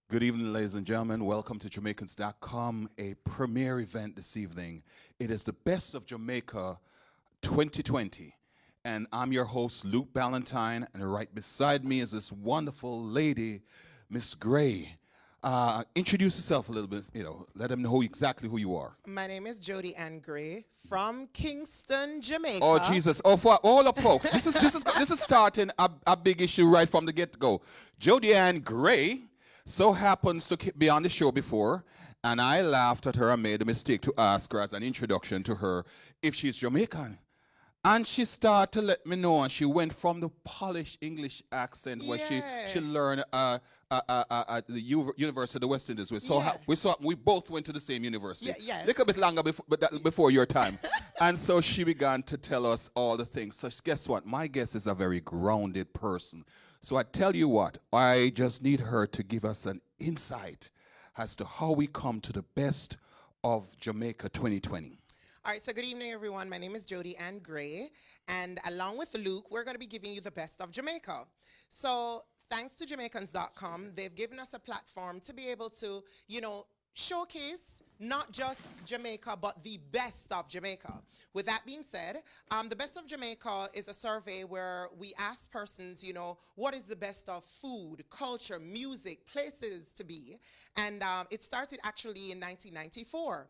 Good evening, ladies and gentlemen. Welcome to Jamaicans.com, a premiere event this evening. It is the Best of Jamaica 2020. And I'm your host, Luke Ballantyne, and right beside me is this wonderful lady, Miss Gray. Introduce yourself a little bit, let them know exactly who you are. My name is Jody Ann Gray from Kingston, Jamaica. Oh, Jesus. Oh, for all of folks, this is starting a big issue right from the get-go. Jody Ann Gray so happens to be on the show before, and I laughed at her and made a mistake to ask her as an introduction to her if she's Jamaican. And she started to let me know, and she went from the polished English accent where she learned at the University of the West Indies. We both went to the same university. Yes. A little bit longer before your time. And so she began to tell us all the things. So guess what? My guest is a very grounded person. So I tell you what, I just need her to give us an insight as to how we come to the best of Jamaica 2020. All right, so good evening, everyone. My name is Jody Ann Gray, and along with Luke, we're going to be giving you the best of Jamaica. So thanks to Jamaicans.com, they've given us a platform to be able to, showcase not just Jamaica, but the best of Jamaica. With that being said, the best of Jamaica is a survey where we ask persons, what is the best of food, culture, music, places to be. And it started actually in 1994.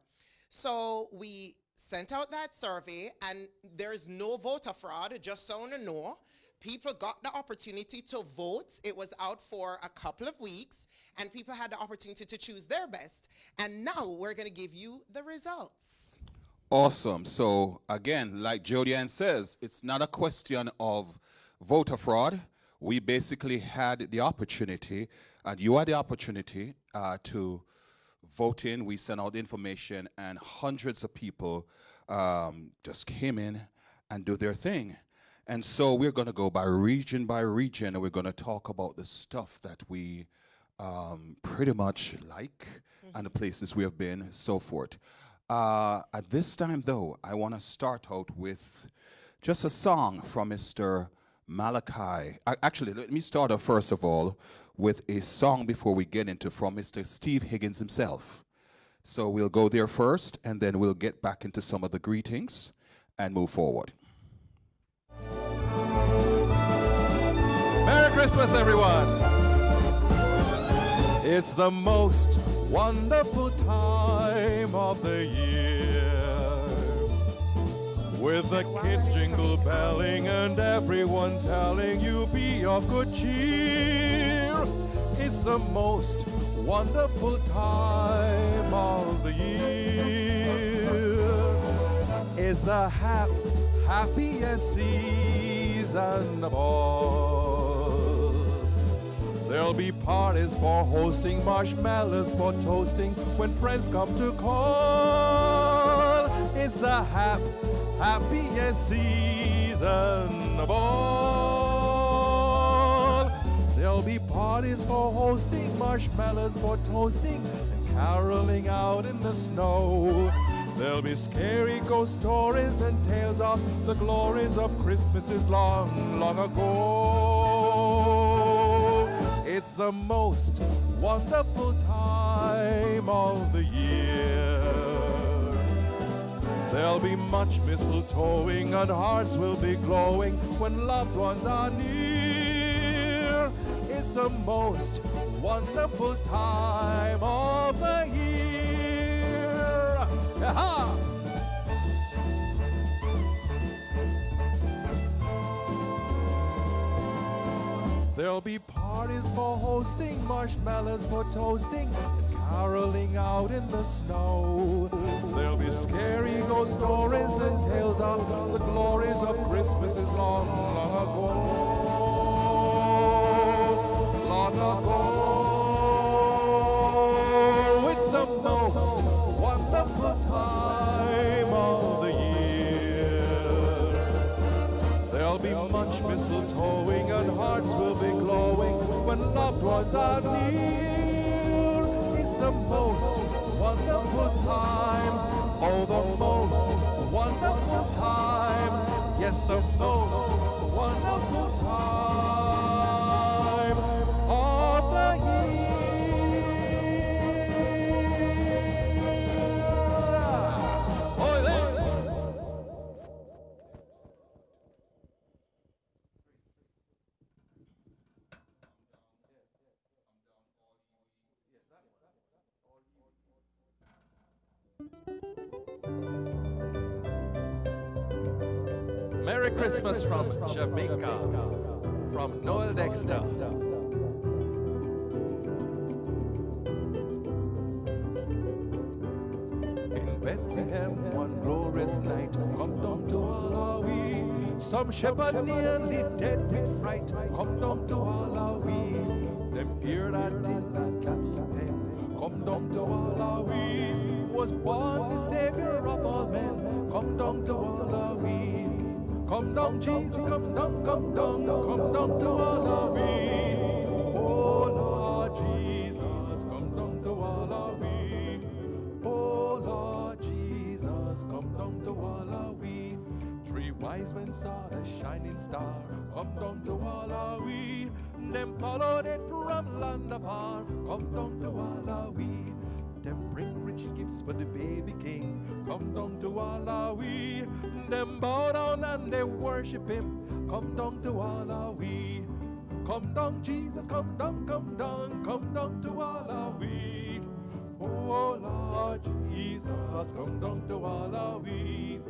So we sent out that survey, and there's no voter fraud, just so you know. People got the opportunity to vote. It was out for a couple of weeks, and people had the opportunity to choose their best. And now we're going to give you the results. Awesome. So again, like Jody Ann says, it's not a question of voter fraud. We basically had the opportunity, and you had the opportunity to vote in. We sent out information, and hundreds of people just came in and do their thing. And so we're going to go by region, and we're going to talk about the stuff that we pretty much like and the places we have been, so forth. At this time, though, I want to start out with just a song from Mr. Malachi. Actually, let me start off, first of all, with a song before we get into from Mr. Steve Higgins himself. So we'll go there first, and then we'll get back into some of the greetings and move forward. Merry Christmas, everyone. It's the most wonderful time of the year, with the kids jingle belling and everyone telling you be of good cheer. It's the most wonderful time of the year. It's the happiest season of all. There'll be parties for hosting, marshmallows for toasting, when friends come to call. It's the happiest season of all. There'll be parties for hosting, marshmallows for toasting, and caroling out in the snow. There'll be scary ghost stories and tales of the glories of Christmases long, long ago. It's the most wonderful time of the year. There'll be much mistletoeing and hearts will be glowing when loved ones are near. It's the most wonderful time of the year. Ha-ha! There'll be parties for hosting, marshmallows for toasting, caroling out in the snow. There'll be scary ghost stories and tales of the glories of Christmases long, long ago. Long ago. It's the most wonderful time of the year. There'll be much mistletoeing and hearts will be glowing when loved ones are near. It's the most wonderful time, oh the most wonderful time, yes the most wonderful time of the year. Merry Christmas from Jamaica, from Noel Dexter. In Bethlehem, one glorious night, come down to Malawi. Some shepherd nearly dead with fright, come down to Malawi. Them fear that in the cattle pen, come down to Malawi. Was born the Savior of all men, come down to Malawi. Come down, Jesus, come down, come down, come down to Malawi. Oh Lord Jesus, come down to Malawi. Oh Lord Jesus, come down to Malawi. Three wise men saw the shining star, come down to Malawi. Them followed it from land afar, come down to Malawi. Them bring rich gifts for the baby king, come down to Malawi. Them bow down and they worship him, come down to Malawi. Come down, Jesus, come down, come down, come down to Malawi. Oh Lord Jesus, come down to Malawi.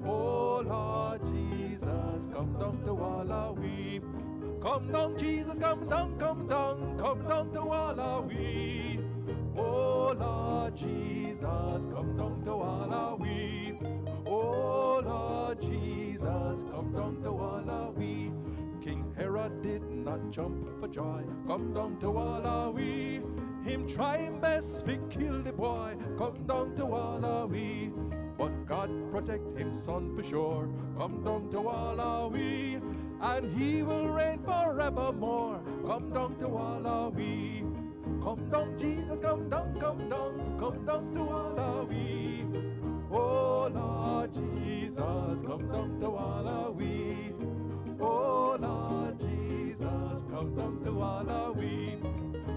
Oh Lord Jesus, come down to Malawi. Come down, Jesus, come down, come down, come down to Malawi. Oh Lord Jesus, come down to Malawi. Oh Lord Jesus, come down to Malawi. King Herod did not jump for joy, come down to Malawi. Him trying best to kill the boy, come down to Malawi. But God protect him son for sure, come down to Malawi. And he will reign forevermore, come down to Malawi. Come down, Jesus, come down, come down, come down to Malawi. Oh Lord Jesus, come down to Malawi. Oh Lord Jesus, come down to Malawi.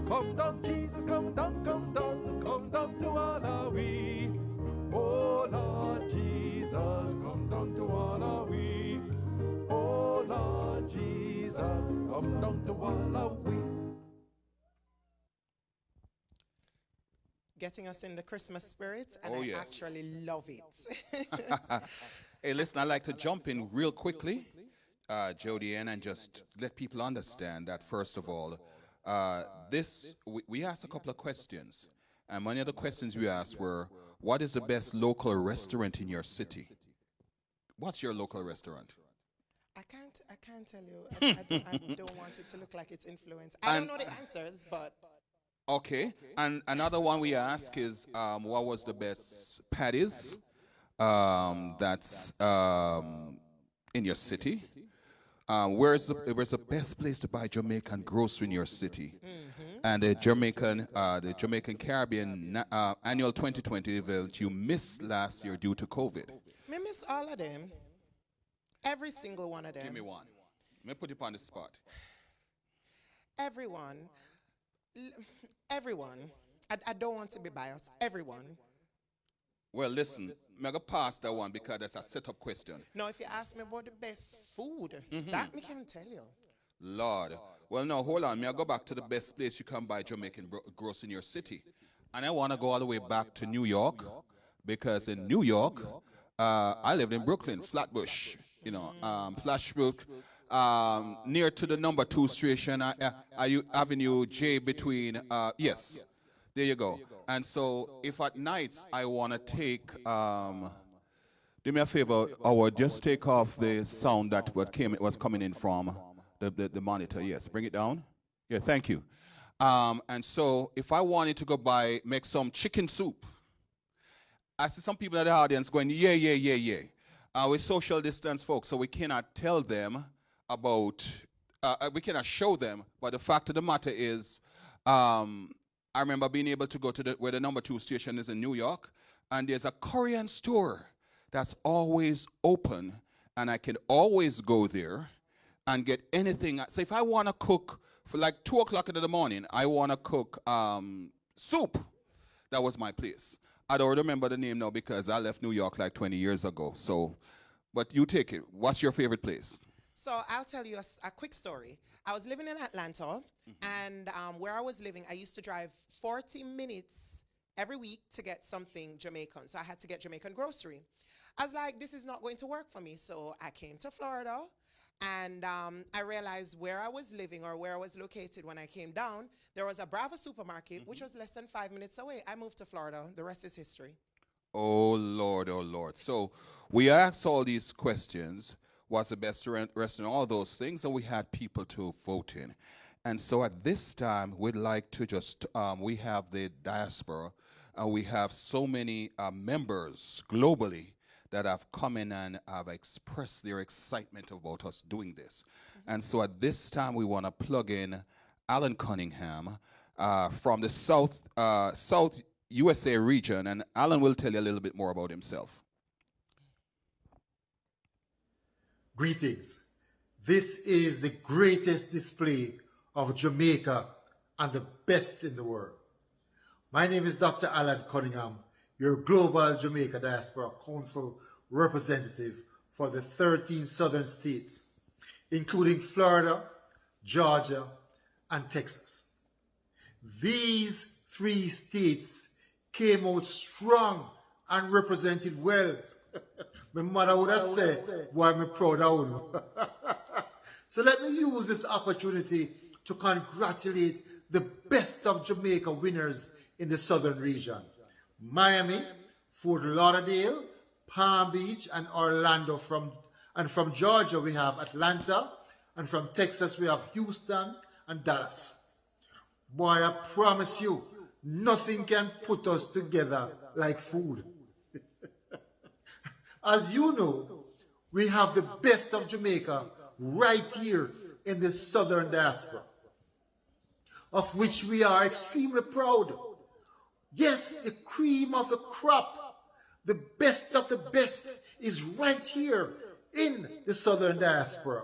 Come down, Jesus, come down, come down, come down to Malawi. Oh Lord Jesus, come down to Malawi. Oh Lord Jesus, come down to Malawi. Getting us in the Christmas spirit, and I actually love it. Hey, listen, I'd like to jump in real quickly, JDTAN, and just let people understand that, first of all, we asked a couple of questions, and one of the questions we asked were, what is the best local restaurant in your city? What's your local restaurant? I can't tell you. I don't want it to look like it's influenced. I don't know the answers, but... Okay, and another one we ask is, what was the best patties that's in your city? Where's the best place to buy Jamaican grocery in your city? And the Jamaican Caribbean annual 2020 event you missed last year due to COVID. I miss all of them. Every single one of them. Give me one. Let me put it on the spot. Everyone. Everyone. I don't want to be biased. Everyone. Well, listen, I'm going to pass that one because that's a setup question. No, if you ask me about the best food, that me can tell you. Lord. Well, no, hold on. May I go back to the best place you can buy Jamaican grocery in your city? And I want to go all the way back to New York, because in New York, I lived in Brooklyn, Flatbush, Flashbrook, near to the number 2 station, Avenue J between, yes, there you go. And so if at nights I want to take, do me a favor, Howard, just take off the sound that was coming in from the monitor. Yes, bring it down. Yeah, thank you. And so if I wanted to go make some chicken soup, I see some people in the audience going, yeah. We're social distance folks, so we cannot tell them about, we cannot show them, but the fact of the matter is, I remember being able to go to where the number 2 station is in New York, and there's a Korean store that's always open, and I can always go there and get anything. So if I want to cook for like 2 o'clock in the morning, I want to cook soup. That was my place. I don't remember the name now because I left New York like 20 years ago. So, but you take it. What's your favorite place? So I'll tell you a quick story. I was living in Atlanta, and where I was living, I used to drive 40 minutes every week to get something Jamaican. So I had to get Jamaican grocery. I was like, this is not going to work for me. So I came to Florida, and I realized where I was living or where I was located when I came down, there was a Bravo supermarket, which was less than 5 minutes away. I moved to Florida. The rest is history. Oh Lord, oh Lord. So we asked all these questions, what's the best restaurant, all those things, and we had people to vote in. And so at this time, we'd like to just, we have the Diaspora, and we have so many members globally that have come in and have expressed their excitement about us doing this. And so at this time, we want to plug in Alan Cunningham from the South USA region, and Alan will tell you a little bit more about himself. Greetings. This is the greatest display of Jamaica and the best in the world. My name is Dr. Alan Cunningham, your Global Jamaica Diaspora Council representative for the 13 southern states, including Florida, Georgia, and Texas. These 3 states came out strong and represented well. My mother would have said, why am I proud of you? So let me use this opportunity to congratulate the best of Jamaica winners in the southern region. Miami, Fort Lauderdale, Palm Beach, and Orlando. From Georgia we have Atlanta, and from Texas we have Houston and Dallas. Boy, I promise you, nothing can put us together like food. As you know, we have the best of Jamaica right here in the southern diaspora, of which we are extremely proud. Yes, the cream of the crop, the best of the best is right here in the southern diaspora.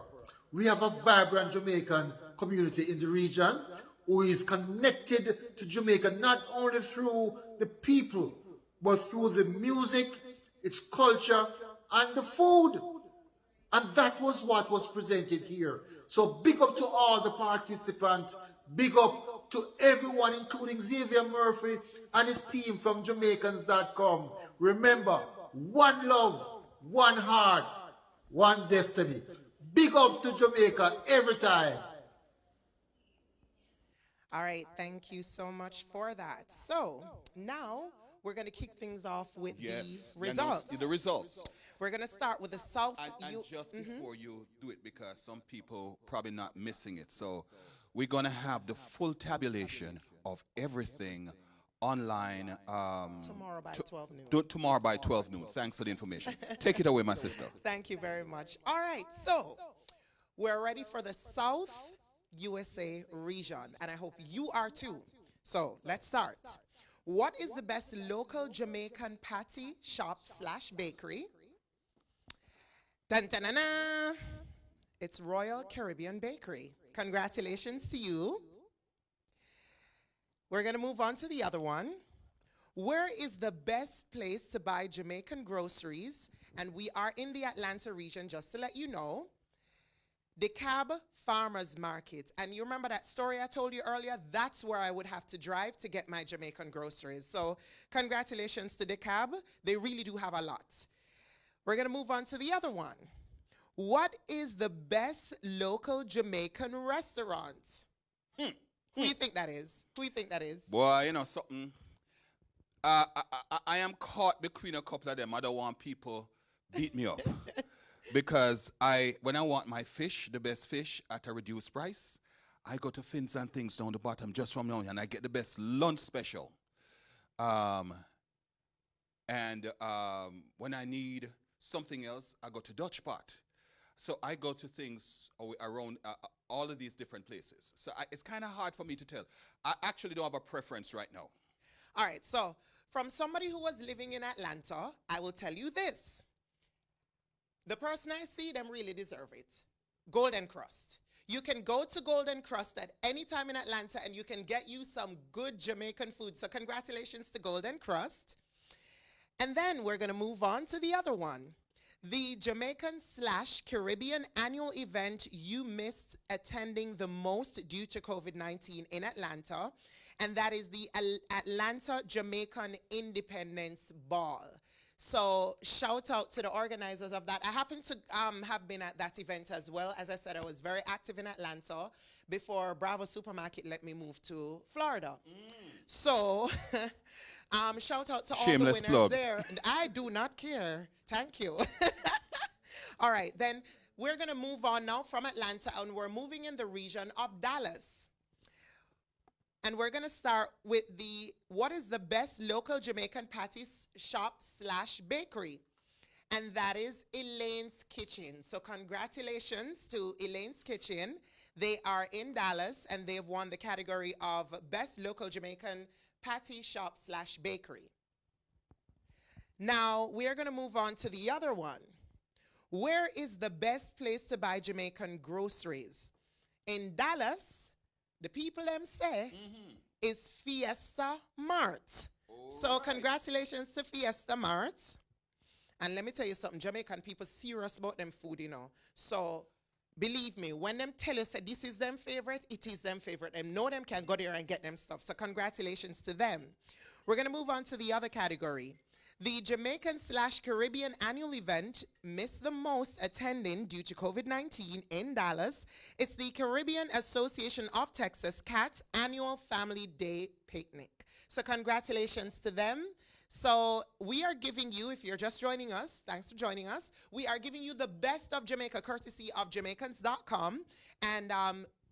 We have a vibrant Jamaican community in the region who is connected to Jamaica not only through the people, but through the music, its culture, and the food. And that was what was presented here. So big up to all the participants, big up to everyone, including Xavier Murphy and his team from Jamaicans.com. Remember, one love, one heart, one destiny. Big up to Jamaica every time. All right, thank you so much for that. So now we're going to kick things off with the results. The results. We're going to start with the South. And just before you do it, because some people probably not missing it, so we're going to have the full tabulation of everything online tomorrow by 12 noon. Tomorrow by 12 noon. Thanks for the information. Take it away, my sister. Thank you very much. All right, so we're ready for the South USA region, and I hope you are too. So let's start. What is the best local Jamaican patty shop / bakery? Dun, dun, dun, dun. It's Royal Caribbean Bakery. Congratulations to you. We're going to move on to the other one. Where is the best place to buy Jamaican groceries? And we are in the Atlanta region, just to let you know. DeKalb Farmers Market. And you remember that story I told you earlier? That's where I would have to drive to get my Jamaican groceries. So congratulations to DeKalb. They really do have a lot. We're going to move on to the other one. What is the best local Jamaican restaurant? Who do you think that is? Who do you think that is? Boy, you know something. I am caught between a couple of them. I don't want people beat me up. Because when I want my fish, the best fish at a reduced price, I go to Fins and Things down the bottom just from now, and I get the best lunch special. And when I need something else, I go to Dutch Pot. So I go to things around all of these different places. So it's kind of hard for me to tell. I actually don't have a preference right now. All right, so from somebody who was living in Atlanta, I will tell you this. The person I see, them really deserve it. Golden Crust. You can go to Golden Crust at any time in Atlanta and you can get you some good Jamaican food. So congratulations to Golden Crust. And then we're going to move on to the other one. The Jamaican/Caribbean annual event you missed attending the most due to COVID-19 in Atlanta, and that is the Atlanta Jamaican Independence Ball. So shout out to the organizers of that. I happen to have been at that event as well. As I said, I was very active in Atlanta before Bravo Supermarket let me move to Florida. So shout out to all the winners plug there. I do not care. Thank you. All right, then we're going to move on now from Atlanta, and we're moving in the region of Dallas. And we're going to start with what is the best local Jamaican patty shop / bakery? And that is Elaine's Kitchen. So congratulations to Elaine's Kitchen. They are in Dallas, and they've won the category of best local Jamaican patty shop / bakery. Now, we are going to move on to the other one. Where is the best place to buy Jamaican groceries? In Dallas, the people them say is Fiesta Mart. So congratulations to Fiesta Mart. And let me tell you something, Jamaican people serious about them food, you know. So believe me, when them tell you say this is them favorite, it is them favorite. Them know them can go there and get them stuff. So congratulations to them. We're going to move on to the other category. The Jamaican/Caribbean annual event missed the most attending due to COVID-19 in Dallas. It's the Caribbean Association of Texas CAT Annual Family Day Picnic. So congratulations to them. So we are giving you, if you're just joining us, thanks for joining us, we are giving you the best of Jamaica courtesy of Jamaicans.com. And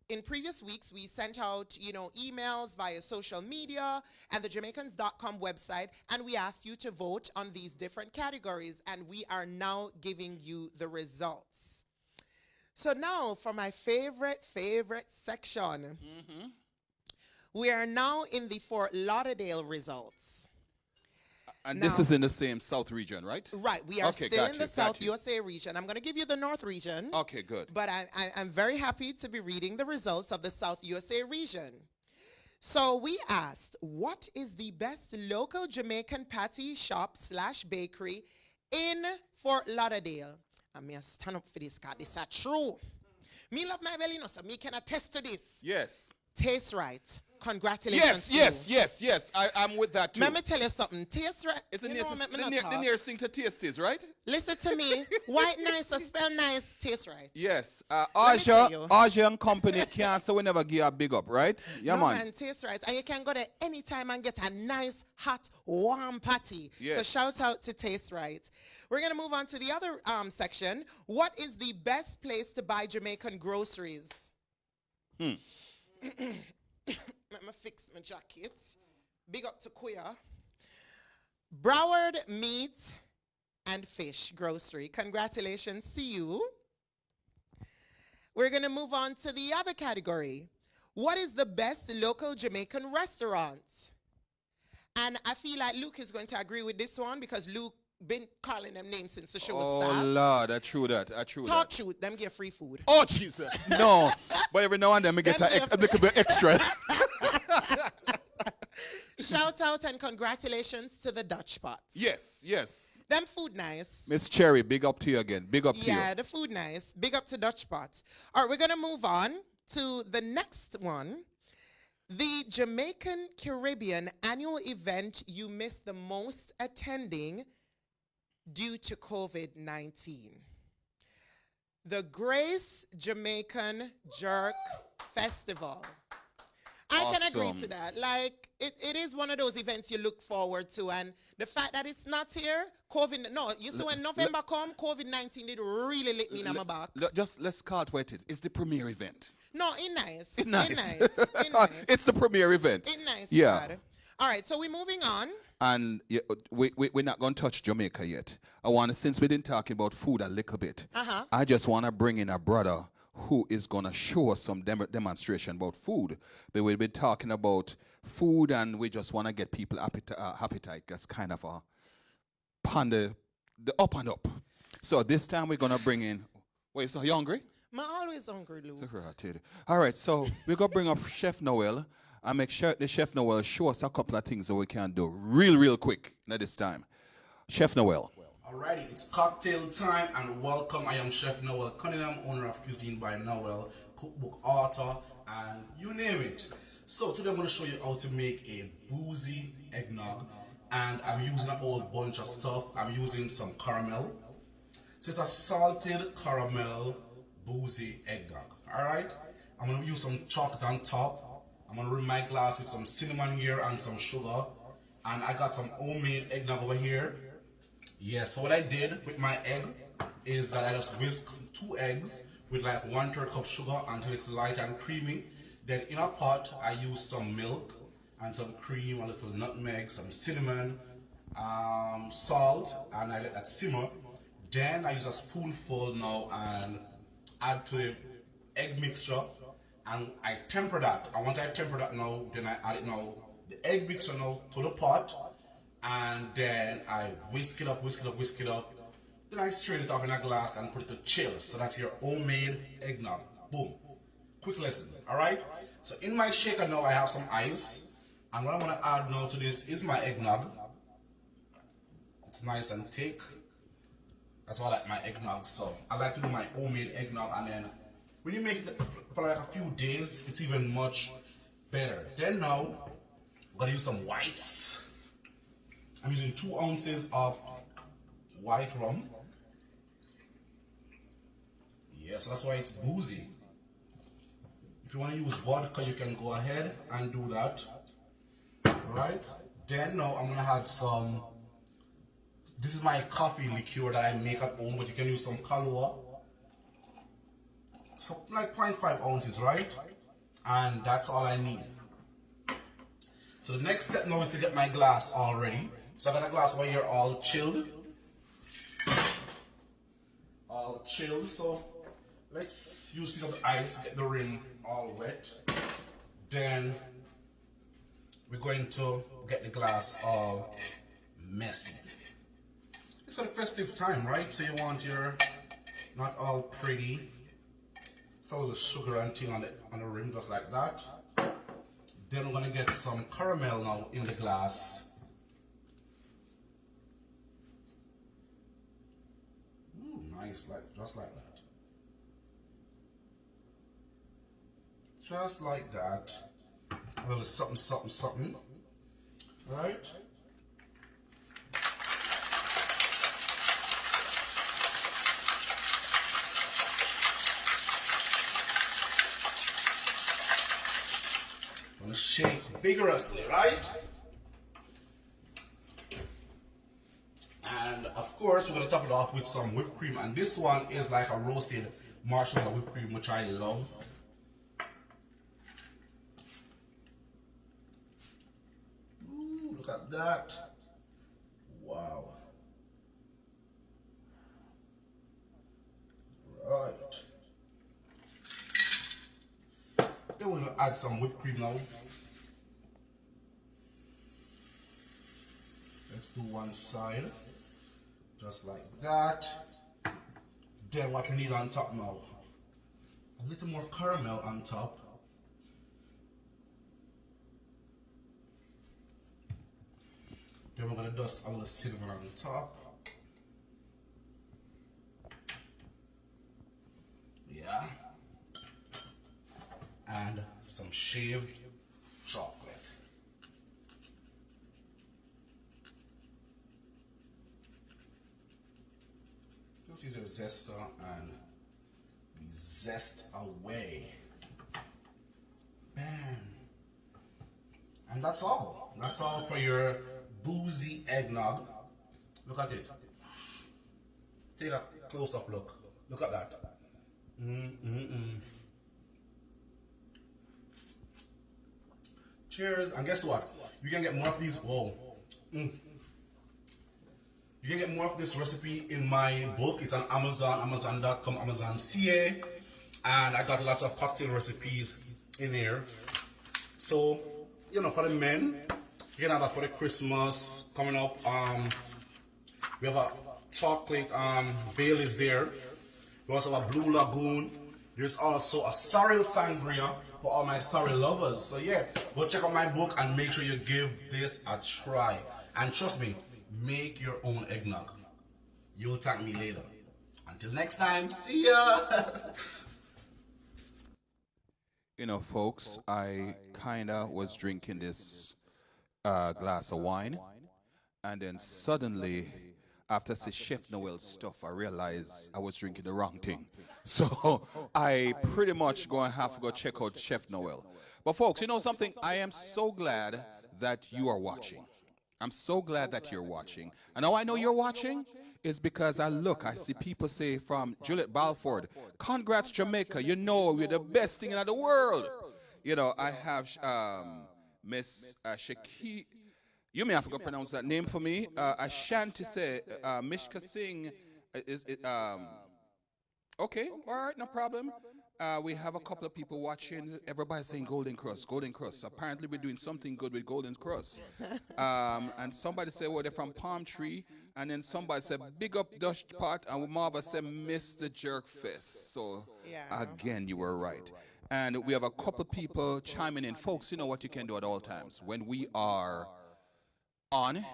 in previous weeks, we sent out, emails via social media and the Jamaicans.com website, and we asked you to vote on these different categories, and we are now giving you the results. So now for my favorite section. We are now in the Fort Lauderdale results. And this is in the same South region, right? Right. We are still in the South USA region. I'm going to give you the North region. Okay, good. But I'm very happy to be reading the results of the South USA region. So we asked, what is the best local Jamaican patty shop / bakery in Fort Lauderdale? I mean, stand up for this, because this is true. Me love my belly, so me can attest to this. Yes. Taste Right. Congratulations. Yes. I'm with that too. Let me tell you something. Taste Right. It's the nearest thing to taste is, right? Listen to me. White nice or spell nice, Taste Right. Yes. Aja and company can't, so we never give a big up, right? Yeah, no, man. Taste Right. And you can go there anytime and get a nice, hot, warm patty. Yes. So shout out to Taste Right. We're going to move on to the other section. What is the best place to buy Jamaican groceries? Let me fix my jacket. Big up to Queer. Broward Meat and Fish Grocery. Congratulations to you. We're going to move on to the other category. What is the best local Jamaican restaurant? And I feel like Luke is going to agree with this one because Luke been calling them names since the show started. Oh, Lord, I true that. Talk truth, them get free food. Oh, Jesus. No, but every now and then we get a little bit extra. Shout out and congratulations to the Dutch Pots. Yes. Them food nice. Miss Cherry, big up to you again. Big up to you. Yeah, the food nice. Big up to Dutch Pots. All right, we're going to move on to the next one. The Jamaican Caribbean annual event you missed the most attending due to COVID-19. The Grace Jamaican Jerk Festival. I can agree to that. Like, it is one of those events you look forward to, and the fact that it's not here, you see when November come, COVID-19 did really lick me in my back. Let's call it what it is. It's the premiere event. No, it's nice. It's nice. It's nice. It's the premiere event. It's nice. Yeah. God. All right, so we're moving on. And we're not going to touch Jamaica yet. Since we didn't talk about food a little bit, I just want to bring in a brother who is going to show us some demonstration about food. But we've been talking about food, and we just want to get people appetite. That's kind of a ponder the up and up. So this time we're going to bring in, wait, so you hungry? I'm always hungry, Lou. All right, so we're going to bring up Chef Noel and make sure the Chef Noel show us a couple of things that we can do real quick at this time. Chef Noel. Alrighty, it's cocktail time and welcome. I am Chef Noel Cunningham, owner of Cuisine by Noel, cookbook author, and you name it. So today I'm going to show you how to make a boozy eggnog, and I'm using a whole bunch of stuff. I'm using some caramel. So it's a salted caramel boozy eggnog. Alright, I'm going to use some chocolate on top. I'm going to rim my glass with some cinnamon here and some sugar. And I got some homemade eggnog over here. Yes, so what I did with my egg is that I just whisked 2 eggs with like 1/3 cup sugar until it's light and creamy. Then in a pot, I used some milk and some cream, a little nutmeg, some cinnamon, salt, and I let that simmer. Then I use a spoonful now and add to the egg mixture, and I temper that. And once I temper that now, then I add it now, the egg mixture now to the pot. And then I whisk it up. Then I strain it off in a glass and put it to chill. So that's your homemade eggnog. Boom. Quick lesson. Alright? So in my shaker now I have some ice. And what I'm going to add now to this is my eggnog. It's nice and thick. That's why I like my eggnog. So I like to do my homemade eggnog, and then when you make it for like a few days, it's even much better. Then now I'm going to use some whites. I'm using 2 ounces of white rum. Yes, that's why it's boozy. If you want to use vodka, you can go ahead and do that. Alright? Then now I'm going to add some, this is my coffee liqueur that I make at home, but you can use some tallawah. So like 0.5 ounces, right? And that's all I need. So the next step now is to get my glass all ready. So I got a glass over here all chilled. So let's use a piece of ice, get the rim all wet. Then we're going to get the glass all messy. It's a festive time, right? So you want your, not all pretty. It's a little sugar and thing on the rim, just like that. Then we're gonna get some caramel now in the glass. Nice, just like that. Just like that. A little something. Right? I'm gonna shake vigorously, right? And of course, we're going to top it off with some whipped cream. And this one is like a roasted marshmallow whipped cream, which I love. Ooh, look at that. Wow. Right. Then we're going to add some whipped cream now. Let's do one side. Just like that. Then what we need on top now, a little more caramel on top. Then we're going to dust a little cinnamon on top. Yeah. And some shaved chocolate. Just use your zester and we zest away. Bam. And that's all. That's all for your boozy eggnog. Look at it. Take a close-up look. Look at that. Cheers. And guess what? You can get more of these. Whoa. You can get more of this recipe in my book. It's on Amazon, Amazon.com, Amazon.ca. And I got lots of cocktail recipes in here. So, you know, for the men, you can have that for the Christmas coming up. We have a chocolate Bailey's there. We also have a Blue Lagoon. There's also a sorrel sangria for all my sorrel lovers. So yeah, go check out my book and make sure you give this a try. And trust me, make your own eggnog. You'll thank me later. Until next time, see ya. You know, folks, I kind of was drinking this glass of wine, and then suddenly, after say Chef Noel stuff, I realized I was drinking the wrong thing. So I pretty much going to have to go check out Chef Noel. But folks, you know something? I am so glad that you are watching. I'm so glad that you're watching. And how I know you're watching is because I see people say from Juliet Balford, congrats Jamaica, you know we're the best thing in the world. You know, I have Miss Shaki, you may have to pronounce that name for me. Ashanti say, Mishka Singh, okay, all right, no problem. We have a couple of people watching. Everybody's saying Golden Cross, Golden Cross. Apparently we're doing something good with Golden Cross. And somebody said, well, they're from Palm Tree. And then somebody said, big up Dutch Pot. And Marva said, Mr. Jerkfest. So again, you were right. And we have a couple of people chiming in. Folks, you know what you can do at all times. When we are on,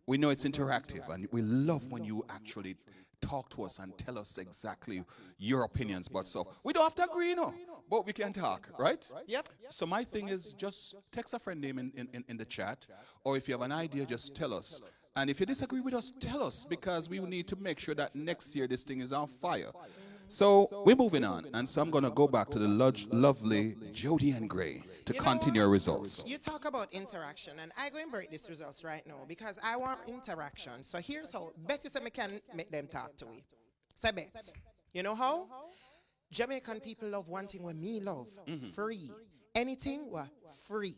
we know it's interactive. And we love when you actually talk to us and tell us exactly your opinions about stuff. We don't have to agree, you know, but we can talk, right? Yep. So my thing is just text a friend name in the chat, or if you have an idea, just tell us. And if you disagree with us, tell us, because we will need to make sure that next year this thing is on fire. So we're moving on, and so I'm going to go back to the lovely Jody and Gray to continue our results. You talk about interaction, and I go and break these results right now because I want interaction. So here's how. Betty said I can make them talk to me. Say bet. You know how? Jamaican people love one thing what me love. Free. Anything what? Free.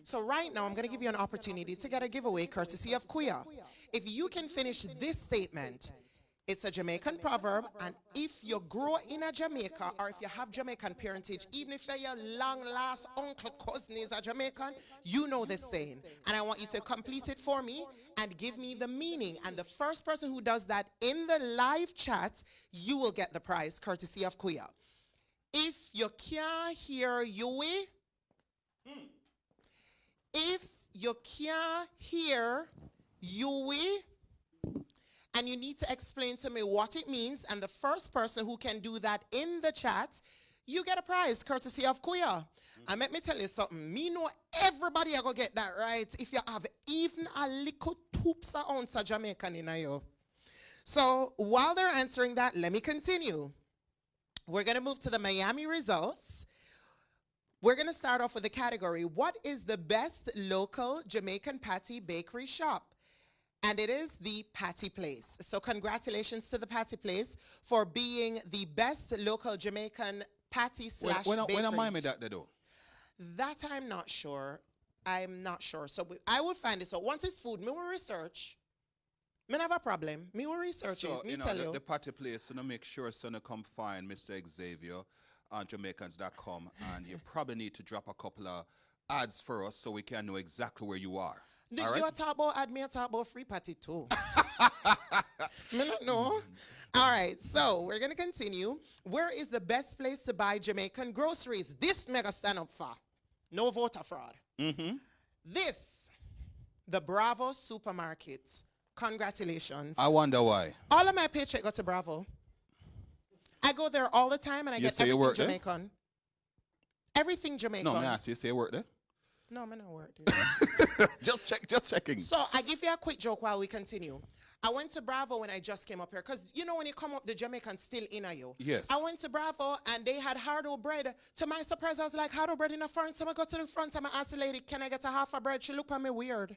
So right now I'm going to give you an opportunity to get a giveaway courtesy of Queer. If you can finish this statement, it's a Jamaican proverb, and if you grow in a Jamaica, or if you have Jamaican parentage, even if your long-last uncle, cousin is a Jamaican, you know this saying. And I want you to complete it for me and give me the meaning. And the first person who does that in the live chat, you will get the prize, courtesy of Queer. If you can't hear you, if you can't hear you, and you need to explain to me what it means, and the first person who can do that in the chat, you get a prize courtesy of Queer. And let me tell you something, me know everybody are gonna get that right if you have even a little toops of ounce of Jamaican in you. So while they're answering that, let me continue. We're gonna move to the Miami results. We're gonna start off with the category, what is the best local Jamaican patty bakery shop? And it is the Patty Place. So congratulations to the Patty Place for being the best local Jamaican patty slash bakery. When am I made that they do? That I'm not sure. I'm not sure. So I will find it. So once it's food, me will research. Me have a problem. Me will research so, it. Me tell you. The Patty Place, so make sure to come find Mr. Xavier on Jamaicans.com, and you probably need to drop a couple of ads for us so we can know exactly where you are. You talk about ad, me talk about free patty too. Me not know. All right, so we're gonna continue. Where is the best place to buy Jamaican groceries? This mega stand up for. No voter fraud. This, the Bravo supermarket. Congratulations. I wonder why. All of my paycheck go to Bravo. I go there all the time and I get everything Jamaican. There? Everything Jamaican. No, I ask you say you work there? No, I'm not work there. just checking. So I give you a quick joke while we continue. I went to Bravo when I just came up here, because you know when you come up, the Jamaicans still in you. Yes. I went to Bravo and they had hard-o bread. To my surprise, I was like, hard-o bread in the front. So I go to the front and I asked the lady, can I get a half a bread? She looked at me weird.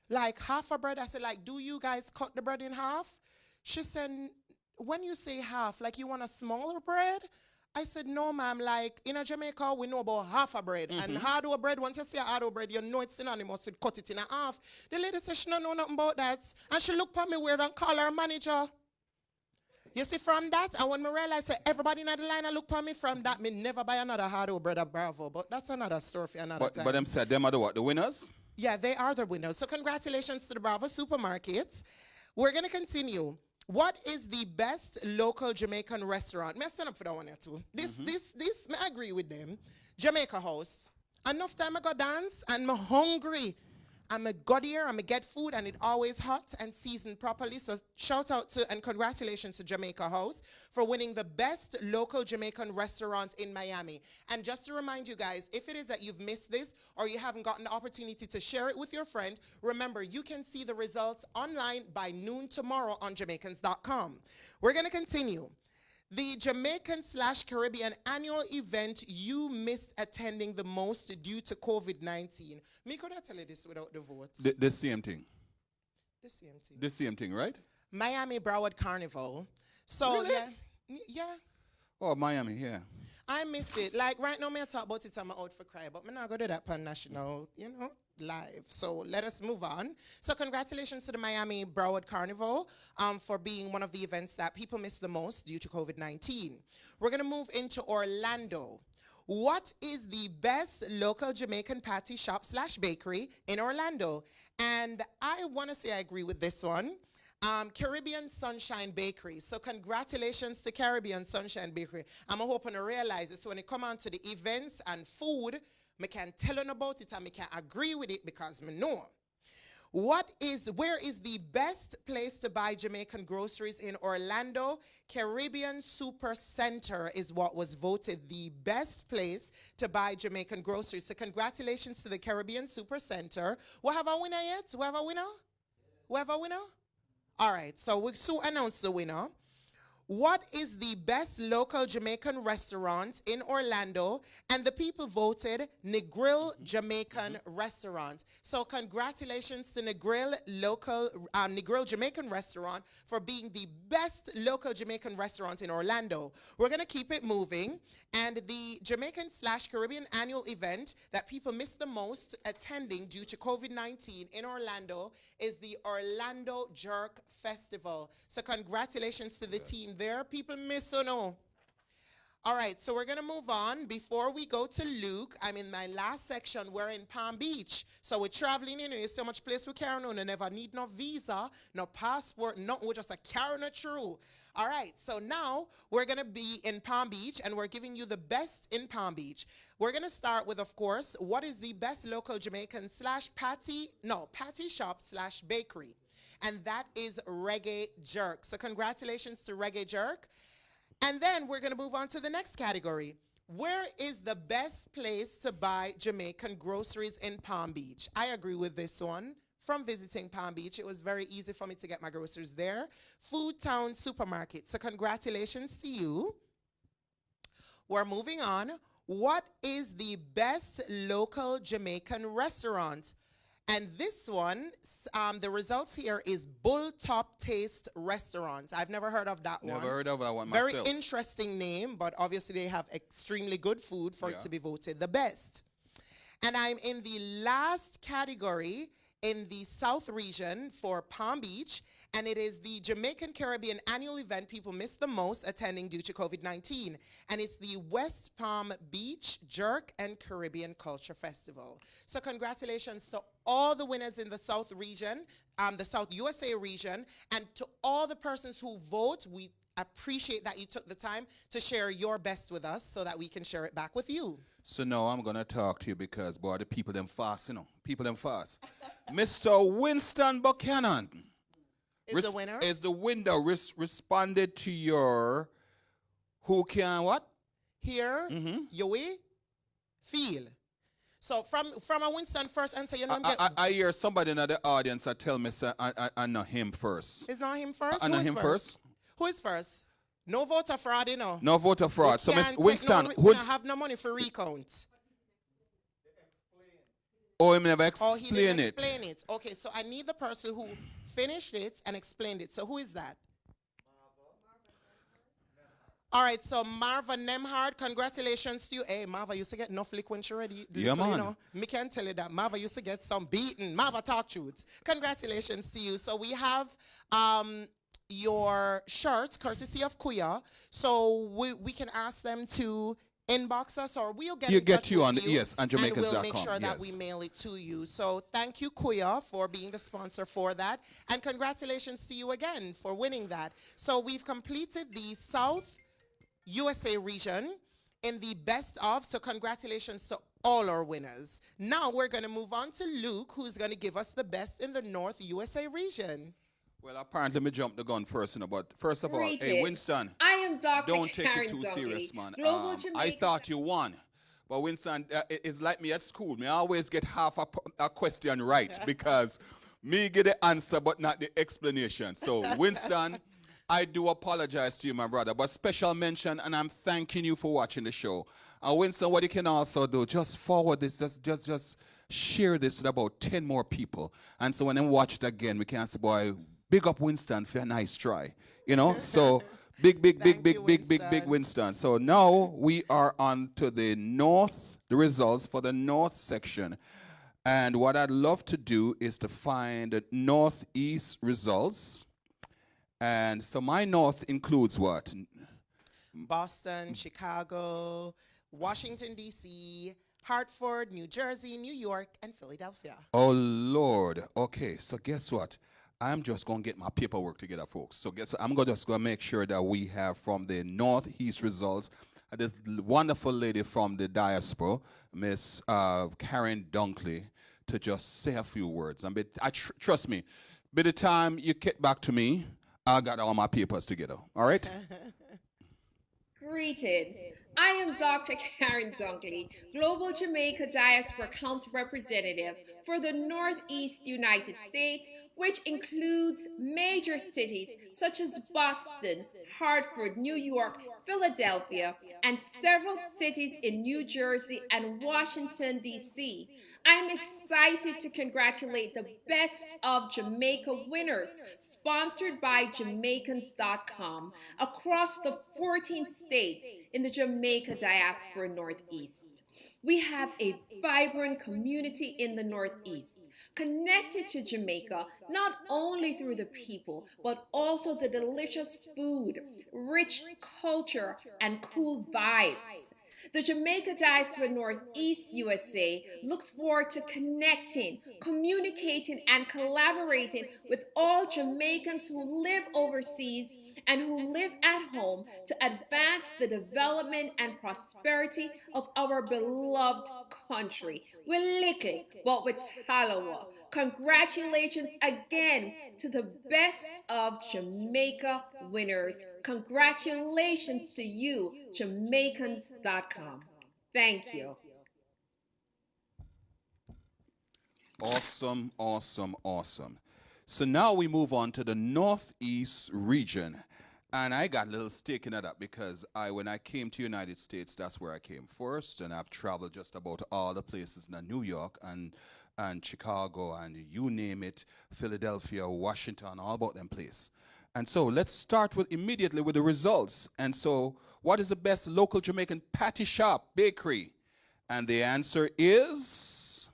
Like, half a bread? I said, like, do you guys cut the bread in half? She said, when you say half, like you want a smaller bread? I said, no, ma'am, like, in Jamaica, we know about half a bread. And hard-o bread, once you say hard-o bread, you know it's synonymous with cut it in half. The lady said she don't know nothing about that. And she looked at me weird and called her manager. You see, from that, and when I realized that everybody in the line looked at me, from that, me never buy another hard-o bread at Bravo. But that's another story for another time. But them said them are the what? The winners? Yeah, they are the winners. So congratulations to the Bravo supermarkets. We're going to continue. What is the best local Jamaican restaurant? Me stand up for that one here too. This, I agree with them. Jamaica House. Enough time I go dance and I'm hungry. I'm a good here, I'm a get food, and it always hot and seasoned properly. So shout out to and congratulations to Jamaica House for winning the best local Jamaican restaurant in Miami. And just to remind you guys, if it is that you've missed this or you haven't gotten the opportunity to share it with your friend, remember, you can see the results online by noon tomorrow on Jamaicans.com. We're going to continue. The Jamaican/Caribbean annual event you missed attending the most due to COVID-19. Me could I tell you this without the vote? The same thing. The same thing. The same thing, right? Miami Broward Carnival. So Really? yeah. Oh, Miami, yeah. I miss it. Like right now, me I talk about it, I'm out for cry, but me not go do that per national, live. So let us move on. So congratulations to the Miami Broward Carnival for being one of the events that people miss the most due to COVID-19. We're gonna move into Orlando. What is the best local Jamaican patty shop/bakery in Orlando? And I wanna say I agree with this one. Caribbean Sunshine Bakery. So congratulations to Caribbean Sunshine Bakery. I'm hoping to realize it. So when it come on to the events and food, me can tell you about it and me can agree with it because me know. Where is the best place to buy Jamaican groceries in Orlando? Caribbean Super Center is what was voted the best place to buy Jamaican groceries. So congratulations to the Caribbean Super Center. We have a winner yet? We have a winner? We have a winner? All right, so we'll soon announce the winner. What is the best local Jamaican restaurant in Orlando? And the people voted Negril Jamaican Restaurant. So congratulations to Negril Jamaican Restaurant for being the best local Jamaican restaurant in Orlando. We're gonna keep it moving. And the Jamaican/Caribbean annual event that people miss the most attending due to COVID-19 in Orlando is the Orlando Jerk Festival. So congratulations to the team there. People miss or no? All right, so we're going to move on. Before we go to Luke, I'm in my last section. We're in Palm Beach. So we're traveling, there's so much place we carry on. You never need no visa, no passport, nothing. We're just a carrying it through. All right, so now we're going to be in Palm Beach, and we're giving you the best in Palm Beach. We're going to start with, of course, what is the best local Jamaican patty shop/bakery. And that is Reggae Jerk. So congratulations to Reggae Jerk. And then we're going to move on to the next category. Where is the best place to buy Jamaican groceries in Palm Beach? I agree with this one. From visiting Palm Beach, it was very easy for me to get my groceries there. Food Town Supermarket. So congratulations to you. We're moving on. What is the best local Jamaican restaurant? And this one, the results here is Bull Top Taste Restaurant. I've never heard of that one. Never heard of that one Very myself. interesting name, but obviously they have extremely good food for it to be voted the best. And I'm in the last category in the South region for Palm Beach, and it is the Jamaican Caribbean annual event people miss the most attending due to COVID-19, and it's the West Palm Beach Jerk and Caribbean Culture Festival. So congratulations to all the winners in the South region, the South USA region, and to all the persons who vote. We appreciate that you took the time to share your best with us so that we can share it back with you. So now I'm going to talk to you because, boy, the people them fast, People them fast. Mr. Winston Buchanan Is the winner? Is the winner responded to your who can what? Hear, you will feel. So from a Winston first answer, you know I hear somebody in the audience that tell me say, I know him first. It's not him first? I know him first. Who is first? No voter fraud, No voter fraud. So Miss Winston, we don't have no money for recount. Oh, he never Oh, he didn't explain it. explain it. Okay, so I need the person who finished it and explained it. So who is that? All right, so Marva Nemhard, congratulations to you. Hey, Marva used to get enough lick when she ready. Yeah, man. Me can tell you that Marva used to get some beaten. Marva talk truths. Congratulations to you. So we have your shirts, courtesy of Kuya. So we can ask them to inbox us, or we'll get in touch you with on you, yes, on Jamaicans.com. and we'll make sure that we mail it to you. So thank you, Kuya, for being the sponsor for that, and congratulations to you again for winning that. So we've completed the South USA region in the best of, so congratulations to all our winners. Now we're going to move on to Luke, who's going to give us the best in the North USA region. Well, apparently me jump the gun first, but first of all, hey, Greeted. Winston, I am Dr. don't take Karen it too Dunkley, serious, man. Global I Jamaica. thought you won. But Winston, it's like me at school. Me always get half a question right because me get the answer but not the explanation. So, Winston, I do apologize to you, my brother, but special mention, and I'm thanking you for watching the show. Winston, what you can also do, just forward this, just share this with about 10 more people. And so when they watch it again, we can say, boy, big up Winston for a nice try. You know, so big Winston. So now we are on to the results for the North section. And what I'd love to do is to find the Northeast results. And so my North includes what? Boston, Chicago, Washington, D.C., Hartford, New Jersey, New York, and Philadelphia. Oh, Lord. Okay, so guess what? I'm just going to get my paperwork together, folks. So I'm just going to make sure that we have from the Northeast results, this wonderful lady from the Diaspora, Miss Karen Dunkley, to just say a few words. Trust me, by the time you get back to me, I got all my papers together. All right? Greeted. I am Dr. Karen Dunkley, Global Jamaica Diaspora Council Representative for the Northeast United States, which includes major cities such as Boston, Hartford, New York, Philadelphia, and several cities in New Jersey and Washington, D.C. I'm excited to congratulate the Best of Jamaica winners, sponsored by Jamaicans.com, across the 14 states in the Jamaica Diaspora Northeast. We have a vibrant community in the Northeast, connected to Jamaica not only through the people, but also the delicious food, rich culture, and cool vibes. The Jamaica Diaspora Northeast USA looks forward to connecting, communicating, and collaborating with all Jamaicans who live overseas and who live at home to advance the development and prosperity of our beloved country. With likkle, but with tallawah. Congratulations again to the Best of Jamaica winners. Congratulations to you, Jamaicans.com. Thank you. Awesome, awesome, awesome. So now we move on to the Northeast region. And I got a little stake in that because when I came to United States, that's where I came first. And I've traveled just about all the places in New York and Chicago and you name it, Philadelphia, Washington, all about them places. And so let's start immediately with the results. And so what is the best local Jamaican patty shop bakery? And the answer is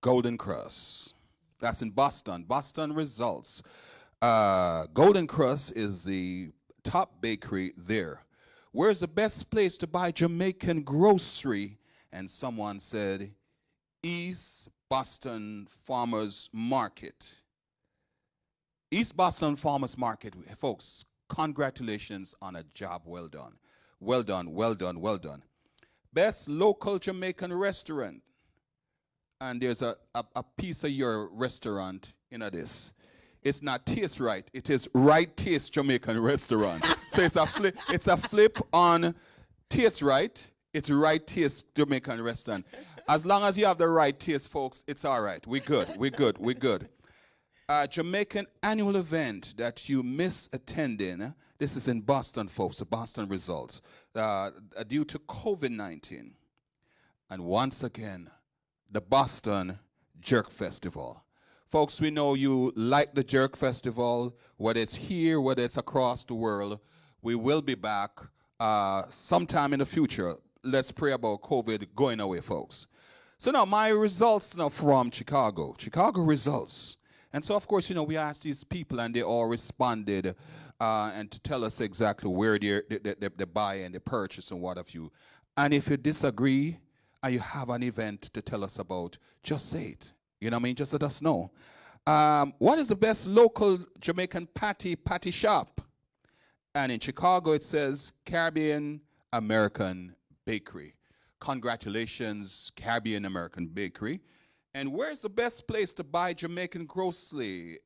Golden Cross. That's in Boston. Boston results. Golden Cross is the top bakery there. Where's the best place to buy Jamaican grocery? And someone said, East Boston Farmers Market. East Boston Farmers Market, folks, congratulations on a job well done. Well done, well done, well done. Best local Jamaican restaurant. And there's a piece of your restaurant in this. It's not Taste Right. It is Right Taste Jamaican Restaurant. So it's a flip on Taste Right. It's Right Taste Jamaican Restaurant. As long as you have the right taste, folks, it's all right. We're good. We're good. We're good. Jamaican annual event that you miss attending. This is in Boston, folks. The Boston results due to COVID-19. And once again, the Boston Jerk Festival. Folks, we know you like the Jerk Festival, whether it's here, whether it's across the world. We will be back sometime in the future. Let's pray about COVID going away, folks. So now my results now from Chicago. Chicago results. And so, of course, we asked these people and they all responded and to tell us exactly where they buy and they purchase and what have you. And if you disagree and you have an event to tell us about, just say it. You know what I mean? Just let us know. What is the best local Jamaican patty shop? And in Chicago, it says Caribbean American Bakery. Congratulations, Caribbean American Bakery. And where's the best place to buy Jamaican groceries?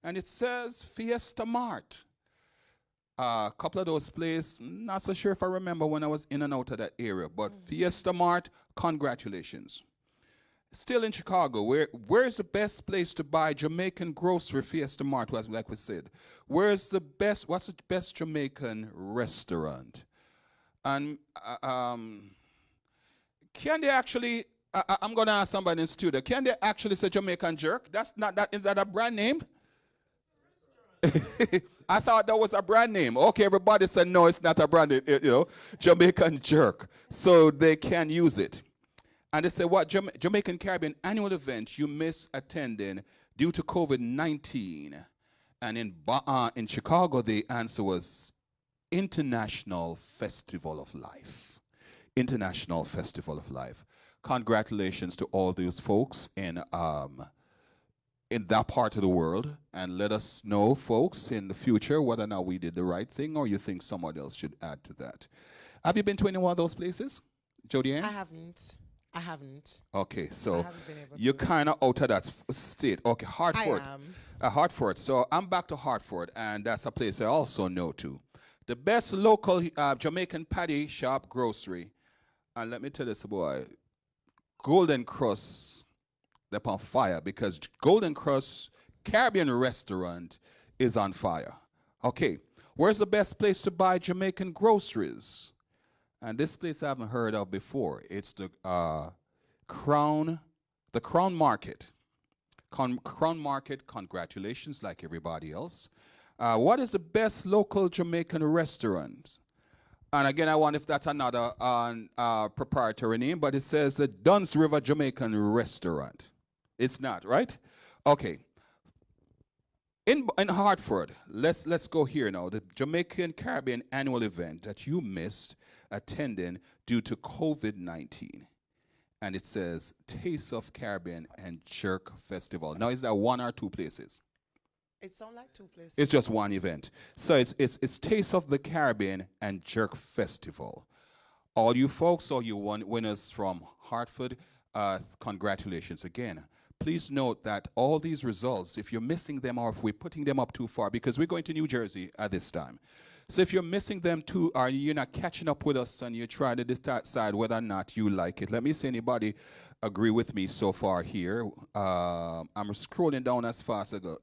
And it says Fiesta Mart. A couple of those places, not so sure if I remember when I was in and out of that area, but Fiesta Mart, congratulations. Still in Chicago, where's the best place to buy Jamaican grocery? Fiesta Mart, like we said. What's the best Jamaican restaurant? And can they actually, I'm going to ask somebody in the studio, can they actually say Jamaican jerk? Is that a brand name? I thought that was a brand name. Okay, everybody said no, it's not a brand name, Jamaican jerk. So they can use it. And they say, what Jamaican Caribbean annual event you miss attending due to COVID-19? And in Chicago, the answer was International Festival of Life. International Festival of Life. Congratulations to all those folks in that part of the world. And let us know, folks, in the future whether or not we did the right thing or you think someone else should add to that. Have you been to any one of those places, Jody Ann? I haven't. Okay, so you're kind of out of that state. Okay, Hartford. I am. Hartford. So I'm back to Hartford, and that's a place I also know too. The best local Jamaican patty shop grocery. And let me tell this boy, Golden Cross, they're on fire because Golden Cross Caribbean restaurant is on fire. Okay, where's the best place to buy Jamaican groceries? And this place I haven't heard of before. It's the Crown Market. Crown Market, congratulations, like everybody else. What is the best local Jamaican restaurant? And again, I wonder if that's another proprietary name, but it says the Duns River Jamaican Restaurant. It's not, right? Okay. In Hartford, let's go here now. The Jamaican Caribbean annual event that you missed attending due to COVID-19. And it says Taste of Caribbean and Jerk Festival. Now, is that one or two places? It sounds like two places. It's just one event. So it's Taste of the Caribbean and Jerk Festival. All you folks, all you winners from Hartford, congratulations again. Please note that all these results, if you're missing them or if we're putting them up too far, because we're going to New Jersey at this time. So if you're missing them too, or you're not catching up with us and you're trying to decide whether or not you like it, let me see anybody agree with me so far here. I'm scrolling down as fast as I go.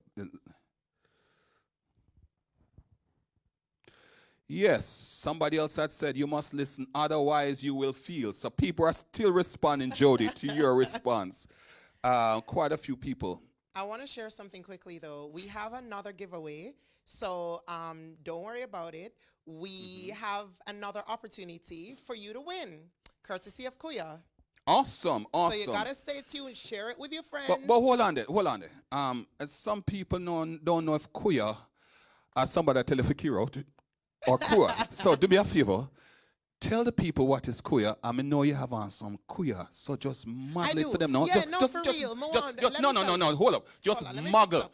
Yes, somebody else had said you must listen, otherwise you will feel. So people are still responding, Jody, to your response. Quite a few people. I want to share something quickly, though. We have another giveaway, so don't worry about it. We have another opportunity for you to win, courtesy of Kuya. Awesome. So you got to stay tuned, share it with your friends. But hold on there. Some people don't know if Kuya are somebody that tell you Fikiro or Kuya. So do me a favor. Tell the people what is Kuya. I know you have on some Kuya, so just muggle it for them now. Yeah, for real. No, hold up. Just muggle.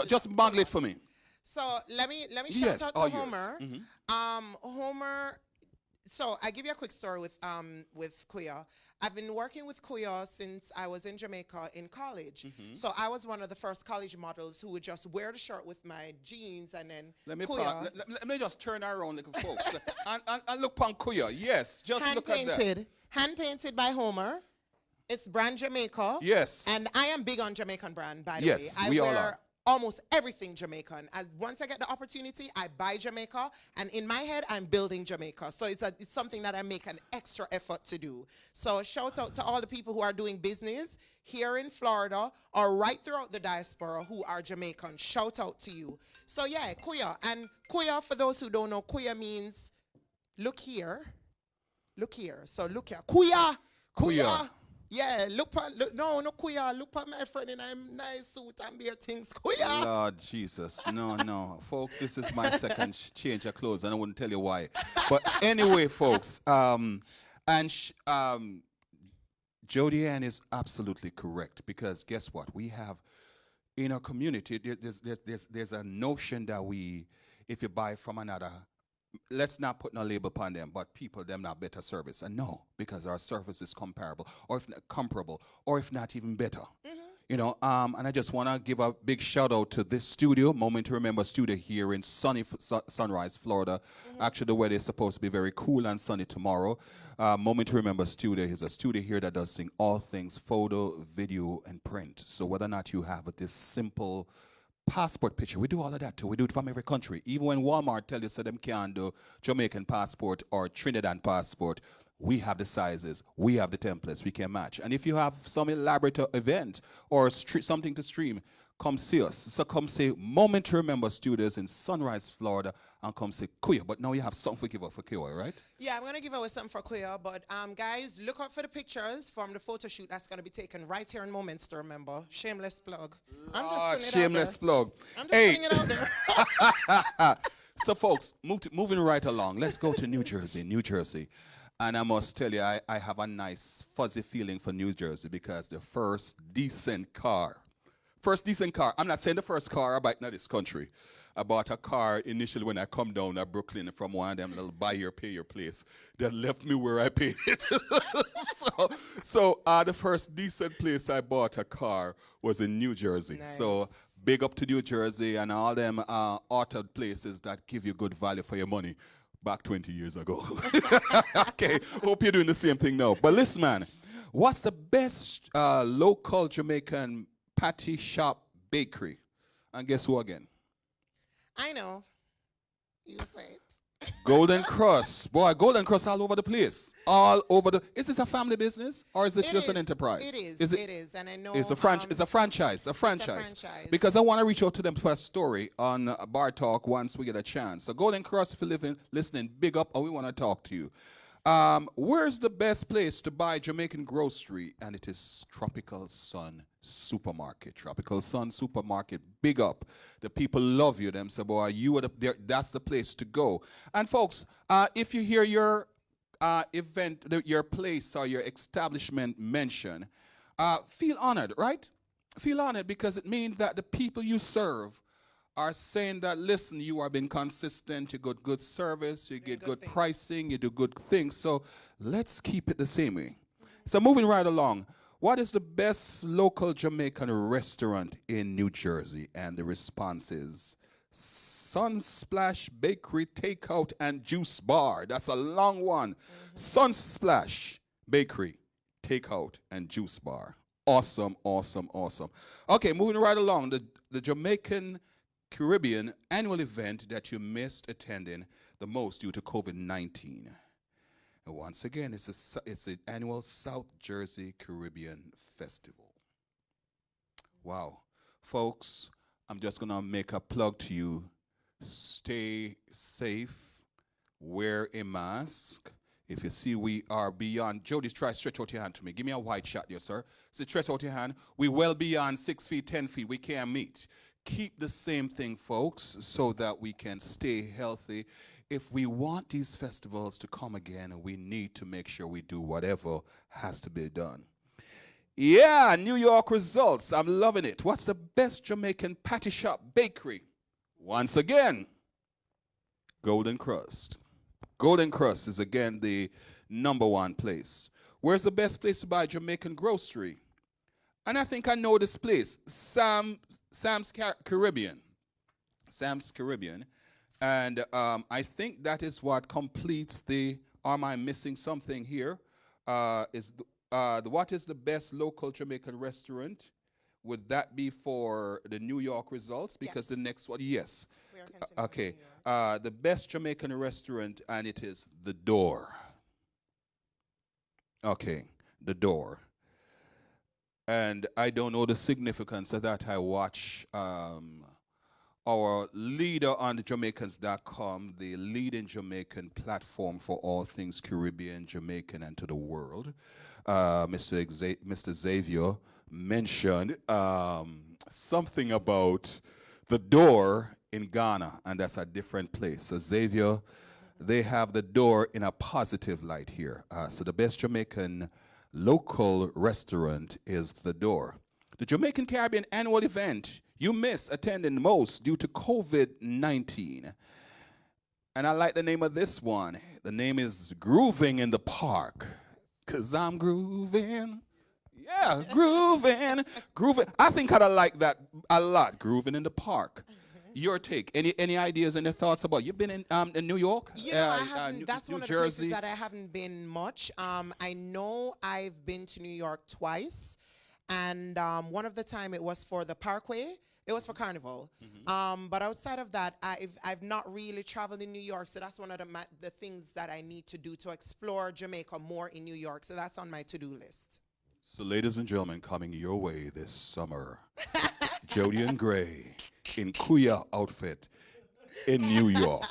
Just muggle it for me. So let me shout out to Homer. Homer. So I give you a quick story with Kuya. I've been working with Kuya since I was in Jamaica in college. So I was one of the first college models who would just wear the shirt with my jeans and then let me just turn around, little folks, and look on Kuya. Yes, just look at that. Hand painted by Homer. It's brand Jamaica. Yes. And I am big on Jamaican brand, by the way. Yes, we all are. Almost everything Jamaican. Once I get the opportunity, I buy Jamaica, and in my head, I'm building Jamaica. So it's something that I make an extra effort to do. So shout out to all the people who are doing business here in Florida or right throughout the diaspora who are Jamaican. Shout out to you. So yeah, Kuya. And Kuya, for those who don't know, Kuya means look here. Look here. So look here. Kuya. Kuya. Yeah, look, Kuya, look at my friend in a nice suit and beer things, Kuya. Lord Jesus, no. Folks, this is my second change of clothes, and I wouldn't tell you why. But anyway, folks, Jody Ann is absolutely correct, because guess what? We have, in our community, there's a notion that if you buy from another let's not put no label upon them, but people them not better service. And no, because our service is comparable, or if not comparable, or if not even better. You know, and I just want to give a big shout out to this studio, Moment to Remember studio here in sunny Sunrise, Florida. Actually, the weather is supposed to be very cool and sunny tomorrow. Moment to Remember studio is a studio here that does all things photo, video, and print. So whether or not you have this simple passport picture, we do all of that too. We do it from every country. Even when Walmart tell you so them can't do Jamaican passport or Trinidad passport, we have the sizes, we have the templates, we can match. And if you have some elaborate event or something to stream, come see us. So come say Moment to Remember Studios in Sunrise, Florida, and come say Kuya. But now you have something to give up for Kuya, right? Yeah, I'm going to give away something for Kuya. But guys, look out for the pictures from the photo shoot that's going to be taken right here in Moments to Remember. Shameless plug. I'm just putting it shameless out there. plug. I'm just putting it out there. So folks, moving right along, let's go to New Jersey. And I must tell you, I have a nice fuzzy feeling for New Jersey because the first decent car, I'm not saying the first car I bought in this country. I bought a car initially when I come down to Brooklyn from one of them little buy your, pay your place that left me where I paid it. so the first decent place I bought a car was in New Jersey. Nice. So big up to New Jersey and all them auto places that give you good value for your money. Back 20 years ago. Okay, hope you're doing the same thing now. But listen, man, what's the best local Jamaican patty shop bakery? And guess who again? I know. You say it. Golden Cross. Boy, Golden Cross all over the place. All over the... Is this a family business or is it just an enterprise? It is. It is. And I know... It's a franchise. It's a franchise. Because I want to reach out to them for a story on Bar Talk once we get a chance. So Golden Cross, if you're listening, big up, or we want to talk to you. Where's the best place to buy Jamaican grocery? And it is Tropical Sun Supermarket. Tropical Sun Supermarket, big up. The people love you. Them say, boy, you are that's the place to go. And folks, if you hear your event, your place or your establishment mentioned, feel honored, right? Feel honored because it means that the people you serve are saying that, listen, you are being consistent, you get good service, you get good pricing, you do good things. So let's keep it the same way. So moving right along, what is the best local Jamaican restaurant in New Jersey? And the response is Sunsplash Bakery Takeout and Juice Bar. That's a long one. Sunsplash Bakery Takeout and Juice Bar. Awesome, awesome, awesome. Okay, moving right along, the Jamaican Caribbean annual event that you missed attending the most due to COVID-19. And once again, it's the annual South Jersey Caribbean Festival. Wow. Folks, I'm just going to make a plug to you. Stay safe. Wear a mask. If you see we are beyond, Jody, try stretch out your hand to me. Give me a wide shot here, sir. So stretch out your hand. We well beyond 6 feet, 10 feet. We can't meet. Keep the same thing, folks, so that we can stay healthy. If we want these festivals to come again, we need to make sure we do whatever has to be done. Yeah, New York results. I'm loving it. What's the best Jamaican patty shop bakery? Once again, Golden Crust. Golden Crust is again the #1 place. Where's the best place to buy Jamaican grocery? And I think I know this place, Sam's Caribbean. Sam's Caribbean. And I think that is what completes the, am I missing something here? What is the best local Jamaican restaurant? Would that be for the New York results? Because the next one, yes. We are continuing Okay. with New York. The best Jamaican restaurant, and it is The Door. Okay, The Door. And I don't know the significance of that. I watch our leader on the Jamaicans.com, the leading Jamaican platform for all things Caribbean, Jamaican, and to the world. Mr. Xavier mentioned something about The Door in Ghana, and that's a different place. So Xavier, they have The Door in a positive light here. So the best Jamaican local restaurant is The Door. The Jamaican Caribbean annual event you miss attending most due to COVID-19. And I like the name of this one. The name is Grooving in the Park. 'Cause I'm grooving. Yeah, grooving. Grooving. I think I'd like that a lot. Grooving in the park. Your take. Any ideas, any thoughts about? You've been in New York? You know, I haven't. That's New one of the Jersey. places that I haven't been much. I know I've been to New York twice, and one of the time it was for the Parkway. It was for Carnival. But outside of that, I've not really traveled in New York, so that's one of the things that I need to do to explore Jamaica more in New York. So that's on my to-do list. So, ladies and gentlemen, coming your way this summer, Jody and Gray in Kuya outfit in New York.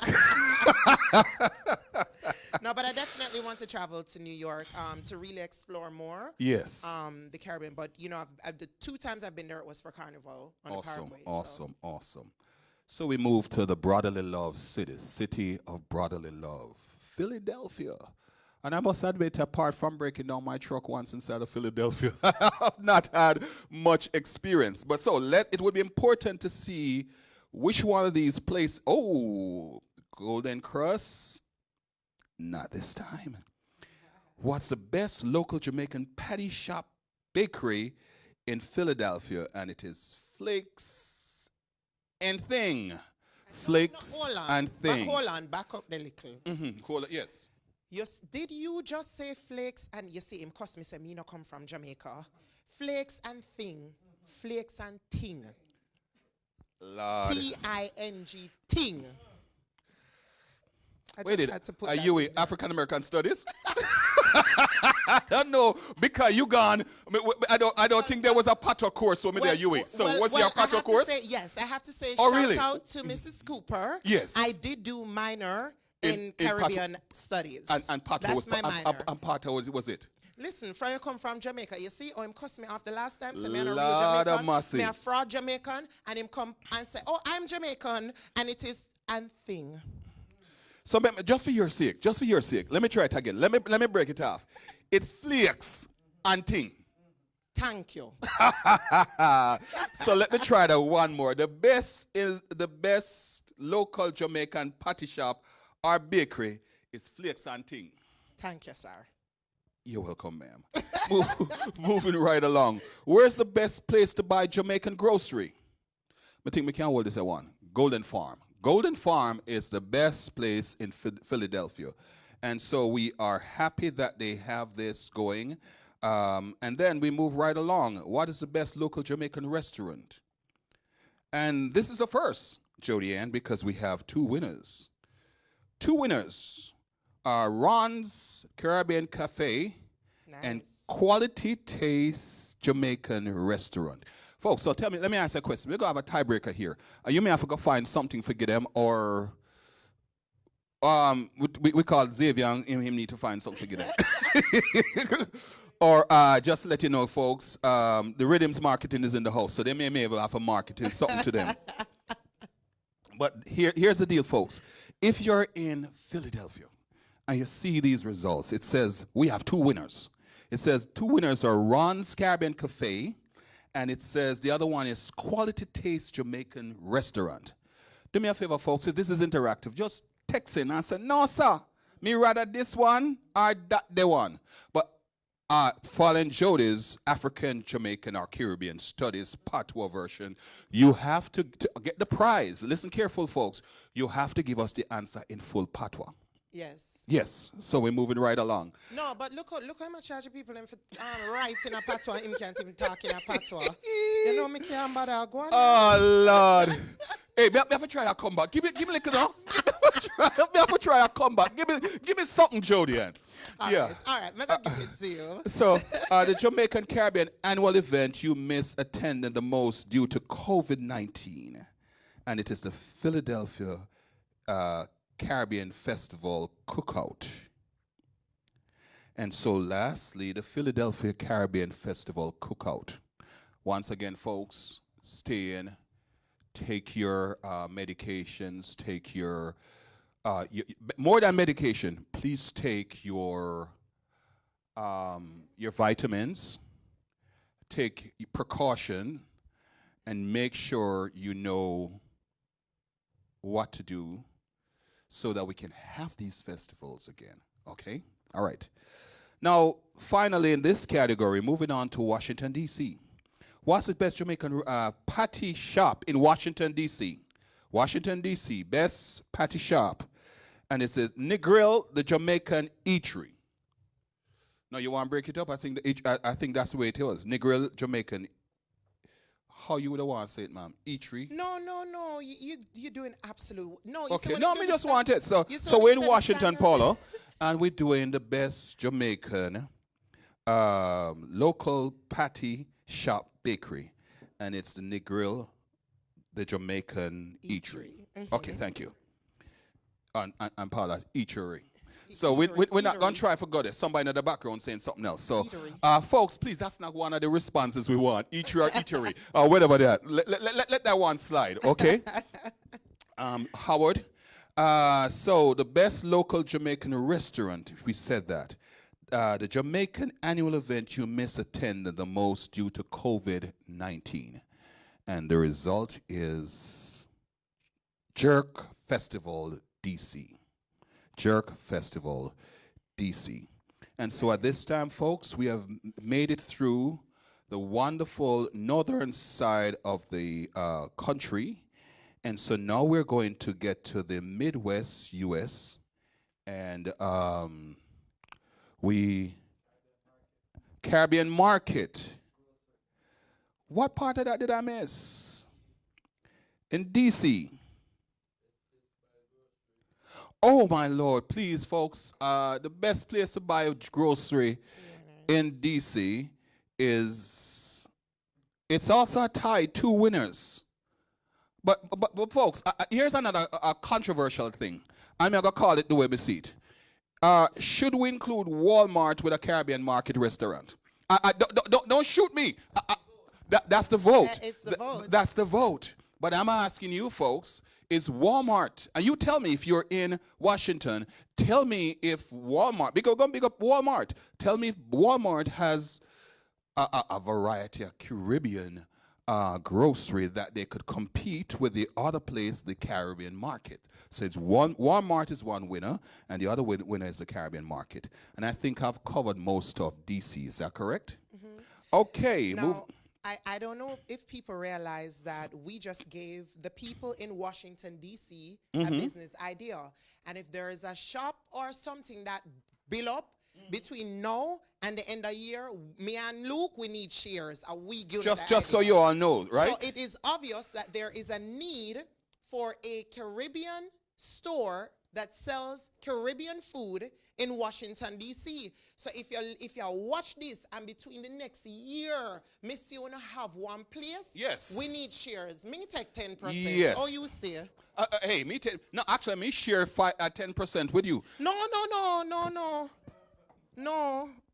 No, but I definitely want to travel to New York to really explore more. Yes. The Caribbean, but you know, the 2 times I've been there, it was for Carnival on the Parkway. Awesome. So we move to the brotherly love city of brotherly love, Philadelphia. And I must admit, apart from breaking down my truck once inside of Philadelphia, I've not had much experience. But so it would be important to see which one of these places. Oh, Golden Crust. Not this time. What's the best local Jamaican patty shop bakery in Philadelphia? And it is Flakes and Thing. Flakes and Thing. Hold on, back up the little. Hold it, yes. Did you just say Flakes and you see him cause me say me no come from Jamaica? Flakes and Thing. Flakes and Ting. Lord. T-I-N-G. Ting. Wait, are you in African American Studies? I don't know, because you gone. I don't think there was a patois course when there you in. So was there a patois course? Yes, I have to say Oh, shout really? out to Mrs. Cooper. Yes. I did do minor in Caribbean studies. And patois That's my minor. and patois was it? Listen, from you come from Jamaica, you see, him cuss me off the last time, say me I'm a real Lord of Jamaican, mercy. me a fraud Jamaican, and him come and say, oh, I'm Jamaican, and it is and thing. So just for your sake, let me try it again. Let me break it off. It's Flakes and Ting. Thank you. So let me try that one more. The best local Jamaican patty shop or bakery is Flakes and Ting. Thank you, sir. You're welcome, ma'am. Moving right along. Where's the best place to buy Jamaican grocery? I think we can hold this at one. Golden Farm. Golden Farm is the best place in Philadelphia. And so we are happy that they have this going. And then we move right along. What is the best local Jamaican restaurant? And this is a first, Jody Ann, because we have 2 winners. 2 winners are Ron's Caribbean Cafe and Quality Taste Jamaican Restaurant. Folks, so tell me, let me ask you a question. We're going to have a tiebreaker here. You may have to go find something for them, or we call Xavier and him need to find something for them. Or just to let you know, folks, the Riddims marketing is in the house, so they may be able to have a marketing something to them. But here's the deal, folks. If you're in Philadelphia and you see these results, it says we have 2 winners. It says 2 winners are Ron's Caribbean Cafe, and it says the other one is Quality Taste Jamaican Restaurant. Do me a favor, folks, if this is interactive, just text in and say, no, sir, me rather this one or that the one. But following Jody's African, Jamaican, or Caribbean Studies patois version, you have to get the prize. Listen careful, folks. You have to give us the answer in full patois. Yes. Yes. So we're moving right along. No, but look how much charge people him for writing a patois. Him can't even talk in a patois. You know me can't bother go on. Oh Lord. Hey, me have to try a comeback. Give me a little now. Me have to try a comeback. Give me something, Jody. All right, I'm gonna give it to you. So the Jamaican Caribbean annual event you miss attending the most due to COVID-19. And it is the Philadelphia Caribbean Festival Cookout. And so lastly, the Philadelphia Caribbean Festival Cookout. Once again, folks, stay in, take your medications, take your, more than medication, please take your vitamins, take precaution, and make sure you know what to do so that we can have these festivals again. Okay? All right. Now, finally, in this category, moving on to Washington, D.C. What's the best Jamaican patty shop in Washington, D.C.? Washington, D.C., best patty shop. And it says Negril, the Jamaican Eatery. Now, you want to break it up? I think that's the way it was. Negril, Jamaican. How you would want to say it, ma'am? Eatery? No. You're doing absolute. No, Okay, no, I just want it. So we're in Washington, Paulo, and we're doing the best Jamaican local patty shop bakery. And it's the Negril, the Jamaican Eatery. Okay, thank you. And Paula, Eatery. So we're not going to try for God. Somebody in the background saying something else. So, folks, please, that's not one of the responses we want. Eatery or Eatery or whatever that. Let that one slide, okay? Howard. So the best local Jamaican restaurant, if we said that. The Jamaican annual event you miss attend the most due to COVID-19. And the result is Jerk Festival, DC. Jerk Festival, DC. And so at this time, folks, we have made it through the wonderful northern side of the country. And so now we're going to get to the Midwest U.S. And Caribbean Market. What part of that did I miss? In DC. Oh, my Lord, please, folks, the best place to buy grocery in D.C. is, it's also a tie, 2 winners. But folks, here's another controversial thing. I'm going to call it the way we see it. Should we include Walmart with a Caribbean Market restaurant? Don't shoot me. That's the vote. It's the vote. That's the vote. But I'm asking you, folks, is Walmart, and you tell me if you're in Washington, tell me if Walmart, because we're going to pick up Walmart, tell me if Walmart has a variety of Caribbean grocery that they could compete with the other place, the Caribbean Market. So it's Walmart is one winner, and the other winner is the Caribbean Market. And I think I've covered most of DC. Is that correct? Mm-hmm. Okay. Now, I don't know if people realize that we just gave the people in Washington, D.C. a business idea. And if there is a shop or something that build up between now and the end of the year, me and Luke, we need shares. Just so you all know, right? So it is obvious that there is a need for a Caribbean store that sells Caribbean food in Washington, D.C. So if you watch this and between the next year, Miss, you wanna have one place? Yes. We need shares. Me take 10%. Yes. Oh, you stay? Hey, me take, no, actually, me share 10% with you. No.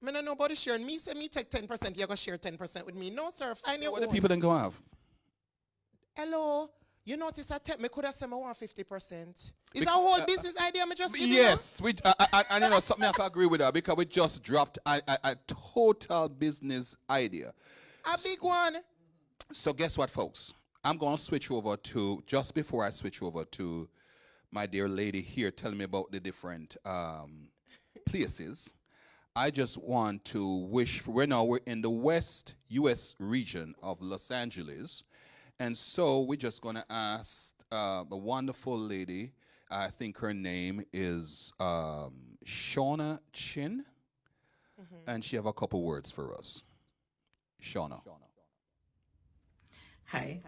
Me no nobody share. Me say me take 10%, you're gonna share 10% with me. No, sir, find your own. What the people then gonna have? Hello. You notice me could have said I want 50%. Is a whole business idea me just give yes, you and you know something I can agree with that because we just dropped a total business idea. A big one. So guess what, folks? I'm going to switch over to, just before I switch over to my dear lady here telling me about the different places, I just want to wish, we're in the West U.S. region of Los Angeles. And so we're just going to ask a wonderful lady, I think her name is Shauna Chin, and she have a couple words for us. Shauna. Hi,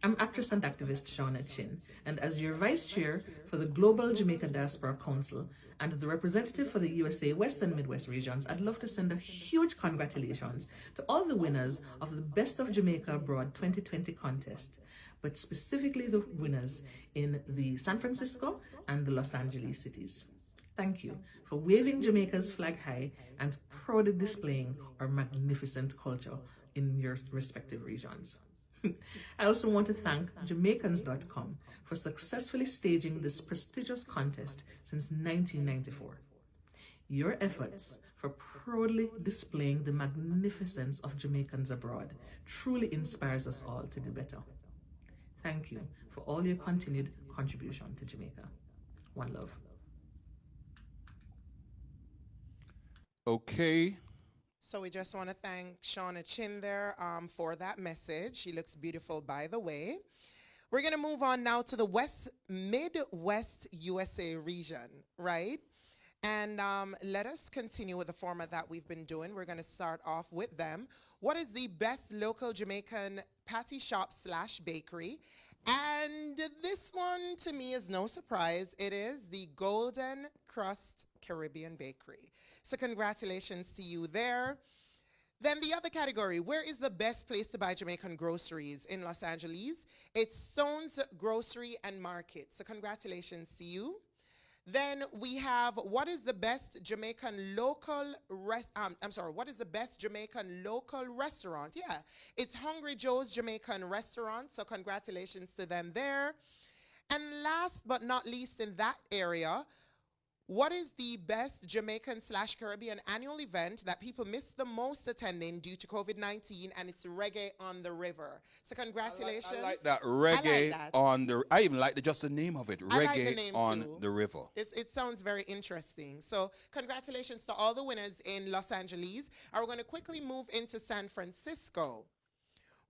I'm actress and activist Shauna Chin, and as your Vice Chair for the Global Jamaica Diaspora Council and the representative for the USA West and Midwest regions, I'd love to send a huge congratulations to all the winners of the Best of Jamaica Abroad 2020 contest, but specifically the winners in the San Francisco and the Los Angeles cities. Thank you for waving Jamaica's flag high and proudly displaying our magnificent culture in your respective regions. I also want to thank Jamaicans.com for successfully staging this prestigious contest since 1994. Your efforts for proudly displaying the magnificence of Jamaicans abroad truly inspires us all to do better. Thank you for all your continued contribution to Jamaica. One love. Okay. So we just want to thank Shauna Chin there for that message. She looks beautiful, by the way. We're going to move on now to the Midwest USA region, right? And let us continue with the format that we've been doing. We're going to start off with them. What is the best local Jamaican patty shop / bakery? And this one, to me, is no surprise. It is the Golden Crust Caribbean Bakery. So congratulations to you there. Then the other category, where is the best place to buy Jamaican groceries in Los Angeles? It's Stone's Grocery and Market. So congratulations to you. Then we have, what is the best Jamaican local what is the best Jamaican local restaurant? Yeah, it's Hungry Joe's Jamaican Restaurant. So congratulations to them there. And last but not least in that area, what is the best Jamaican / Caribbean annual event that people miss the most attending due to COVID-19? And it's Reggae on the River. So congratulations. I like that. Reggae on the... I even like just the name of it. I like the Reggae name on too. the River. It sounds very interesting. So congratulations to all the winners in Los Angeles. And we're going to quickly move into San Francisco.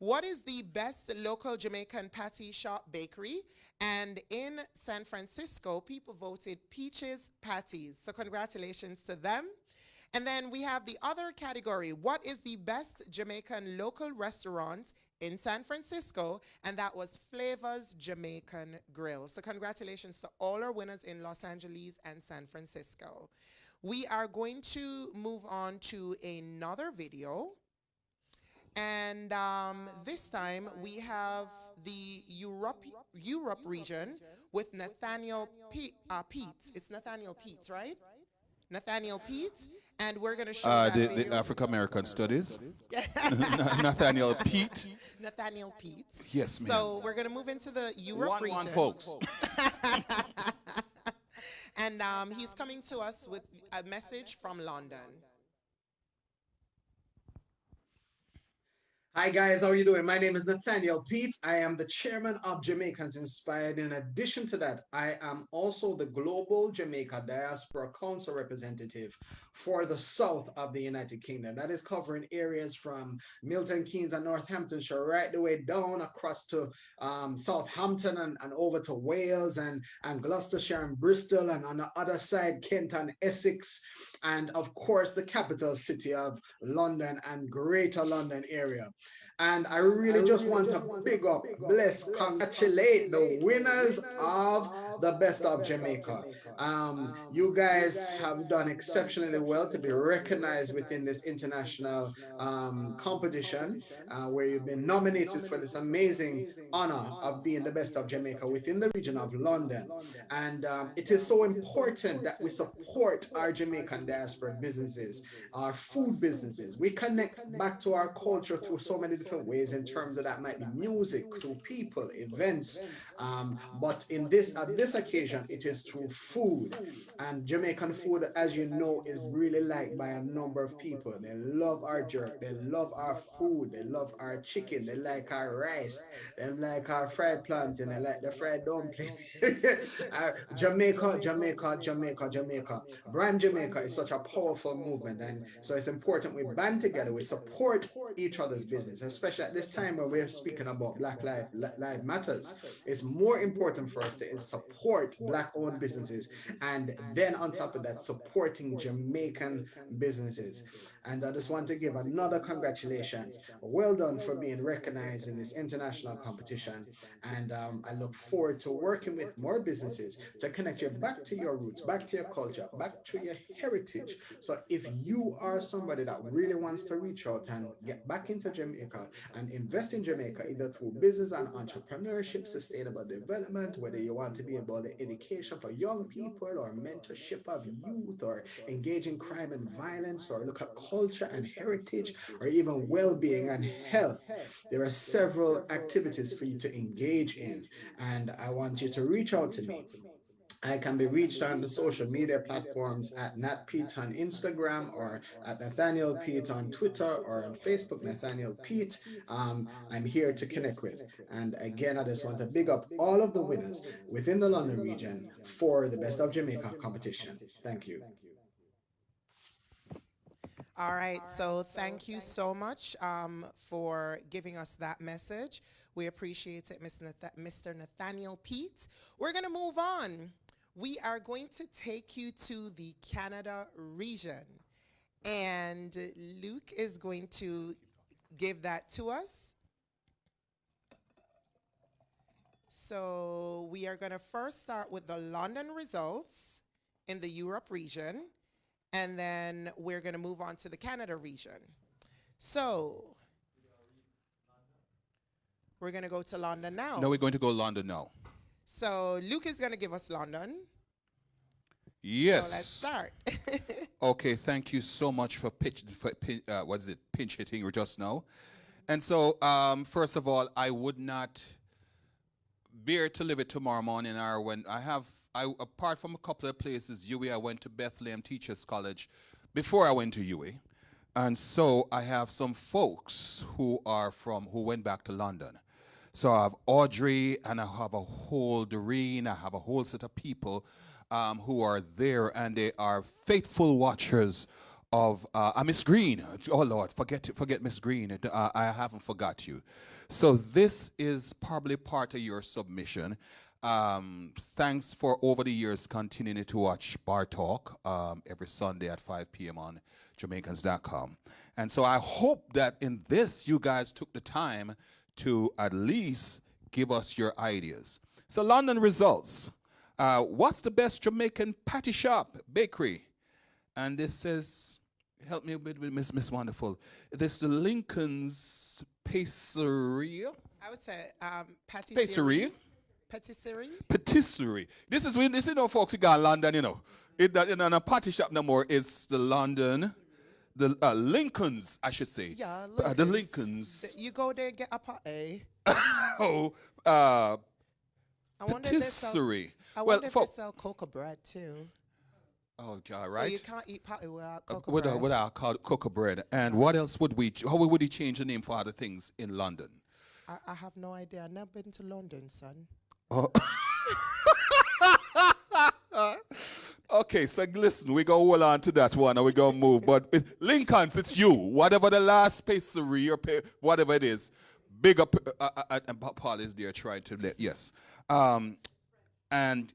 What is the best local Jamaican patty shop bakery? And in San Francisco, people voted Peaches Patties. So congratulations to them. And then we have the other category. What is the best Jamaican local restaurant in San Francisco? And that was Flavor's Jamaican Grill. So congratulations to all our winners in Los Angeles and San Francisco. We are going to move on to another video. And this time we have the Europe region with Nathaniel Peets. It's Nathaniel Peets, right? Nathaniel Peets. And we're going to show that the African American Studies. Nathaniel Pete. Nathaniel Peets. Yes, ma'am. So we're going to move into the Europe region. folks. And he's coming to us with a message from London. Hi guys, how are you doing? My name is Nathaniel Pete. I am the chairman of Jamaicans Inspired. In addition to that, I am also the Global Jamaica Diaspora Council representative for the south of the United Kingdom. That is covering areas from Milton Keynes and Northamptonshire right the way down across to Southampton and over to Wales and Gloucestershire and Bristol, and on the other side, Kent and Essex, and of course the capital city of London and Greater London area. And I really just want to big up, bless, congratulate the winners of the Best of Jamaica. You guys have done exceptionally well to be recognized within this international competition, where you've been nominated for this amazing honor of being the Best of Jamaica within the region of London. And it is so important that we support our Jamaican diaspora businesses, our food businesses. We connect back to our culture through so many different ways. In terms of that might be music, through people, events, but at this occasion it is through food. And Jamaican food, as you know, is really liked by a number of people. They love our jerk, they love our food, they love our chicken, they like our rice, they like our fried plantain, they like the fried dumpling. Jamaica, brand Jamaica is such a powerful movement, and so it's important we band together, we support each other's business, especially at this time where we're speaking about Black Lives Matters. It's more important for us to support Black-owned businesses, and then on top of that, supporting Jamaican businesses. And I just want to give another congratulations. Well done for being recognized in this international competition. And I look forward to working with more businesses to connect you back to your roots, back to your culture, back to your heritage. So if you are somebody that really wants to reach out and get back into Jamaica and invest in Jamaica, either through business and entrepreneurship, sustainable development, whether you want to be about the education for young people or mentorship of youth, or engage in crime and violence, or look at culture and heritage, or even well-being and health, there are several activities for you to engage in, and I want you to reach out to me. I can be reached on the social media platforms at Nat Pete on Instagram or at Nathaniel Pete on Twitter or on Facebook, Nathaniel Pete. I'm here to connect with. And again, I just want to big up all of the winners within the London region for the Best of Jamaica competition. Thank you. All right, so thank you so much for giving us that message. We appreciate it, Mr. Nathaniel Pete. We're going to move on. We are going to take you to the Canada region, and Luke is going to give that to us. So we are going to first start with the London results in the Europe region, and then we're going to move on to the Canada region. So we're going to go to London now. No, we're going to go London now. So Luke is going to give us London. Yes. So let's start. Okay, thank you so much for pinch hitting just now. And so, first of all, I would not bear to live it tomorrow morning, or when apart from a couple of places, UWI, I went to Bethlehem Teachers College before I went to UWI. And so I have some folks who went back to London. So I have Audrey, and I have a whole Doreen, I have a whole set of people who are there, and they are faithful watchers of Miss Green. Oh Lord, forget Miss Green. I haven't forgot you. So this is probably part of your submission. Thanks for over the years continuing to watch Bar Talk every Sunday at 5 p.m. on Jamaicans.com. And so I hope that in this you guys took the time to at least give us your ideas. So London results. What's the best Jamaican patty shop, bakery? And this says, help me with Miss Wonderful. This is the Lincoln's Patisserie. I would say Patisserie. Patisserie. Patisserie. This is no folks who got London, you know. In a patty shop no more. It's the London, the Lincolns, I should say. Yeah, the Lincolns. You go there and get a patty. Oh, patisserie. I wonder if they sell cocoa bread too. Oh, God, right? You can't eat patty without cocoa bread. Without cocoa bread. And what else how would he change the name for other things in London? I have no idea. I've never been to London, son. Oh. Okay, so listen, we go hold on to that one and we go move. But Lincoln's, it's you. Whatever the last pastry or whatever it is, big up. And Paul is there trying to let, yes. And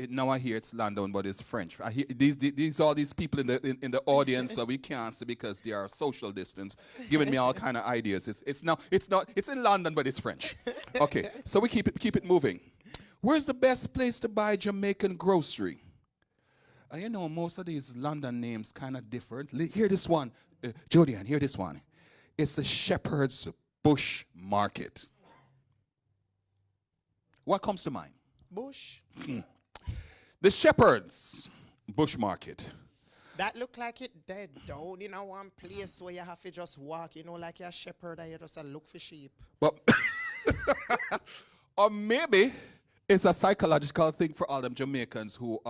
now I hear it's London, but it's French. I hear these all these people in the audience, so we can't see because they are social distance, giving me all kind of ideas. It's in London, but it's French. Okay, so we keep it moving. Where's the best place to buy Jamaican grocery? You know, most of these London names kind of different. Hear this one, Jodian. Hear this one. It's the Shepherd's Bush Market. What comes to mind? Bush. The Shepherd's Bush Market. That look like it dead down in a one place where you have to just walk, you know, like you're a shepherd and you just look for sheep. Well, or maybe it's a psychological thing for all them Jamaicans who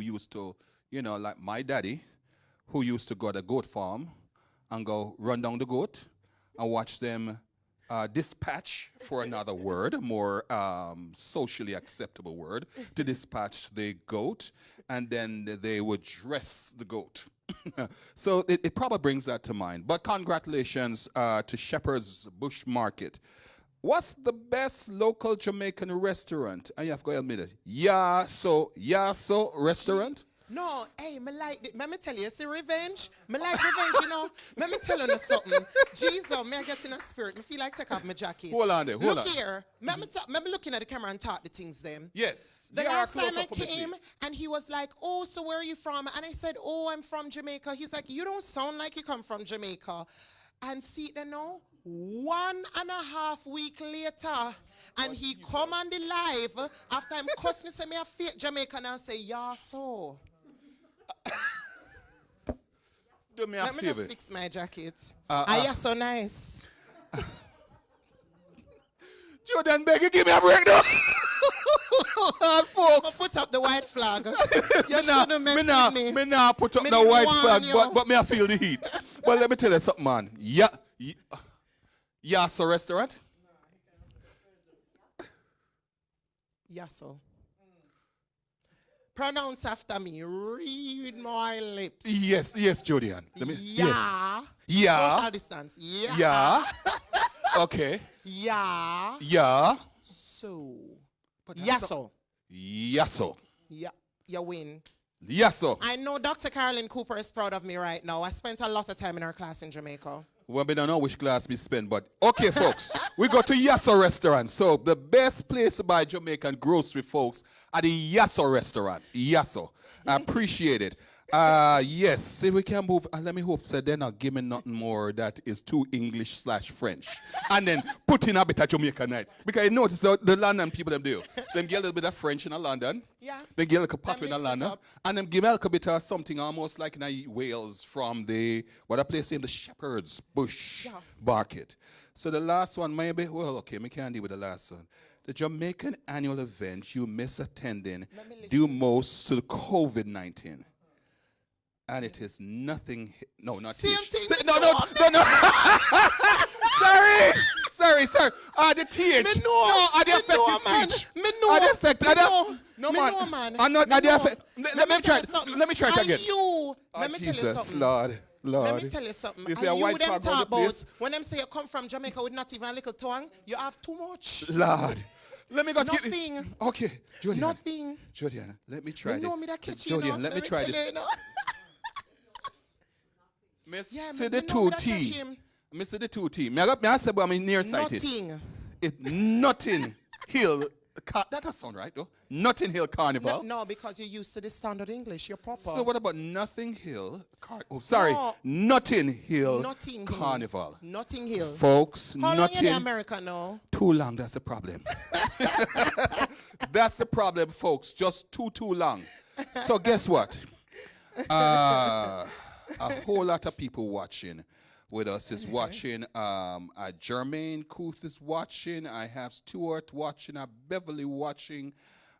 used to, you know, like my daddy, who used to go to the goat farm and go run down the goat and watch them dispatch, for another word, more socially acceptable word, to dispatch the goat, and then they would dress the goat. So it probably brings that to mind. But congratulations to Shepherd's Bush Market. What's the best local Jamaican restaurant? And you have to admit it. Yeah, so restaurant? No, hey, let me tell you, see revenge? Me like revenge, you know. Let me tell you something. Jesus, me I get in a spirit. Me feel like take off my jacket. Hold on there, hold on. Look here. Me looking at the camera and talk the things them. Yes. The last time I came, and he was like, oh, so where are you from? And I said, oh, I'm from Jamaica. He's like, you don't sound like you come from Jamaica. And see, you know, 1.5 weeks later, and he come on the live after I'm cuss me say me a fake Jamaican and say, yeah, so. Do me a Let favor. me just fix my jacket. You're so nice. Jordan Becky, give me a break now. Folks. Put up the white flag. You Me shouldn't mess with me. me nah put up Me the didn't white warn flag, you. but me I feel the heat. But let me tell you something, man. Yasso restaurant? Yasso. Pronounce after me. Read my lips. Yes, Julian. Yeah. Yeah. Social distance. Yeah. Yeah. Okay. Yeah. Yeah. So. But that's Yasso. Yasso. Yeah. You win. Yasso. I know Dr. Carolyn Cooper is proud of me right now. I spent a lot of time in her class in Jamaica. Well, we don't know which class we spend, but okay, folks. We go to Yasso restaurant. So the best place to buy Jamaican grocery, folks, at the Yasso restaurant. Yasso. I appreciate it. Yes, see, we can move. Let me hope so they're not giving nothing more that is too English/French. And then put in a bit of Jamaican night. Because you notice the London people, them do. Them get a little bit of French in London. Yeah. They get a little pop in mix it London. up. And then give a little bit of something almost like in Wales from what I place in the Shepherd's Bush Market. So the last one, maybe, well, okay, we can't deal with the last one. The Jamaican annual event you miss attending due most to the COVID-19. And it is nothing. No, not Same TH. thing. No. Sorry. The TH. Me know. No, the affected man. speech. Me know. The affect. Me know. No, Me man. know, man. I'm not. Me The know. affect. Let me try. Let me try it again. Let me tell you Jesus, something. Lord. Let me tell you something. You And see a white them flag on the talk about place? when them say you come from Jamaica with not even a little tongue, you have too much. Lord. Let me go. Nothing. Okay, Julian. Nothing. Julian, let me try You know this. me that catch you, Julian, know. let me try tell this. you, know. Miss Yeah, see me the know two me that catch T. him. Miss the two T. Me I say, but I'm nearsighted. Nothing. It's Notting Hill. That does sound right, though. Notting Hill Carnival. No, because you're used to the standard English. You're proper. So what about Notting Hill? Sorry, No. Notting Hill Notting Hill. Carnival. Notting Hill. Folks, How long you in Notting. America now? Too long, that's the problem. That's the problem, folks. Just too long. So guess what? A whole lot of people watching with us is watching. Jermaine Kuth is watching. I have Stuart watching. I have Beverly watching.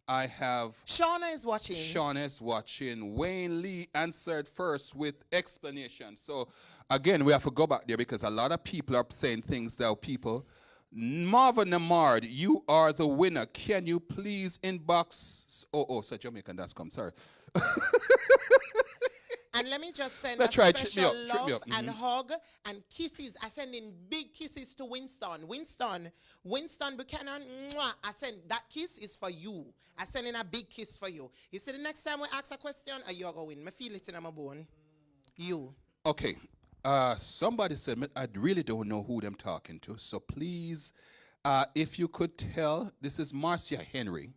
I have Shauna is watching. Shauna is watching. Wayne Lee answered first with explanation. So again, we have to go back there because a lot of people are saying things that people. Marvin Namard, you are the winner. Can you please inbox? So Jamaican.com. Sorry. And let me just send Let's a try it. special Trip me love up. and hug and kisses. I send in big kisses to Winston. Winston Buchanan, mwah. I send that kiss is for you. I send in a big kiss for you. You see, the next time we ask a question, you're going. Me feel it in my bone. You. Okay. Somebody said, I really don't know who them talking to. So please, if you could tell, this is Marcia Henry.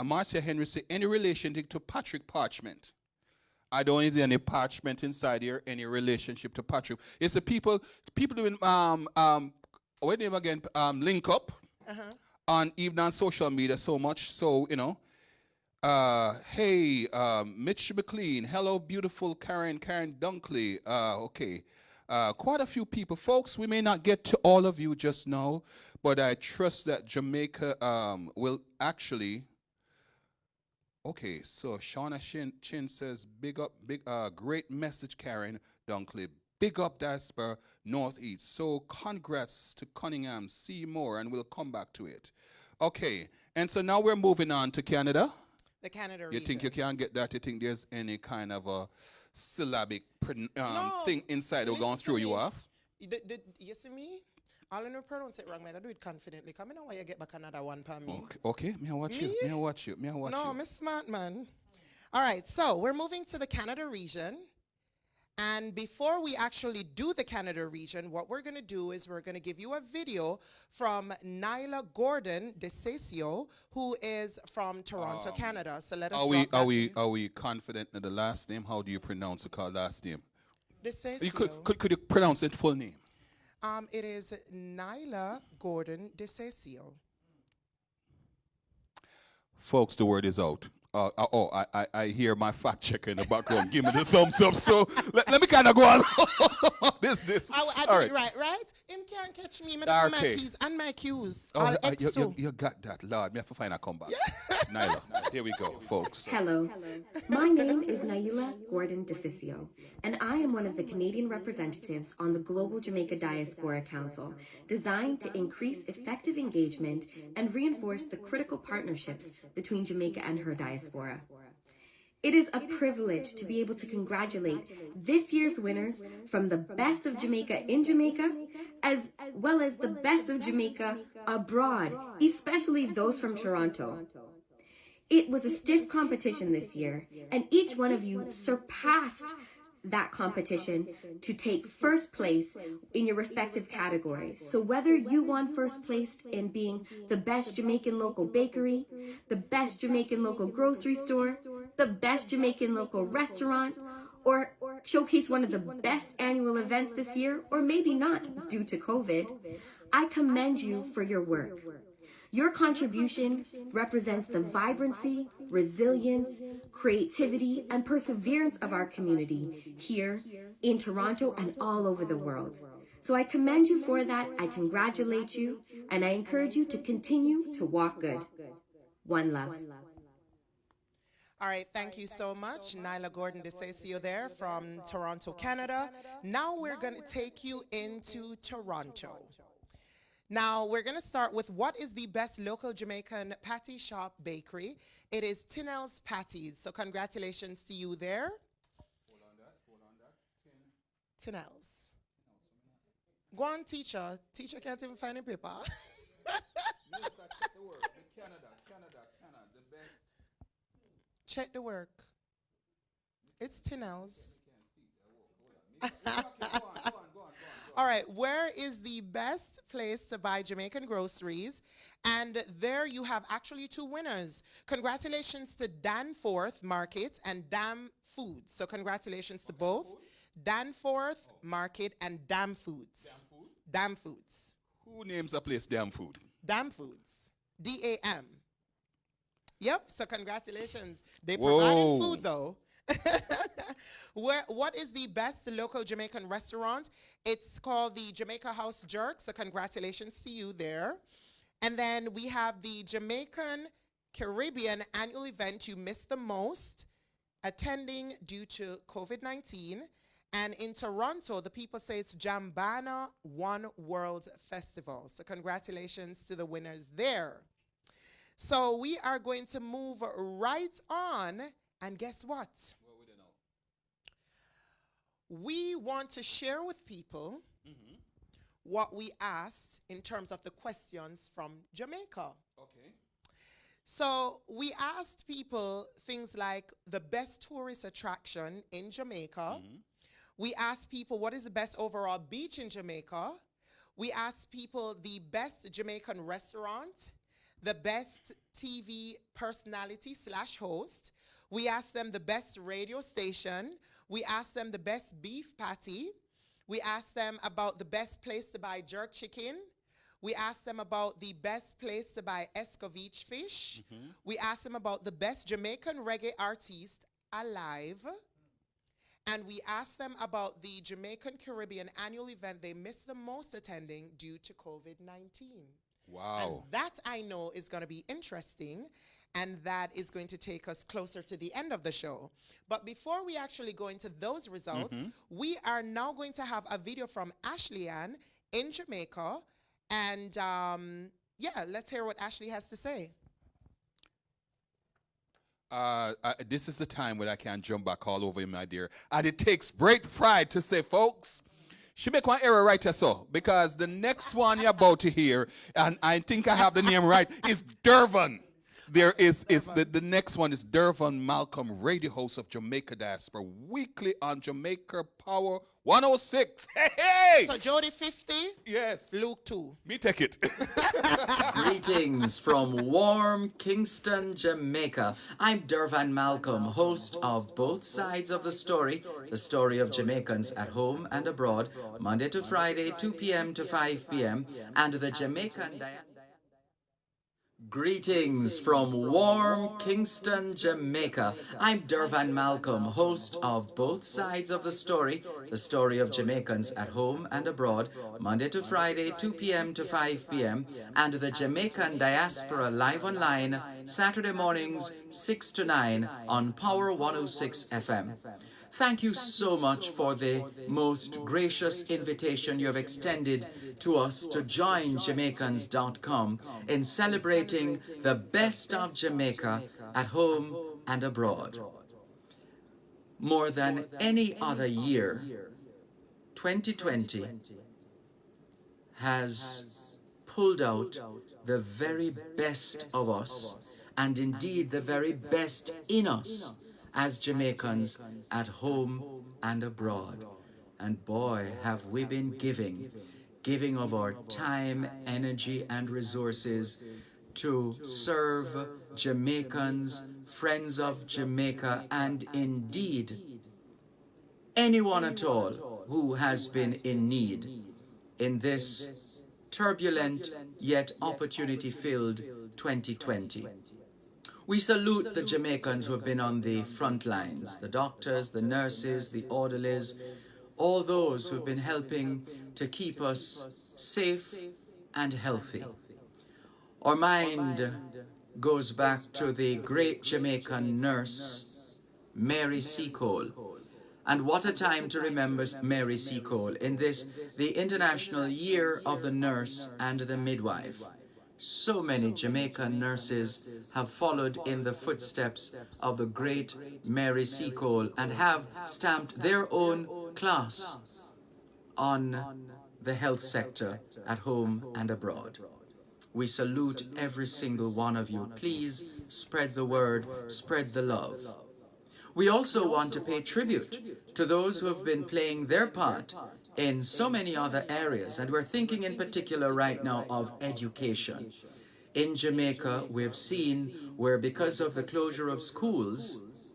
Marcia Henry said, any relation to Patrick Parchment? I don't see any parchment inside here, any relationship to Patrick. It's the people doing what name again? Link up on even on social media so much. So, you know. Hey, Mitch McLean. Hello, beautiful Karen Dunkley. Okay. Quite a few people. Folks, we may not get to all of you just now, but I trust that Jamaica will actually. Okay, so Shauna Chin says, great message, Karen Dunkley. Big up Diaspora Northeast. So congrats to Cunningham. See more, and we'll come back to it. Okay, and so now we're moving on to Canada. The Canada You region. think you can get that? You think there's any kind of a syllabic No, thing inside that we're going listen through to you me. off? You see me? I'll never pronounce it wrong. I do it confidently. Come in why you get back another one per me. Okay. May I watch you? Me? May I watch you? May I watch No, you? I'm a smart man. All right, so we're moving to the Canada region. And before we actually do the Canada region, what we're going to do is we're going to give you a video from Nyla Gordon DeSacio, who is from Toronto, Canada. So let us Are we confident in the last name? How do you pronounce the last name? DeSacio. Could you pronounce it full name? It is Nyla Gordon DeSacio. Folks, the word is out. I hear my fact checker in the background. Give me the thumbs up. So let me kind of go on. this. I All did it right? Him can't catch me. I Okay. my P's and my Q's. Oh, All X too. you got that, Lord. Me have to find a comeback. Nyla, here we go, folks. Hello, my name is Naila Gordon DeCiccio, and I am one of the Canadian representatives on the Global Jamaica Diaspora Council, designed to increase effective engagement and reinforce the critical partnerships between Jamaica and her diaspora. It is a privilege to be able to congratulate this year's winners from the best of Jamaica in Jamaica, as well as the best of Jamaica abroad, especially those from Toronto. It was a stiff competition this year, and each one of you surpassed that competition to take first place in your respective categories. So whether you won first place in being the best Jamaican local bakery, the best Jamaican local grocery store, the best Jamaican local restaurant, or showcase one of the best annual events this year, or maybe not due to COVID, I commend you for your work. Your contribution represents the vibrancy, resilience, creativity, and perseverance of our community here in Toronto and all over the world. So I commend you for that, I congratulate you, and I encourage you to continue to walk good. One love. All right, thank you so much. Naila Gordon DeCiccio there from Toronto, Canada. Now we're going to take you into Toronto. Now, we're going to start with what is the best local Jamaican patty shop bakery. It is Tinnell's Patties. So congratulations to you there. Hold on that. Tinnell's. Go on, teacher. Teacher can't even find a paper. Yes, I check the word. Canada, the best. Check the work. It's Tinnell's. All right, where is the best place to buy Jamaican groceries? And there you have actually two winners. Congratulations to Danforth Market and Dam Foods. So congratulations to both. Danforth Market and Dam Foods. Dam Foods. Who names a place Damn Food? Dam Foods. D-A-M. Yep, so congratulations. They provided food though. What is the best local Jamaican restaurant? It's called the Jamaica House Jerk, so congratulations to you there. And then we have the Jamaican Caribbean annual event you missed the most, attending due to COVID-19. And in Toronto, the people say it's Jambana One World Festival. So congratulations to the winners there. So we are going to move right on, and guess what? We want to share with people what we asked in terms of the questions from Jamaica. Okay. So we asked people things like the best tourist attraction in Jamaica. We asked people what is the best overall beach in Jamaica. We asked people the best Jamaican restaurant, the best TV personality / host. We asked them the best radio station. We asked them the best beef patty. We asked them about the best place to buy jerk chicken. We asked them about the best place to buy escovitch fish. We asked them about the best Jamaican reggae artist alive. And we asked them about the Jamaican Caribbean annual event they missed the most attending due to COVID-19. Wow. And that I know is going to be interesting, and that is going to take us closer to the end of the show. But before we actually go into those results, we are now going to have a video from Ashleigh in Jamaica. And yeah, let's hear what Ashleigh has to say. This is the time when I can jump back all over you, my dear. And it takes great pride to say, folks, she make one error right or so, because the next one you're about to hear, and I think I have the name right, is Dervan. There is the next one is Dervan Malcolm, radio host of Jamaica Diaspora, weekly on Jamaica Power 106. Hey, hey! So Jody 50, yes, Luke 2. Me take it. Greetings from warm Kingston, Jamaica. I'm Dervan Malcolm, host of Both Sides of the Story of Jamaicans at home and abroad, Monday to Friday, 2 p.m. to 5 p.m., and the Jamaican Greetings from warm Kingston, Jamaica. I'm Dervan Malcolm, host of Both Sides of the story of Jamaicans at home and abroad, Monday to Friday, 2 p.m. to 5 p.m., and the Jamaican Diaspora live online, Saturday mornings, 6 to 9 on Power 106 FM. Thank you so much for the most gracious invitation you have extended to us to join Jamaicans.com in celebrating the best of Jamaica at home and abroad. More than any other year, 2020 has pulled out the very best of us, and indeed the very best in us as Jamaicans at home and abroad. And boy, have we been giving of our time, energy, and resources to serve Jamaicans, friends of Jamaica, and indeed anyone at all who has been in need in this turbulent yet opportunity-filled 2020. We salute the Jamaicans who have been on the front lines, the doctors, the nurses, the orderlies, all those who have been helping to keep us safe and healthy. Our mind goes back to the great Jamaican nurse, Mary Seacole. And what a time to remember Mary Seacole in this, the International Year of the Nurse and the Midwife. So many Jamaican nurses have followed in the footsteps of the great Mary Seacole and have stamped their own class on the health sector at home and abroad. We salute every single one of you. Please spread the word, spread the love. We also want to pay tribute to those who have been playing their part in so many other areas, and we're thinking in particular right now of education. In Jamaica, we've seen where because of the closure of schools,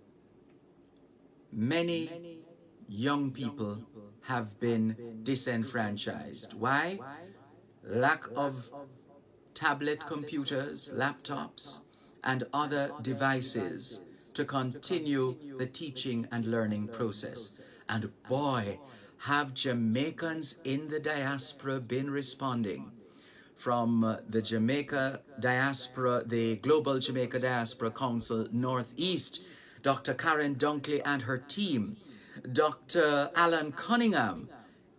many young people have been disenfranchised. Why? Lack of tablet computers, laptops, and other devices to continue the teaching and learning process. And boy, have Jamaicans in the diaspora been responding. From the Jamaica Diaspora, the Global Jamaica Diaspora Council Northeast, Dr. Karen Dunkley and her team, Dr. Alan Cunningham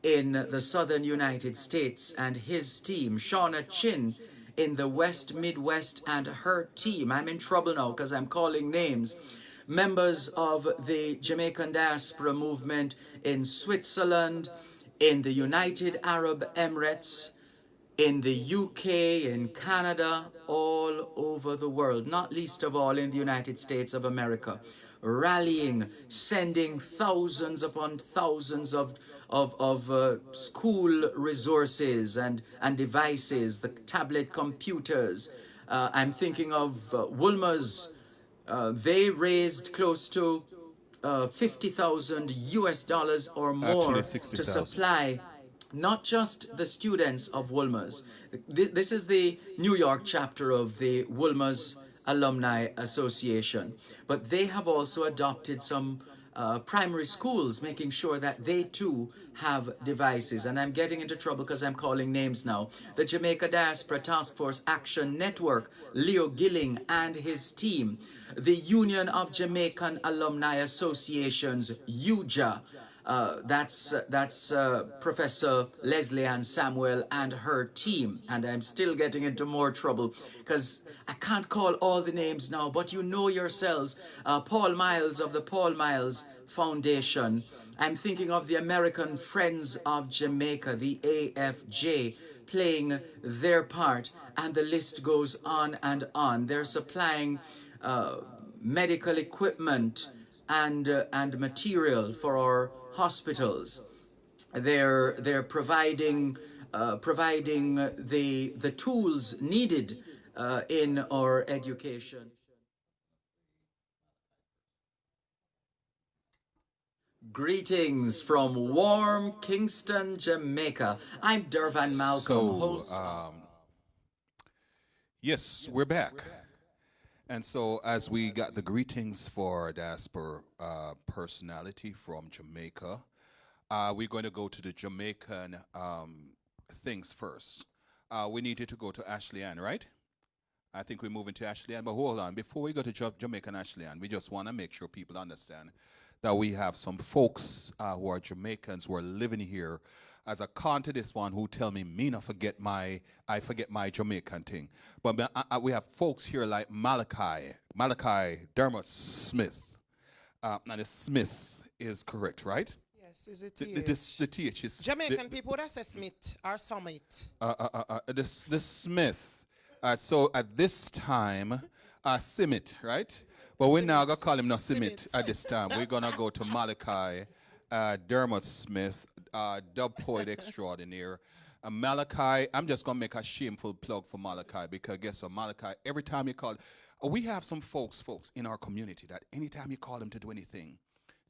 in the Southern United States and his team, Shauna Chin in the West Midwest and her team. I'm in trouble now because I'm calling names. Members of the Jamaican Diaspora movement in Switzerland, in the United Arab Emirates, in the UK, in Canada, all over the world, not least of all in the United States of America, rallying, sending thousands upon thousands of school resources and devices, the tablet computers. I'm thinking of Woolmer's. They raised close to 50,000 US dollars or more to supply not just the students of Woolmer's. This is the New York chapter of the Woolmer's Alumni Association, but they have also adopted some primary schools, making sure that they too have devices. And I'm getting into trouble because I'm calling names now. The Jamaica Diaspora Taskforce Action Network, Leo Gilling and his team. The Union of Jamaican Alumni Associations, UJA. That's Professor Leslie Ann Samuel and her team. And I'm still getting into more trouble because I can't call all the names now, but you know yourselves. Paul Miles of the Paul Miles Foundation. I'm thinking of the American Friends of Jamaica, the AFJ, playing their part, and the list goes on and on. They're supplying medical equipment and material for our hospitals. They're providing the tools needed in our education. Greetings from warm Kingston, Jamaica. I'm Dervan Malcolm, host. Yes, we're back. And so, as we got the greetings for Diaspora personality from Jamaica, we're going to go to the Jamaican things first. We needed to go to Ashleigh, right? I think we're moving to Ashleigh, but hold on. Before we go to Jamaican Ashleigh, we just want to make sure people understand that we have some folks who are Jamaicans who are living here as a con to this one who tell me not forget I forget my Jamaican thing. But we have folks here like Malachi Dermot Smith. Now the Smith is correct, right? Yes, is it The TH is Jamaican people would have said Smith or Summit. the Smith. So at this time, Simit, right? But we're now going to call him not Simit at this time. We're going to go to Malachi, Dermot Smith, dub poet extraordinaire. Malachi, I'm just going to make a shameful plug for Malachi because guess what, Malachi, every time you call, we have some folks in our community that anytime you call them to do anything,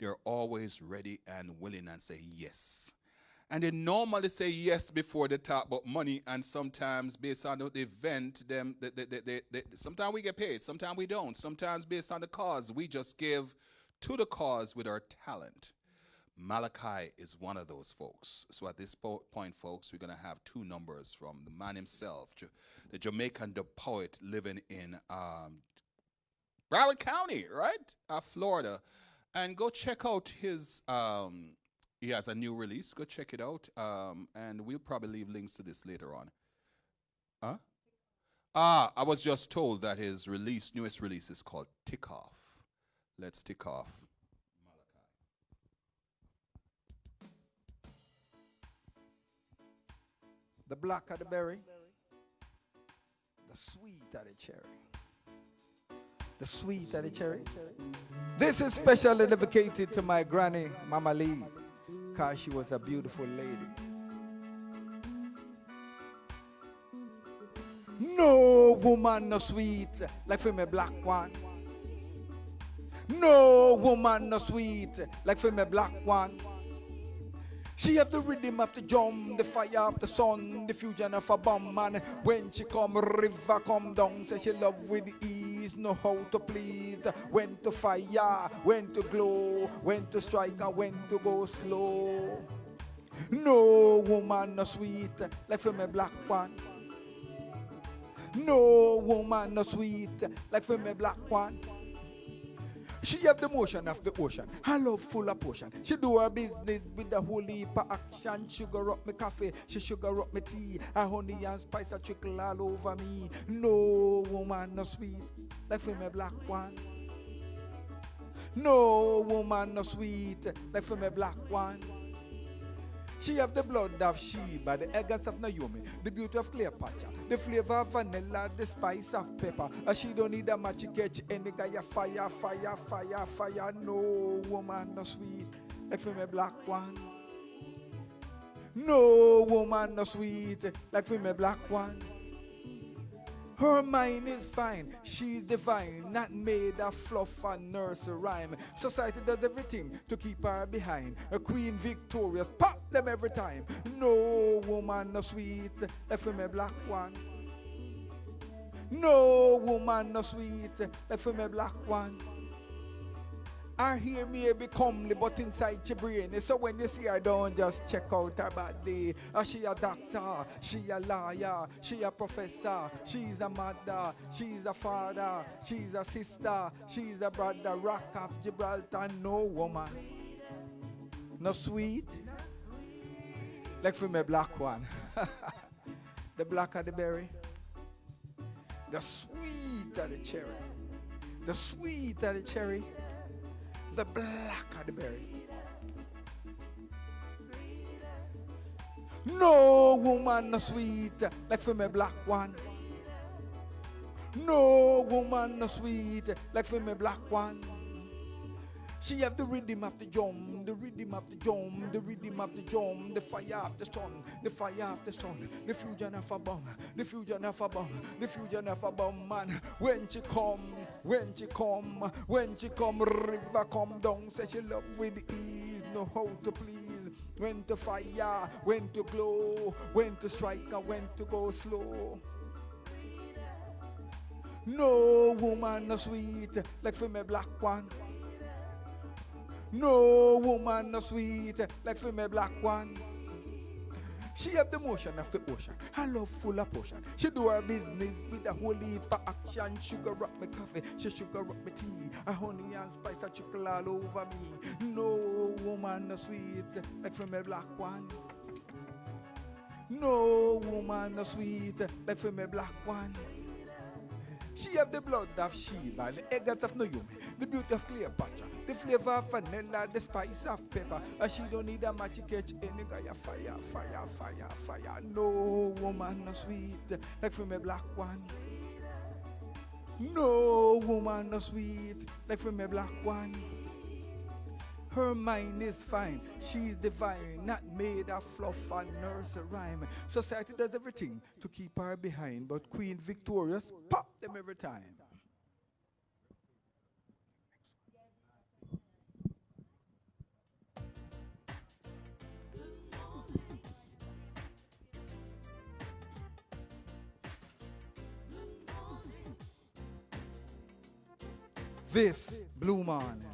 they're always ready and willing and say yes. And they normally say yes before they talk about money, and sometimes based on the event, sometimes we get paid, sometimes we don't. Sometimes based on the cause, we just give to the cause with our talent. Malachi is one of those folks. So at this point, folks, we're going to have two numbers from the man himself, the Jamaican poet living in Broward County, right? Florida. And go check out his... he has a new release. Go check it out. And we'll probably leave links to this later on. Huh? I was just told that his newest release is called Tick Off. Let's tick off. Malachi. The black of the berry, the sweet of the cherry. The sweet of the cherry. This is specially dedicated to my granny, Mama Lee, because she was a beautiful lady. No woman no sweet like for me black one. No woman no sweet like for me black one. She have the rhythm of the drum, the fire of the sun, the fusion of a bomb, and when she come, river come down, say she love with ease, know how to please, when to fire, when to glow, when to strike, and when to go slow. No woman no sweet like for me black one. No woman no sweet like for me black one. She have the motion of the ocean, her love full of potion. She do her business with the whole heap of action. Sugar up me coffee, she sugar up me tea. Her honey and spice a trickle all over me. No woman no sweet like for me black one. No woman no sweet like for me black one. She have the blood of Sheba, the elegance of Naomi, the beauty of Cleopatra, the flavor of vanilla, the spice of pepper. She don't need a match to catch any guy. Fire, fire, fire, fire. No woman no sweet like for me black one. No woman no sweet like for me black one. Her mind is fine, she's divine, not made of fluff and nursery rhyme. Society does everything to keep her behind. A Queen Victorious, pop them every time. No woman no sweet like for me black one. No woman no sweet like for me black one. Her hair may be comely, but inside your brain. So when you see her, don't just check out her body. She a doctor, she a lawyer, she a professor, she's a mother, she's a father, she's a sister, she's a brother. Rock of Gibraltar, no woman, no sweet like for me black one. The black of the berry, the sweet of the cherry, the sweet of the cherry. The black of the berry. No woman no sweet like for me black one. No woman no sweet like for me black one. She have the rhythm of the drum, the rhythm of the drum, the rhythm of the drum, the fire of the sun, the fire of the sun, the fusion of a bomb, the fusion of a bomb, the fusion of a bomb, man. When she come, when she come, when she come, river come down, say she love with ease, know how to please, when to fire, when to glow, when to strike, and when to go slow. No woman no sweet like for me black one. No woman no sweet like for me black one. She have the motion of the ocean, her love full of potion. She do her business with a whole heap of action. Sugar up my coffee, she sugar up my tea. A honey and spice a trickle all over me. No woman no sweet like for me black one. No woman no sweet like for me black one. She have the blood of Sheba, the eggers of Naomi, the beauty of Cleopatra, the flavor of vanilla, the spice of pepper. And she don't need a match to catch any guy. Fire, fire, fire, fire. No woman no sweet like for me black one. No woman no sweet like for me black one. Her mind is fine, she's divine, not made of fluff and nursery rhyme. Society does everything to keep her behind, but Queen Victoria's pop them every time. This blue morning,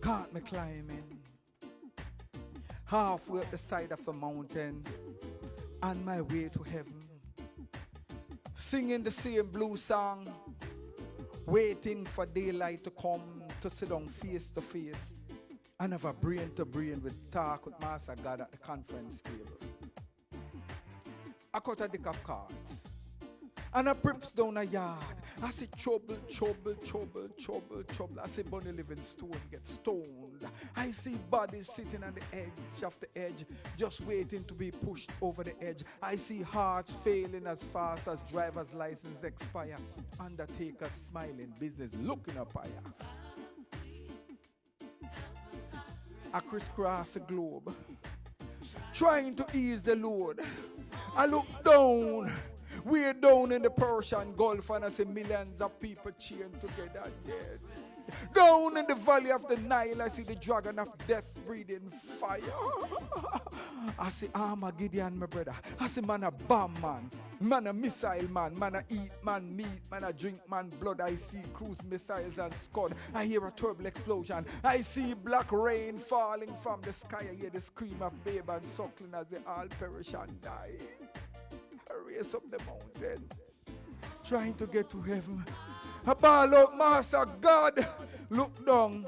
caught me climbing halfway up the side of a mountain on my way to heaven, singing the same blue song, waiting for daylight to come to sit down face to face and have a brain to brain with talk with Master God at the conference table. I cut a deck of cards and I prips down a yard. I say trouble, trouble, trouble, trouble, trouble. I say Bunny Livingstone get stoned. I see bodies sitting on the edge of the edge, just waiting to be pushed over the edge. I see hearts failing as fast as driver's license expire. Undertaker smiling, business looking up higher. I crisscross the globe, trying to ease the load. I look down. We're down in the Persian Gulf and I see millions of people cheering together dead. Down in the valley of the Nile, I see the dragon of death breathing fire. I see Armageddon, my brother. I see man a bomb man, man a missile man, man a eat man meat, man a drink man blood. I see cruise missiles and scud. I hear a terrible explosion. I see black rain falling from the sky. I hear the scream of babe and suckling as they all perish and die. I race up the mountain, trying to get to heaven. I ball out, Master God, look down.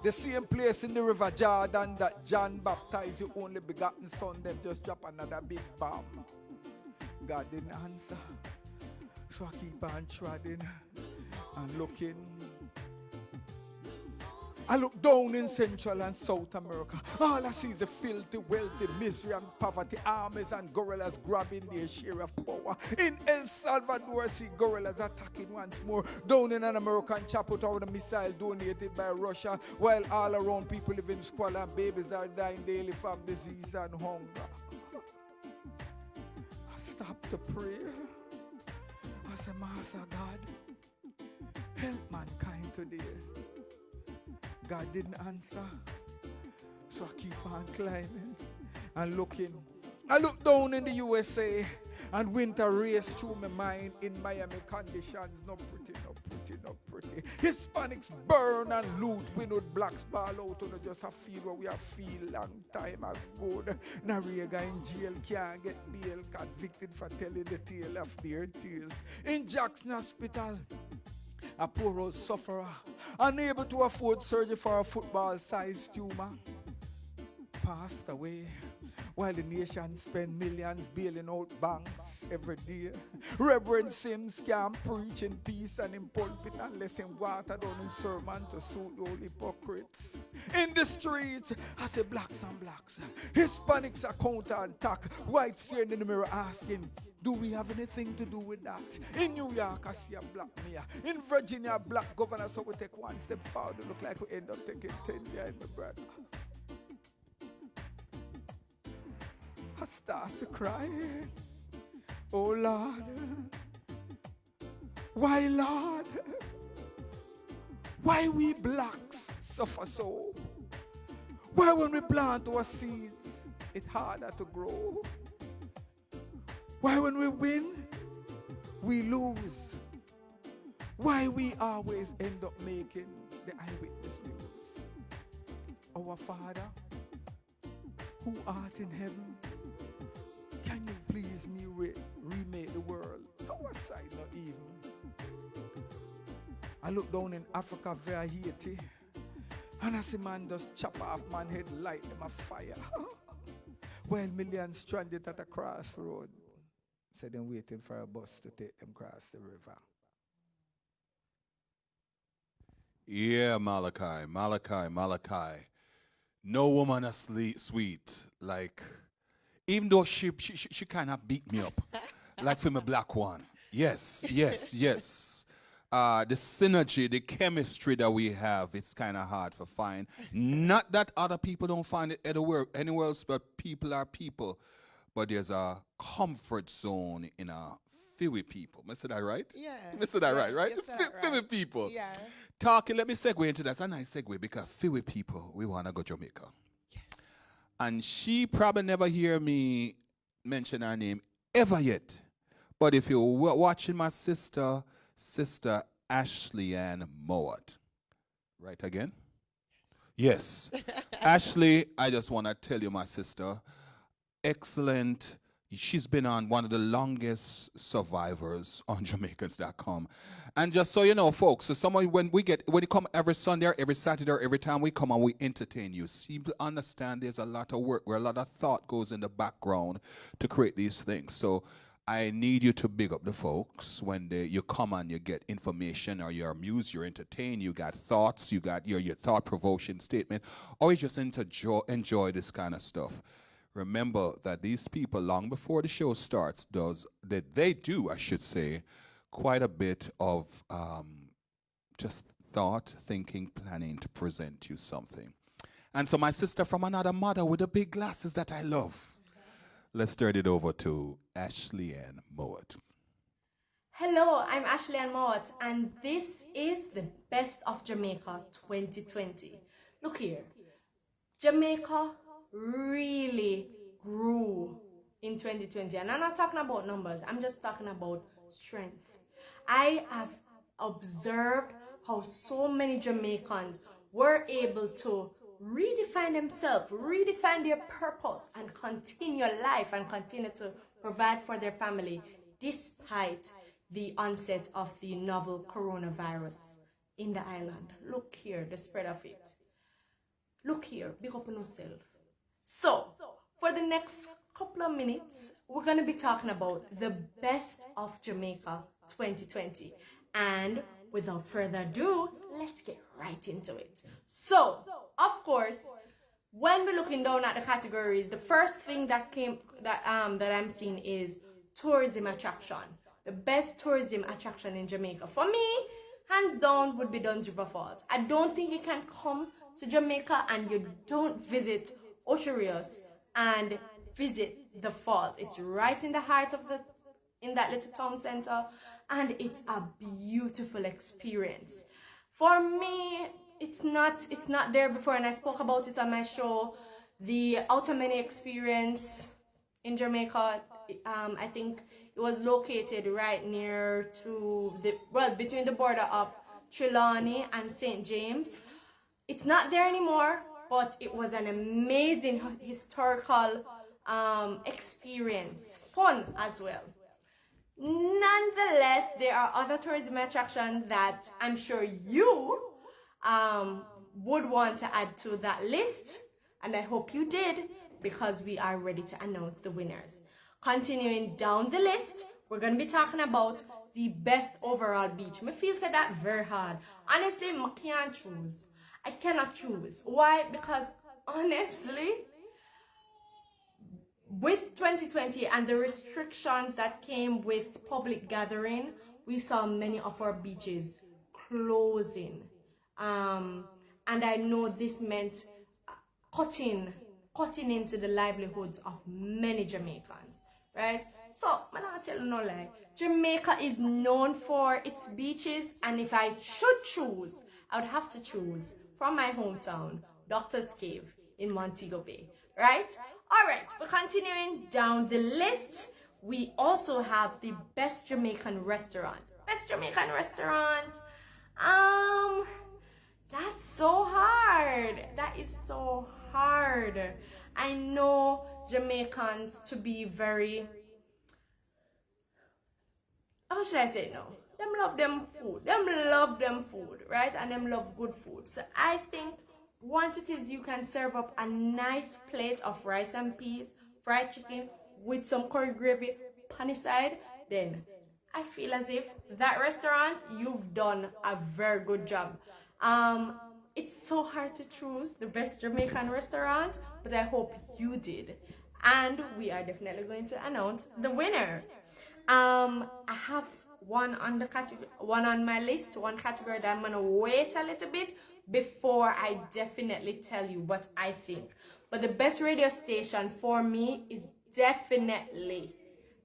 The same place in the River Jordan that John baptized the only begotten son, them just drop another big bomb. God didn't answer, so I keep on treading and looking. I look down in Central and South America. All I see is the filthy, wealthy, misery and poverty, armies and gorillas grabbing their share of power. In El Salvador, I see gorillas attacking once more. Down in an American chapel with a missile donated by Russia, while all around people live in squalor and babies are dying daily from disease and hunger. I stopped to pray. I said, Master God, help mankind today. God didn't answer, so I keep on climbing and looking. I look down in the USA and winter raced through my mind in Miami conditions. No pretty, no pretty, no pretty. Hispanics burn and loot. We know blacks ball out on just a field where we have feel long time ago. Noriega in jail can't get bail, convicted for telling the tale of their tales. In Jackson Hospital, a poor old sufferer, unable to afford surgery for a football-sized tumor, passed away while the nation spend millions bailing out banks every day. Reverend Sims can't preach in peace and in pulpit unless him water down in sermon to suit the old hypocrites. In the streets, I say blacks and blacks. Hispanics are counter attack. Whites staring in the mirror asking, do we have anything to do with that? In New York, I see a black mayor. In Virginia, a black governor, so we take one step forward. It look like we end up taking 10 behind my brother. I start to cry. Oh Lord, why Lord? Why we blacks suffer so? Why when we plant our seeds, it's harder to grow? Why when we win, we lose. Why we always end up making the eyewitness news. Our Father, who art in heaven, can you please remake the world? Our side not even. I look down in Africa via Haiti, and I see man just chop off man head, light them a fire. While millions stranded at a crossroad, so them waiting for a bus to take them across the river. Yeah, Malachi. No woman is sweet. Like, even though she kind of beat me up, like from a black one. Yes. The synergy, the chemistry that we have, it's kind of hard to find. Not that other people don't find it anywhere else, but people are people. But there's a comfort zone in a few people. I said that right? Yeah. I said that right? You said that right. Few people. Yeah. Talking, let me segue into that. It's a nice segue because few people, we want to go Jamaica. Yes. And she probably never hear me mention her name ever yet. But if you're watching my sister Ashleigh Mowat. Right again? Yes. Ashleigh, I just want to tell you, my sister, excellent. She's been on one of the longest survivors on Jamaicans.com. And just so you know, folks, so when you come every Sunday or every Saturday or every time we come and we entertain you, simply understand there's a lot of work where a lot of thought goes in the background to create these things. So I need you to big up the folks when you come and you get information or you're amused, you're entertained, you got thoughts, you got your thought-provoking statement, or you just enjoy this kind of stuff. Remember that these people, long before the show starts, they do, quite a bit of just thought, thinking, planning to present you something. And so my sister from another mother with the big glasses that I love. Let's turn it over to Ashleigh Mowat. Hello, I'm Ashleigh Mowat, and this is the Best of Jamaica 2020. Look here, Jamaica really grew in 2020, and I'm not talking about numbers, I'm just talking about strength. I have observed how so many Jamaicans were able to redefine themselves, redefine their purpose, and continue life and continue to provide for their family despite the onset of the novel coronavirus in the island. Look here, the spread of it. Look here, big up on yourself. So, for the next couple of minutes, we're going to be talking about the best of Jamaica 2020. And without further ado, let's get right into it. So, of course, when we're looking down at the categories, the first thing that I'm seeing is tourism attraction. The best tourism attraction in Jamaica, for me, hands down, would be Dunn's River Falls. I don't think you can come to Jamaica and you don't visit Ocho Rios and visit the falls. It's right in the heart of in that little town center, and it's a beautiful experience. For me, it's not there before, and I spoke about it on my show. The Outer Many experience in Jamaica, I think it was located right near to between the border of Trelawney and St. James. It's not there anymore, but it was an amazing historical experience, fun as well. Nonetheless, there are other tourism attractions that I'm sure you would want to add to that list, and I hope you did, because we are ready to announce the winners. Continuing down the list, we're going to be talking about the best overall beach. Me feel said that very hard. Honestly, I can't choose. I cannot choose. Why? Because honestly, with 2020 and the restrictions that came with public gathering, we saw many of our beaches closing. And I know this meant cutting into the livelihoods of many Jamaicans, right? So, I'm not telling no lie. Jamaica is known for its beaches, and if I should choose, I would have to choose from my hometown, Doctor's Cave in Montego Bay, right? All right, we're continuing down the list. we also have the best Jamaican restaurant. Best Jamaican restaurant. That's so hard. That is so hard. I know Jamaicans to be very, how should I say it now? Them love them food. Them love them food, right? And them love good food. So I think once it is you can serve up a nice plate of rice and peas, fried chicken with some curry gravy on the side, then I feel as if that restaurant, you've done a very good job. It's so hard to choose the best Jamaican restaurant, but I hope you did. And we are definitely going to announce the winner. I have one on my list, one category that I'm gonna wait a little bit before I definitely tell you what I think. But the best radio station for me is definitely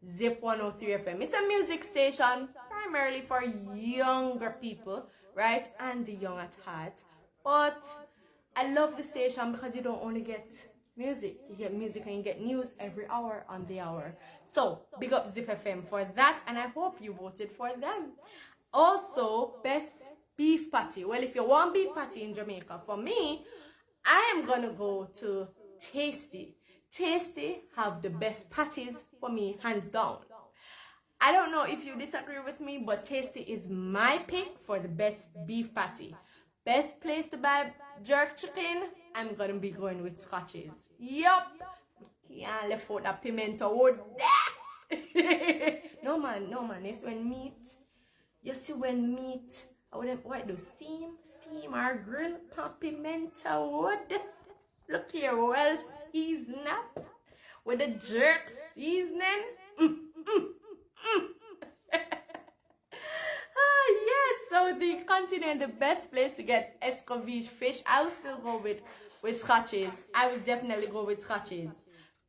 Zip 103 FM. It's a music station primarily for younger people, right? And the young at heart. But I love the station because you don't only get music. You get music and you get news every hour on the hour. So, big up Zip FM for that, and I hope you voted for them. Also, best beef patty. Well, if you want beef patty in Jamaica, for me, I am gonna go to Tasty. Tasty have the best patties for me, hands down. I don't know if you disagree with me, but Tasty is my pick for the best beef patty. Best place to buy jerk chicken, I'm gonna be going with Scotches. Yup. Can't left out that pimento wood. No man, it's when meat. You see when meat, what do steam or grill pan pimento wood. Look here, well seasoned up with a jerk seasoning. Yes, so the continent, the best place to get escovitch fish, I would still go with Scotches. I would definitely go with Scotches.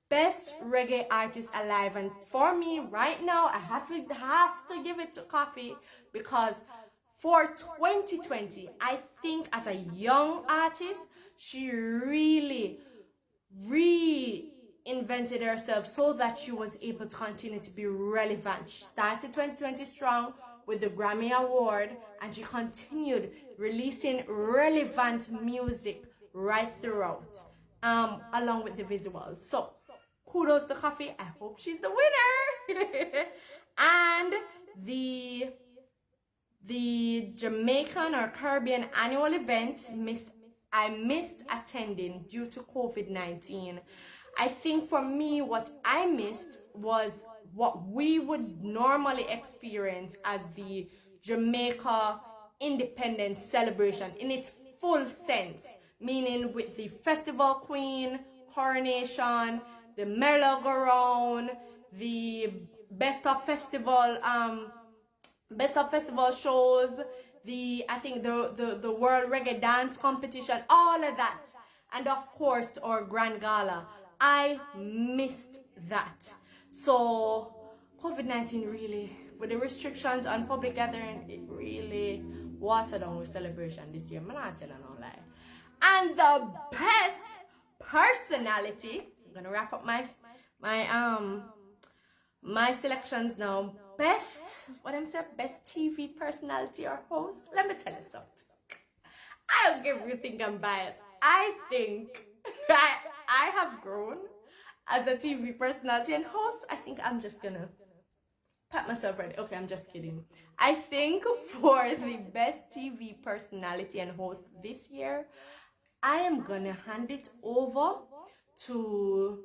Best reggae artist alive, and for me right now, I have to give it to Coffee, because for 2020, I think as a young artist, she really reinvented herself so that she was able to continue to be relevant. She started 2020 strong with the Grammy Award, and she continued releasing relevant music right throughout, along with the visuals. So, kudos to Coffee. I hope she's the winner. And the Jamaican or Caribbean annual event, I missed attending due to COVID-19. I think for me, what I missed was what we would normally experience as the Jamaica Independence celebration in its full sense, meaning with the festival queen, coronation, the merry-go-round, the best of festival shows, I think the World Reggae Dance Competition, all of that, and of course our Grand Gala. I missed that. So COVID-19 really, with the restrictions on public gathering, it really watered down with celebration this year. I'm not telling no lie. And the best personality, I'm gonna wrap up my selections now. Best TV personality or host. Let me tell you something. I don't care if you think I'm biased. I think I have grown as a TV personality and host. I think I'm just gonna pat myself ready. Okay, I'm just kidding. I think for the best TV personality and host this year, I am gonna hand it over to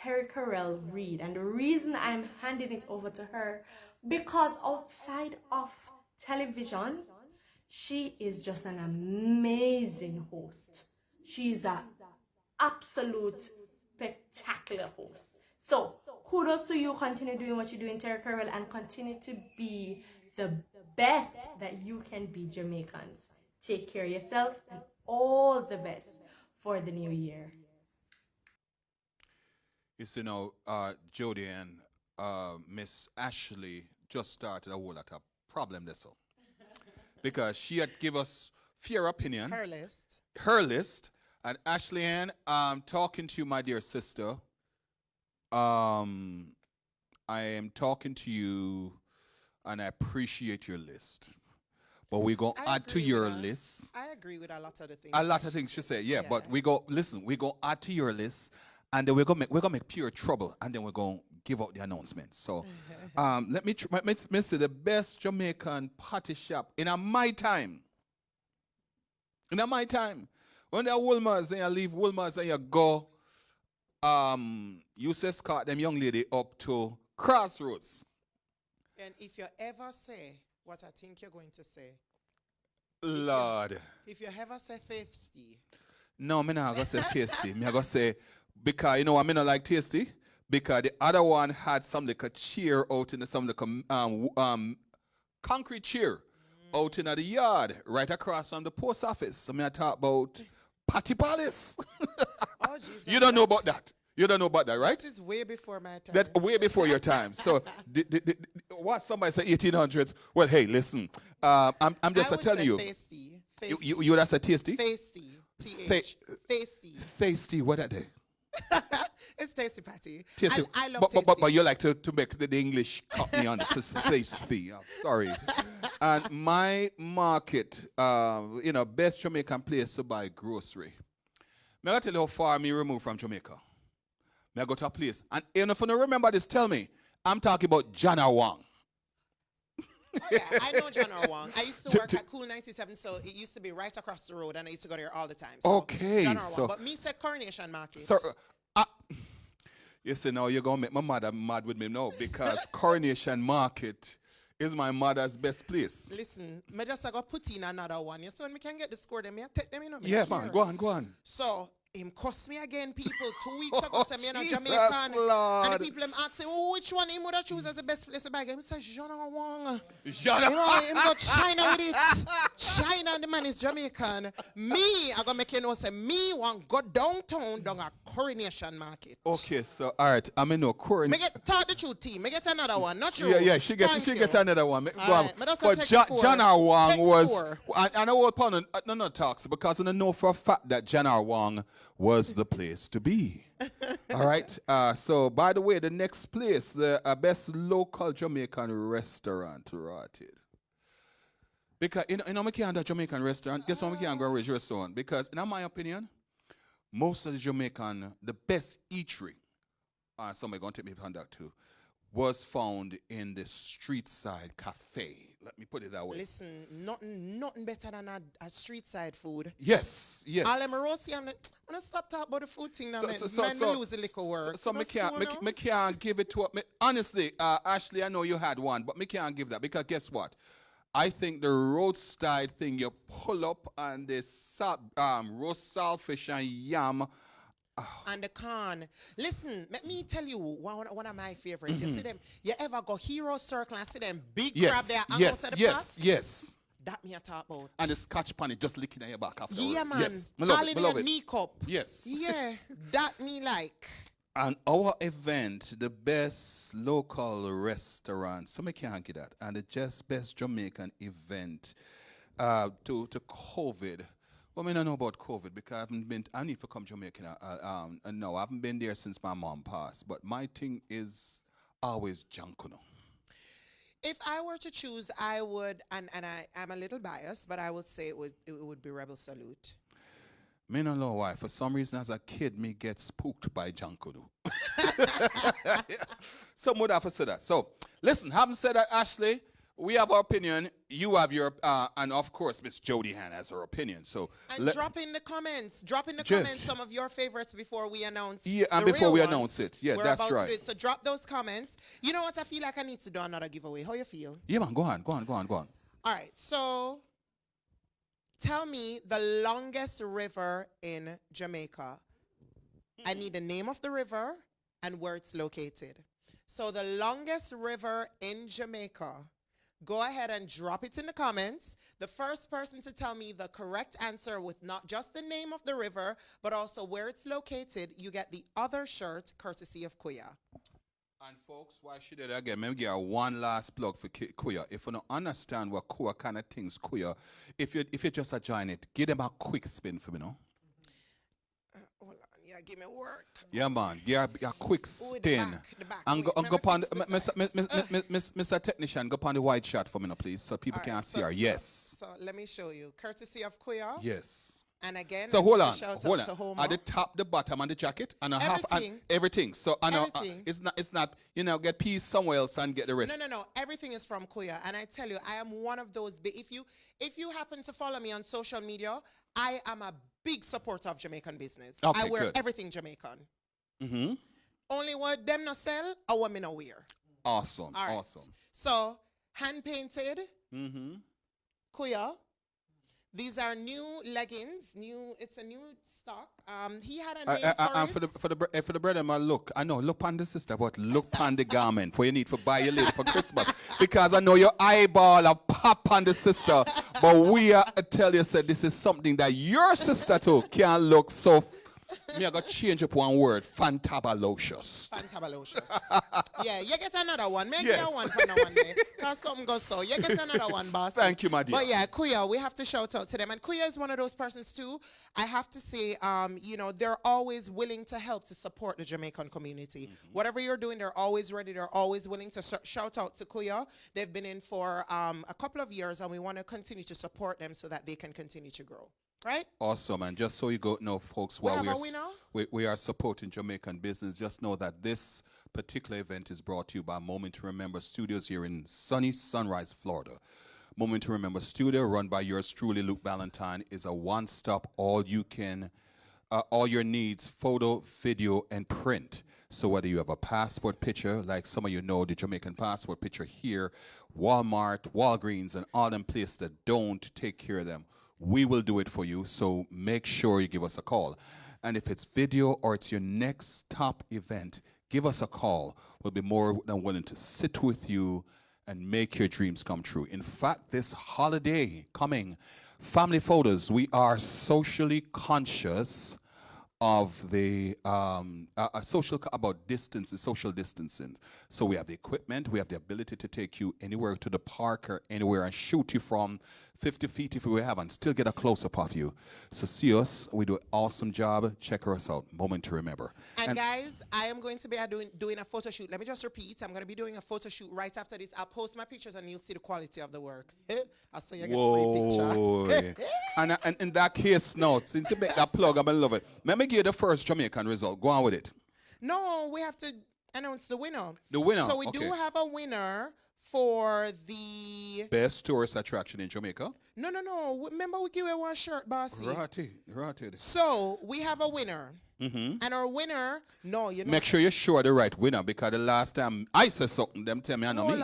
Karelle Reid. And the reason I'm handing it over to her, because outside of television, she is just an amazing host. She's an absolute spectacular host. So kudos to you. Continue doing what you're doing, Karelle, and continue to be the best that you can be, Jamaicans. Take care of yourself, and all the best for the new year. You know, Jody and Miss Ashleigh just started a whole lot of problem there, so. Because she had give us fair opinion. Her list. And Ashleigh, talking to you, my dear sister, I I am talking to you, and I appreciate your list. But we're going to add to your list. I agree with a lot of the things. A lot of things she said, yeah. But we go, listen, we're going to add to your list, and then we're going to make pure trouble, and then we're going to give out the announcement. So let me say the best Jamaican party shop in my time. In my time. When they're Woolmers and you leave Woolmers and you go, you say escort them young lady up to Crossroads. And if you ever say what I think you're going to say. Lord. If you ever say thirsty. No, I'm not going to say tasty. I'm going to say, because, you know, I'm not like tasty. Because the other one had some like a chair out in some like a concrete chair out in the yard, right across from the post office. So I talk about Patty Palace. Oh, Jesus. You don't know about that. You don't know about that, right? That is way before my time. That way before your time. So what somebody say 1800s? Well, hey, listen. I'm just telling you. Tasty. You that's a tasty? Tasty. Tasty. Tasty. What are they? It's tasty, Patty. Tasty. I love tasty. But you like to make the English copy on this. Tasty. I'm sorry. And my market, best Jamaican place to buy grocery. May I tell you how far me removed from Jamaica? May I go to a place? And if you don't remember this, tell me. I'm talking about Janawang. Oh, yeah, I know Janawang. I used to work at Cool 97, so it used to be right across the road, and I used to go there all the time. So okay. So, but me said Coronation Market. So, you see, now you're going to make my mother mad with me now, because Coronation Market is my mother's best place. Listen, I just got to put in another one. So when we can get the score, then I take them in. Yeah, man, go on. So, him cuss me again, people. 2 weeks ago, say me in Jesus, Jamaican. Lord. And the people them ask him, which one him would have choose as the best place to buy? Him say, Janawang. Janawang. You know, him go China with it. China, the man is Jamaican. Me, I gonna make you know, say, me want go downtown, down a Coronation Market. Okay, so, all right, I mean, no, Coronation. Talk the truth, team. Me get another one, not true. Yeah, she get another one. But Janawang was, I know what upon no talks, because I know for a fact that Janawang was the place to be. All right. So, by the way, the next place, the best local Jamaican restaurant, rated. Because, we can't do a Jamaican restaurant. Guess what? We can't go to a restaurant. Because, in my opinion, most of the Jamaican, the best eatery, somebody going to take me on that too, was found in the street side cafe. Let me put it that way. Listen, nothing better than a street side food. Yes. All them roasty, I'm gonna stop talking about the food thing now. So lose the liquor word. So me can't give it to her. Honestly, Ashleigh, I know you had one, but me can't give that, because guess what? I think the roadside thing, you pull up and the roast saltfish and yam. And the corn. Listen, let me tell you one of my favorites. You see them, you ever go Hero Circle and see them big crab there outside the pot? Yes. That me a talk about. And the scotch pan is just licking at your back after. Yeah, man. Yes. All in your knee cup. Yes. Yeah, that me like. And our event, the best local restaurant, so me can't get that, and the best Jamaican event to COVID. Well, I don't know about COVID, because I need to come Jamaican. No, I haven't been there since my mom passed. But my thing is always Jankuno. If I were to choose, I would, and I'm a little biased, but I would say it would be Rebel Salute. Me don't know why. For some reason, as a kid, me get spooked by Jankuno. Some would have to say that. So, listen, having said that, Ashleigh, we have our opinion. You have your, and of course, Miss JDTAN has her opinion. So drop in the comments. Drop in the comments some of your favorites before we announce. Yeah, and before we announce it. Yeah, that's right. So drop those comments. You know what? I feel like I need to do another giveaway. How you feel? Yeah, man. Go on. All right. So tell me the longest river in Jamaica. I need the name of the river and where it's located. So the longest river in Jamaica. Go ahead and drop it in the comments. The first person to tell me the correct answer with not just the name of the river, but also where it's located, you get the other shirt courtesy of Kuya. And folks, why should it again? Maybe get one last plug for Kuya. If you don't understand what Kuya kind of things Kuya, if you just join it, give them a quick spin for me, no? Hold on. Yeah, give me work. Yeah, man. Yeah, a quick Ooh, spin. the back. And go, Wait, and go let me upon, fix the Mr. Technician, go upon the white shot for me, now, please, so people All can right, see her. Yes. So let me show you. Courtesy of Kuya. Yes. And again, So I hold need to on, shout hold out to on. Homer. At the top, the bottom, and the jacket, and a half, and Everything. everything. So I know Everything. it's not. You know, get peace somewhere else and get the rest. No. Everything is from Kuya, and I tell you, I am one of those. If you happen to follow me on social media, I am a big supporter of Jamaican business. Okay, I wear good. everything Jamaican. Mm-hmm. Only what them no sell, or what me no wear. Awesome. All right. Awesome. So hand painted Mm-hmm. Kuya. These are new leggings. It's a new stock. He had a name for it. For the brother, man, look. I know, look on the sister, but look on the garment for you need for buy your lady for Christmas. Because I know your eyeball a pop on the sister, but we are tell you said this is something that your sister too can look so. Me I got change up one word, fantabulous. Fantabulous. Yeah, you get another one. Make Yes. your one for now one day. Because something goes so. You get another one, boss. Thank you, my dear. But yeah, Kuya, we have to shout out to them. And Kuya is one of those persons too. I have to say, they're always willing to help to support the Jamaican community. Mm-hmm. Whatever you're doing, they're always ready. They're always willing to shout out to Kuya. They've been in for a couple of years, and we want to continue to support them so that they can continue to grow. Right? Awesome, and just so you go know, folks, while we are supporting Jamaican business, just know that this particular event is brought to you by Moment to Remember Studios here in sunny Sunrise, Florida. Moment to Remember Studio, run by yours truly, Luke Ballantyne, is a one-stop, all your needs, photo, video, and print. So whether you have a passport picture, like some of you know, the Jamaican passport picture here, Walmart, Walgreens, and all them places that don't take care of them, we will do it for you, so make sure you give us a call. And if it's video or it's your next top event, give us a call. We'll be more than willing to sit with you and make your dreams come true. In fact, this holiday coming, family photos, we are socially conscious of the about distance, social distancing. So we have the equipment, we have the ability to take you anywhere to the park or anywhere and shoot you from 50 feet if we have and still get a close-up of you. So see us, we do an awesome job. Check us out, Moment to Remember. And guys, I am going to be doing a photo shoot. Let me just repeat, I'm going to be doing a photo shoot right after this. I'll post my pictures and you'll see the quality of the work. I'll say you get free picture. And in that case now, since you make that plug, I'm going to love it. Let me give the first Jamaican result. Go on with it. No, we have to announce the winner. The winner, So we do have a winner for the best tourist attraction in Jamaica. No. Remember we give away one shirt, bossy. Right. So we have a winner. Mm-hmm. And our winner, make sure you show the right winner, because the last time I said something, them tell me I know me.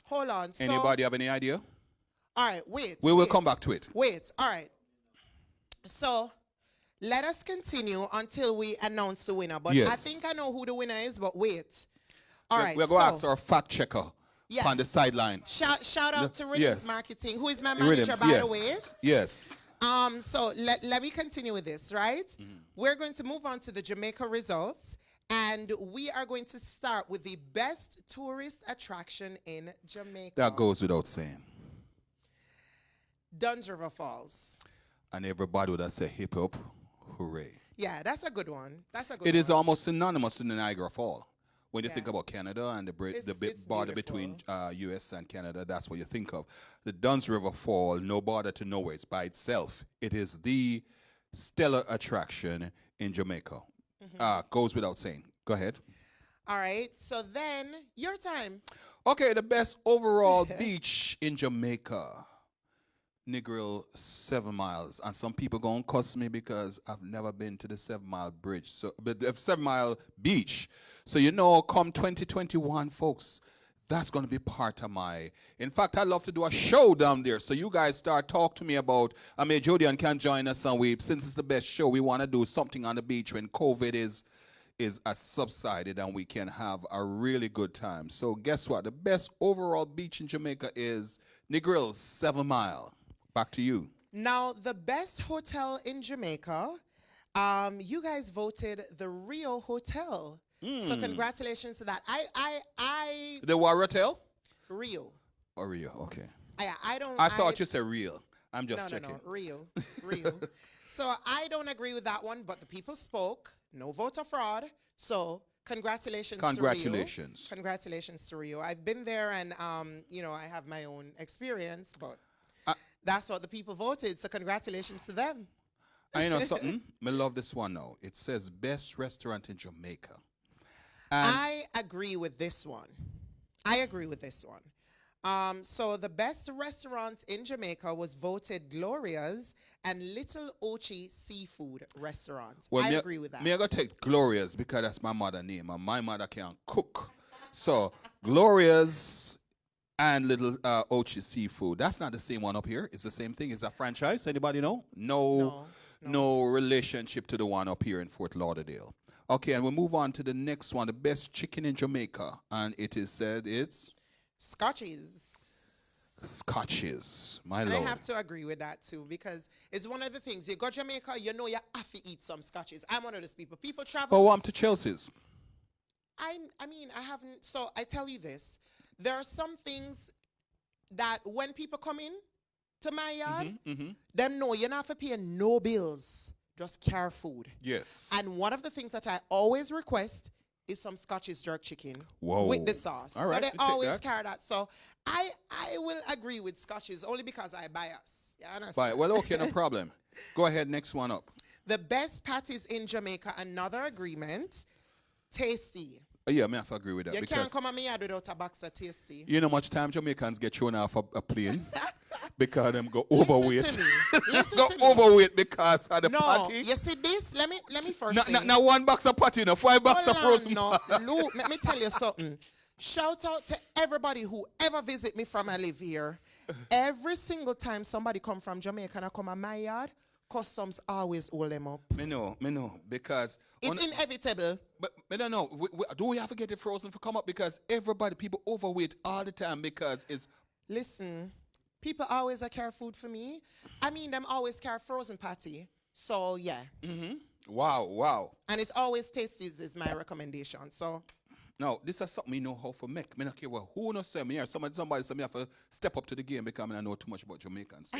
Hold on. Anybody have any idea? All right, wait. We will come back to it. Wait, all right. So let us continue until we announce the winner. But I think I know who the winner is, but wait. All right. We're going to ask our fact checker on the sideline. Shout out to Riddims Marketing, who is my manager, by the way. Yes. So let me continue with this, right? Mm-hmm. We're going to move on to the Jamaica results, and we are going to start with the best tourist attraction in Jamaica. That goes without saying. Duns River Falls. And everybody would have said hip hop, hooray. Yeah, that's a good one. It is almost synonymous in the Niagara Fall. When you think about Canada and the border between U.S. and Canada, that's what you think of. The Duns River Fall, no border to nowhere, it's by itself. It is the stellar attraction in Jamaica. Mm-hmm. Goes without saying. Go ahead. All right, so then your time. Okay, the best overall beach in Jamaica. Negril 7 miles, and some people gonna cuss me because I've never been to the 7 Mile Bridge, but the 7 Mile Beach. So come 2021, folks, that's gonna be part of in fact, I'd love to do a show down there. So you guys start talk to me about, Jodian can join us, and since it's the best show, we wanna do something on the beach when COVID is subsided and we can have a really good time. So guess what? The best overall beach in Jamaica is Negril 7 Mile. Back to you. Now, the best hotel in Jamaica, you guys voted the Rio Hotel. So congratulations to that. The what hotel? Rio. Oh, Rio. Okay. I thought you said real. I'm just checking. No. Rio. So I don't agree with that one, but the people spoke. No voter fraud. So congratulations to Rio. Congratulations to Rio. I've been there and, you know, I have my own experience, but that's what the people voted. So congratulations to them. And you know something? I love this one now. It says best restaurant in Jamaica. And I agree with this one. So the best restaurant in Jamaica was voted Gloria's and Little Ochi Seafood Restaurant. well, I agree with that. Me I gotta take Gloria's because that's my mother's name and my mother can't cook. So Gloria's and Little Ochi Seafood. That's not the same one up here. It's the same thing. It's a franchise. Anybody know? No relationship to the one up here in Fort Lauderdale. Okay, and we'll move on to the next one, the best chicken in Jamaica. And it is said it's Scotches. My and lord. I have to agree with that too because it's one of the things. You go to Jamaica, you know you have to eat some Scotches. I'm one of those people. People travel. Go on to Chelsea's. I mean, I haven't. So I tell you this. There are some things that when people come in to my yard, them know you don't have to pay no bills. Just carry food. Yes. And one of the things that I always request is some Scotch's jerk chicken with the sauce. All right, so they always carry that. So I will agree with Scotch's only because I bias. You understand? Well, okay, no problem. Go ahead, next one up. The best patties in Jamaica, another agreement, Tasty. Yeah, I have to agree with that. You can't come at me without a box of Tasty. You know how much time Jamaicans get thrown off a plane? Because them go overweight. Overweight because of the patty. You see this? Let me first say. Now 1 box of patty, 5 box of frozen. No, Lou, let me tell you something. Shout out to everybody who ever visit me from I live here. Every single time somebody come from Jamaica and come at my yard, customs always hold them up. Me know, because it's inevitable. But I don't know. Do we have to get it frozen for come up? Because people overweight all the time because it's. Listen, people always carry food for me. I mean, them always carry frozen patty. So yeah. Wow. And it's always tasty is my recommendation. So. No, this is something me know how to make. Me not care who knows say me here. Somebody say me have to step up to the game because I know too much about Jamaicans.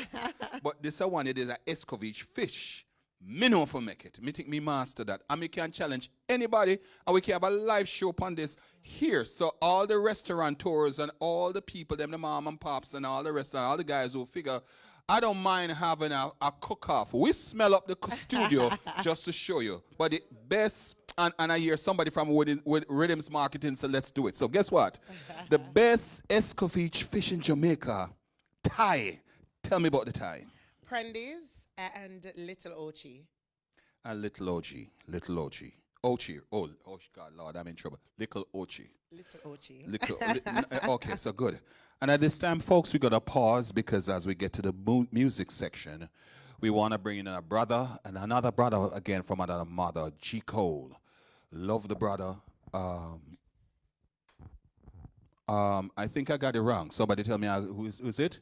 But this one, it is an escovitch fish. Me know for make it. Me think me master that. And me can challenge anybody and we can have a live show upon this here. So all the restaurateurs and all the people, them the mom and pops and all the rest and all the guys who figure I don't mind having a cook-off. We smell up the studio just to show you. But the best, and I hear somebody from with Riddims Marketing, so let's do it. So guess what? The best escovitch fish in Jamaica, Thai. Tell me about the Thai. Prendies and Little Ochi. Little Ochi. Ochi. Oh, God, Lord, I'm in trouble. Little Ochi. Okay, so good. And at this time, folks, we're going to pause because as we get to the music section, we want to bring in a brother and another brother again from another mother, G. Cole. Love the brother. I think I got it wrong. Somebody tell me who's it?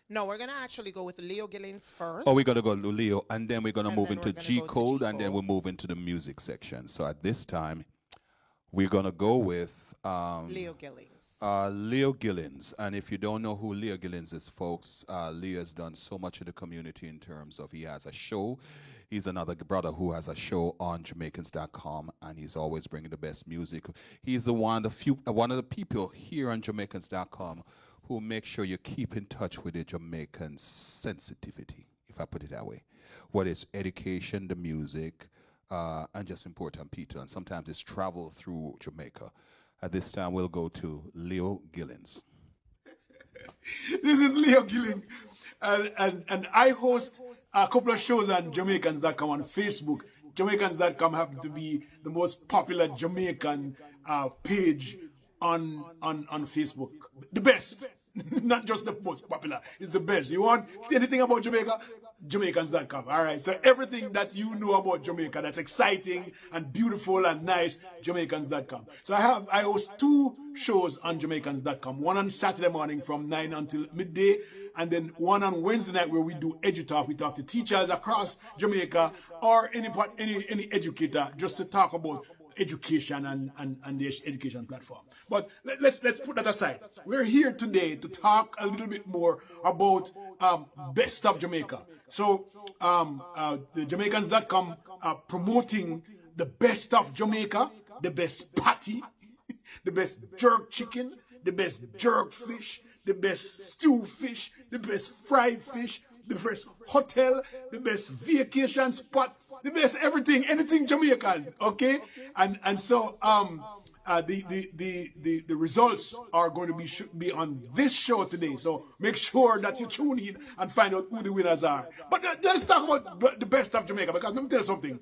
No, we're going to actually go with Leo Gillings first. Oh, we're going to go to Leo, and then we're going to move into G. Cole, and then we'll move into the music section. So at this time, we're going to go with Leo Gillings. Leo Gillings. And if you don't know who Leo Gillings is, folks, Leo has done so much in the community in terms of he has a show. He's another brother who has a show on Jamaicans.com, and he's always bringing the best music. He's one of the people here on Jamaicans.com who make sure you keep in touch with the Jamaican sensitivity, if I put it that way. What is education, the music, and just important people. And sometimes it's travel through Jamaica. At this time, we'll go to Leo Gillings. This is Leo Gilling, and I host a couple of shows on Jamaicans.com on Facebook. Jamaicans.com happen to be the most popular Jamaican page on Facebook. The best. Not just the most popular. It's the best. You want anything about Jamaica? Jamaicans.com. All right. So everything that you know about Jamaica that's exciting and beautiful and nice, Jamaicans.com. So I host 2 shows on Jamaicans.com. One on Saturday morning from 9 until midday, and then one on Wednesday night where we do EduTalk. We talk to teachers across Jamaica or any educator just to talk about education and the education platform. But let's put that aside. We're here today to talk a little bit more about best of Jamaica. So the Jamaicans.com are promoting the best of Jamaica, the best patty, the best jerk chicken, the best jerk fish, the best stew fish, the best fried fish, the best hotel, the best vacation spot, the best everything, anything Jamaican, okay? And so the results are going to be on this show today. So make sure that you tune in and find out who the winners are. But let's talk about the best of Jamaica, because let me tell you something.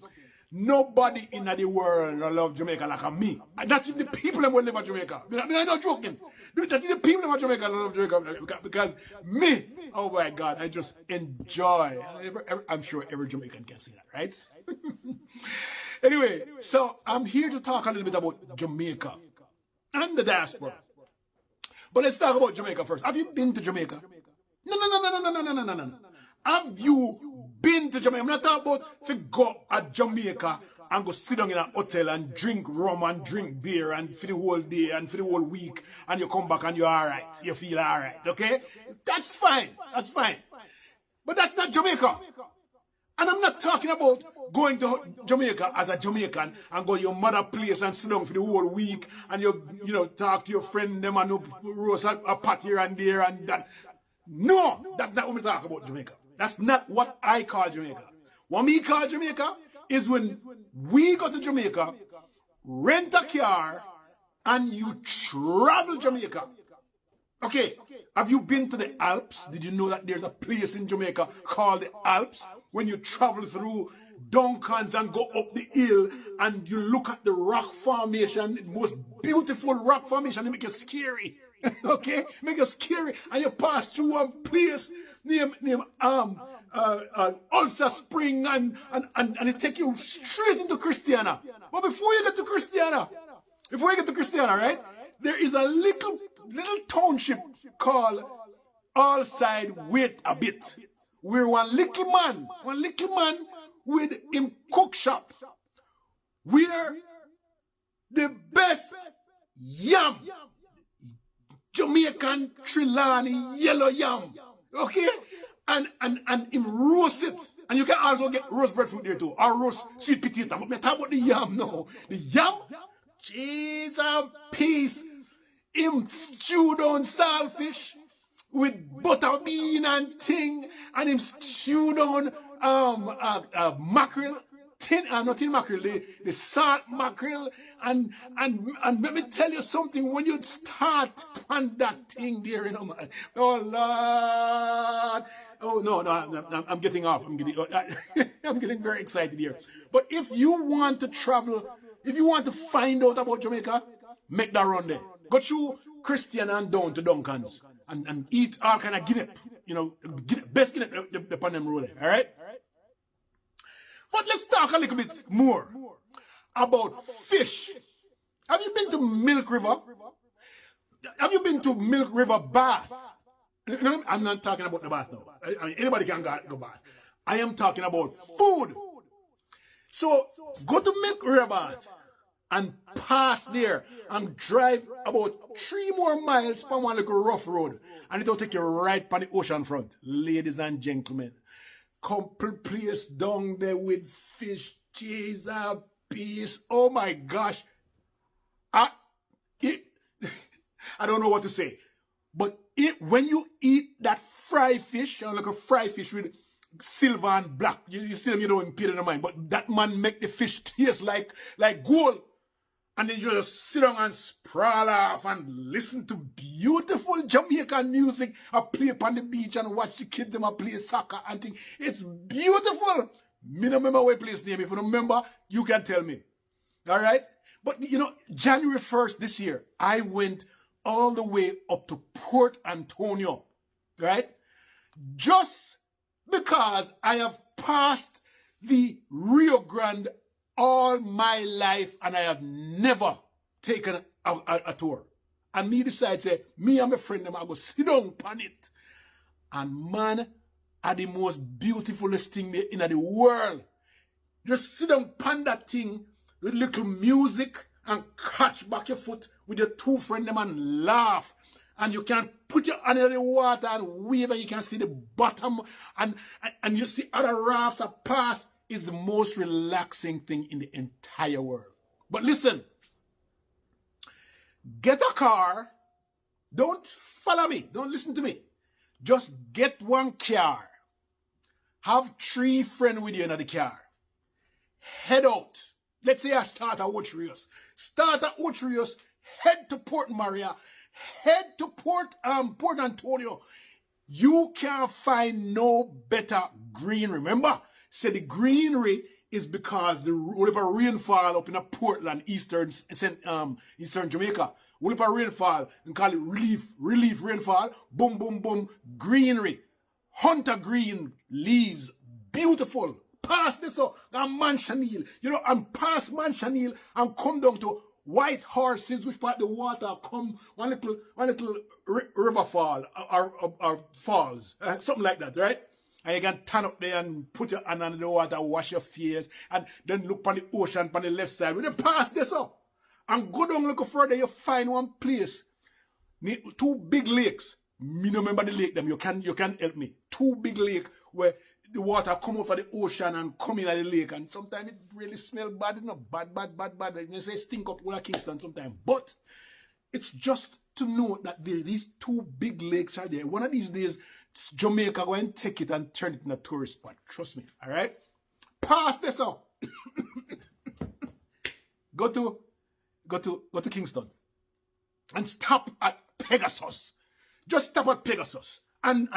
Nobody in the world love Jamaica like me. And that's the people that live in Jamaica. I'm not joking. That's the people in Jamaica that love Jamaica, because me, oh my God, I just enjoy. I'm sure every Jamaican can say that, right? Anyway, so I'm here to talk a little bit about Jamaica and the diaspora. But let's talk about Jamaica first. Have you been to Jamaica? No. Have you been to Jamaica? I'm not talking about to go at Jamaica and go sit down in a hotel and drink rum and drink beer and for the whole day and for the whole week, and you come back and you're all right. You feel all right, okay? That's fine. That's fine. But that's not Jamaica. And I'm not talking about going to Jamaica as a Jamaican and go to your mother place and sit down for the whole week and you talk to your friend them and roast a pot here and there and that. No, that's not what we talk about Jamaica. That's not what I call Jamaica. What me call Jamaica is when we go to Jamaica, rent a car, and you travel Jamaica. Okay, have you been to the Alps? Did you know that there's a place in Jamaica called the Alps? When you travel through Duncans and go up the hill and you look at the rock formation, the most beautiful rock formation, it make you scary. Okay? Make you scary. And you pass through one place named Ulster Spring and it take you straight into Christiana. But before you get to Christiana, right, there is a little township called Allside Wait a Bit, where one little man with him cook shop, where the best yam, Jamaican Trelawney yellow yam, okay, and him roast it, and you can also get roast breadfruit there too, or roast sweet potato. But me talk about the yam now. The yam, cheese and peas, him stewed on saltfish with butter bean and thing, and him stewed on mackerel, not tin mackerel, the salt mackerel, and let me tell you something, when you start on that thing there, you know, man, oh Lord, oh no, I'm getting off, I'm getting very excited here. But if you want to travel, if you want to find out about Jamaica, make that run there. Go through Christian and down to Duncans and eat all kind of guinea, you know, best guinea upon them rolling, all right? But let's talk a little bit more about fish. Have you been to Milk River? Have you been to Milk River Bath? I'm not talking about the bath now. I mean, anybody can go bath. I am talking about food. So go to Milk River Bath and pass there and drive about 3 more miles from one little rough road, and it'll take you right on the ocean front. Ladies and gentlemen, couple place down there with fish, cheese, and peas. Oh my gosh. I don't know what to say. But when you eat that fried fish, like a fried fish with silver and black, you see them, you don't pay it in the mind, but that man make the fish taste like gold. And then you just sit down and sprawl off and listen to beautiful Jamaican music. I play up on the beach and watch the kids them play soccer and think it's beautiful. Me don't remember what place name. If you don't remember, you can tell me. All right? But you know, January 1st this year, I went all the way up to Port Antonio. Right? Just because I have passed the Rio Grande all my life and I have never taken a tour. And me decide say, me and my friend them, I go sit down on it. And man, are the most beautifulest thing in the world. Just sit down on that thing with little music and catch back your foot with your two friends them and laugh. And you can put your hand in the water and wave and you can see the bottom and you see other rafts that pass. Is the most relaxing thing in the entire world. But listen, get a car. Don't follow me. Don't listen to me. Just get one car. Have 3 friends with you in the car. Head out. Let's say I start at Ocherios. Start at Ocherios. Head to Port Maria. Head to Port Antonio. You can't find no better greenery. Remember, say the greenery is because the rainfall up in a Portland, eastern Jamaica. Rainfall, and call it relief rainfall. Boom, boom, boom. Greenery. Hunter green leaves. Beautiful. Past this up, and Manchanil. And past Manchanil and come down to White Horses, which part the water come one little river fall or falls. Something like that, right? And you can turn up there and put your hand under the water, wash your face, and then look on the ocean on the left side. When you pass this up and go down a little further, you find one place. 2 big lakes. Me no remember the lake them. You can help me. 2 big lakes where the water come over the ocean and come in at the lake. And sometimes it really smells bad, bad. You say stink up all of Kingston sometimes. But it's just to know that these 2 big lakes are there. One of these days, Jamaica go and take it and turn it into a tourist spot. Trust me. All right? Pass this out. Go to Kingston and stop at Pegasus. Just stop at Pegasus and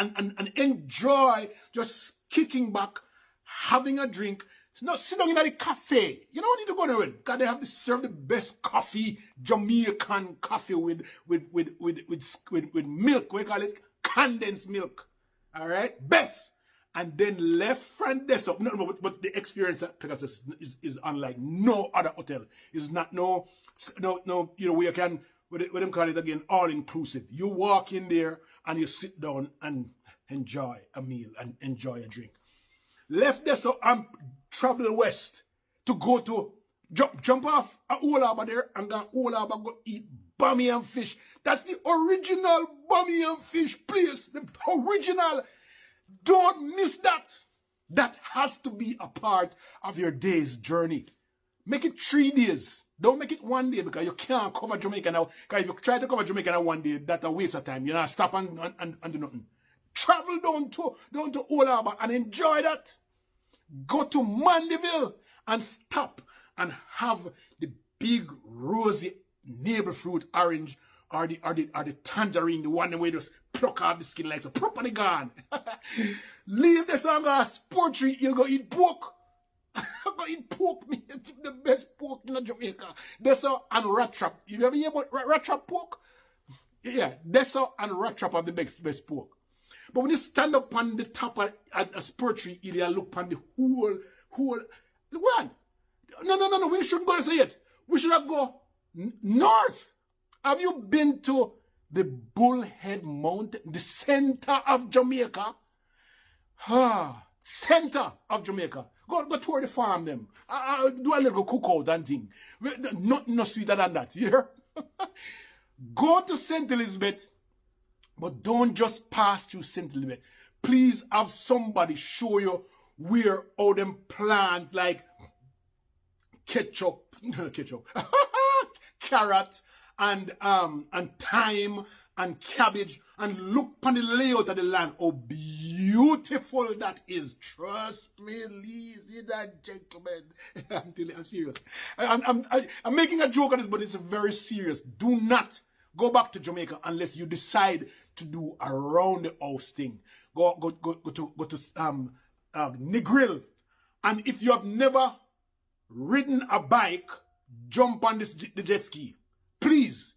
enjoy just kicking back, having a drink. Not sit down in the cafe. You don't need to go there because they have to serve the best coffee, Jamaican coffee with milk. We call it condensed milk. All right, best. And then left front desk up. No, but the experience at Pegasus is unlike no other hotel. It's not no. Where you can what them call it again, all inclusive. You walk in there and you sit down and enjoy a meal and enjoy a drink. Left there so I'm travel west to go to jump off a Old Harbour there and go Old Harbour go eat bummy and fish. That's the original bummy and fish place. The original. Don't miss that. That has to be a part of your day's journey. Make it 3 days. Don't make it 1 day because you can't cover Jamaica now. Because if you try to cover Jamaica now 1 day, that's a waste of time. You know, stop and do nothing. Travel down to Old Harbour and enjoy that. Go to Mandeville and stop and have the big rosy navel fruit orange or the tangerine, the one where you just pluck off the skin like so properly gone. Leave the song as poetry, you'll go eat pork. Go eat pork, me. The best pork in Jamaica. Dessa and rat trap. You ever hear about rat trap pork? Yeah, Dessa and rat trap are the best pork. But when you stand up on the top of a spur tree, you look on the whole, what? No, we shouldn't go to say it. We should have go north. Have you been to the Bullhead Mountain, the center of Jamaica? Center of Jamaica. Go tour the farm them. Do a little cookout and thing. Nothing no sweeter than that, you hear? Go to St. Elizabeth, but don't just pass through St. Elizabeth. Please have somebody show you where all them plant like carrot and thyme and cabbage, and look upon the layout of the land. Oh, beautiful that is. Trust me, ladies and gentlemen. I'm serious. I'm making a joke on this, but it's very serious. Do not go back to Jamaica unless you decide to do a round the house thing. Go to Negril, and if you have never ridden a bike, jump on the jet ski. Please.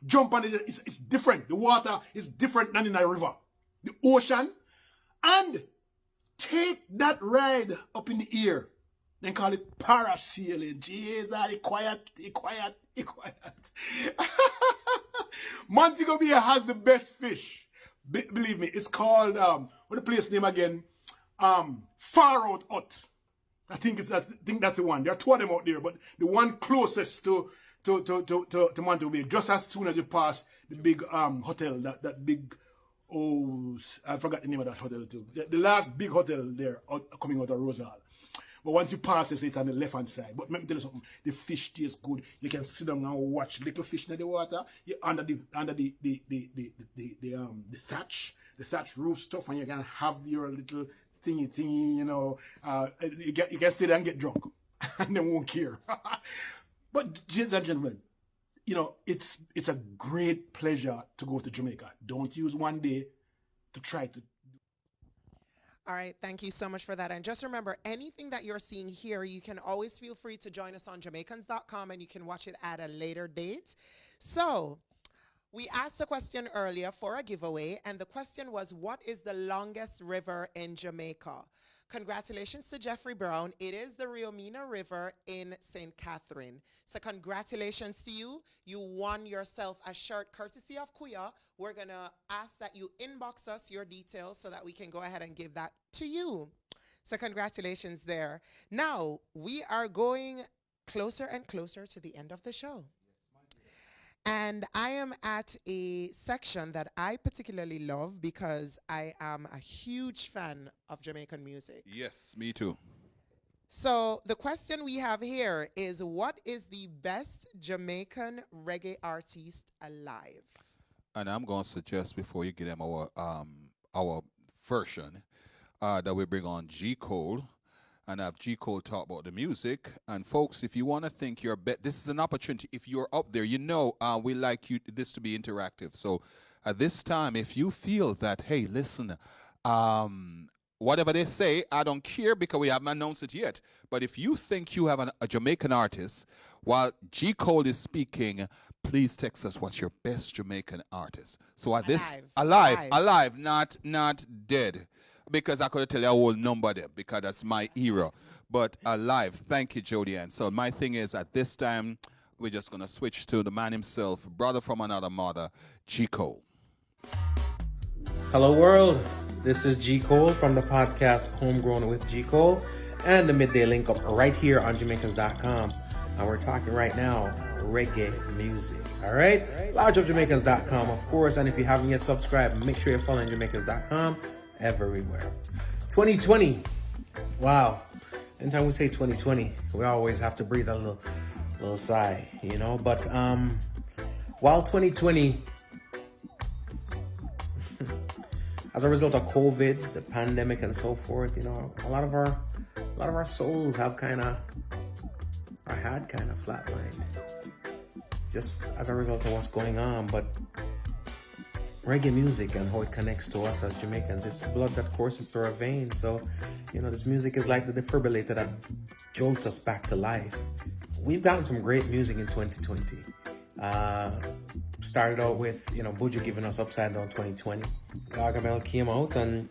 Jump on it. It's different. The water is different than in a river. The ocean. And take that ride up in the air. Then call it parasailing. Jesus, quiet. Montego Bay has the best fish. Believe me, it's called, what the place name again? Far Out Hut. I think that's the one. There are 2 of them out there, but the one closest to to Montego Bay. Just as soon as you pass the big hotel, that big, I forgot the name of that hotel too. The last big hotel there coming out of Rosal. But once you pass it, it's on the left hand side. But let me tell you something, the fish tastes good. You can sit down and watch little fish in the water. You're under the thatch roof stuff, and you can have your little thingy, you know. You can stay there and get drunk, and they won't care. But ladies and gentlemen, you know, it's a great pleasure to go to Jamaica. Don't use one day to try to. All right, thank you so much for that. And just remember, anything that you're seeing here, you can always feel free to join us on Jamaicans.com, and you can watch it at a later date. So, we asked a question earlier for a giveaway, and the question was, what is the longest river in Jamaica? Congratulations to Jeffrey Brown. It is the Riomina River in St. Catherine. So congratulations to you. You won yourself a shirt courtesy of Kuya. We're going to ask that you inbox us your details so that we can go ahead and give that to you. So congratulations there. Now, we are going closer and closer to the end of the show. And I am at a section that I particularly love because I am a huge fan of Jamaican music. Yes, me too. So the question we have here is, what is the best Jamaican reggae artist alive? And I'm going to suggest, before you give them our version, that we bring on G. Cole and have G. Cole talk about the music. And folks, if you want to think you're this is an opportunity. If you're up there, you know, we like this to be interactive. So at this time, if you feel that, hey, listen, whatever they say, I don't care because we haven't announced it yet. But if you think you have a Jamaican artist, while G. Cole is speaking, please text us what's your best Jamaican artist. So at alive, not dead. Because I could tell you a whole number there, because that's my era. But alive. Thank you, JDTAN. So my thing is, at this time, we're just going to switch to the man himself, brother from another mother, G. Cole. Hello, world. This is G. Cole from the podcast Homegrown with G. Cole and the Midday Link Up right here on Jamaicans.com. And we're talking right now reggae music. All right? LodgeofJamaicans.com, of course. And if you haven't yet subscribed, make sure you're following Jamaicans.com. Everywhere. 2020. Wow. Anytime we say 2020, we always have to breathe a little sigh, you know. But while 2020, as a result of COVID, the pandemic, and so forth, you know, a lot of our souls have had kind of flatlined, just as a result of what's going on. But reggae music and how it connects to us as Jamaicans, it's blood that courses through our veins. So, you know, this music is like the defibrillator that jolts us back to life. We've gotten some great music in 2020. Started out with, you know, Buju giving us Upside Down 2020. Gargamel came out, and,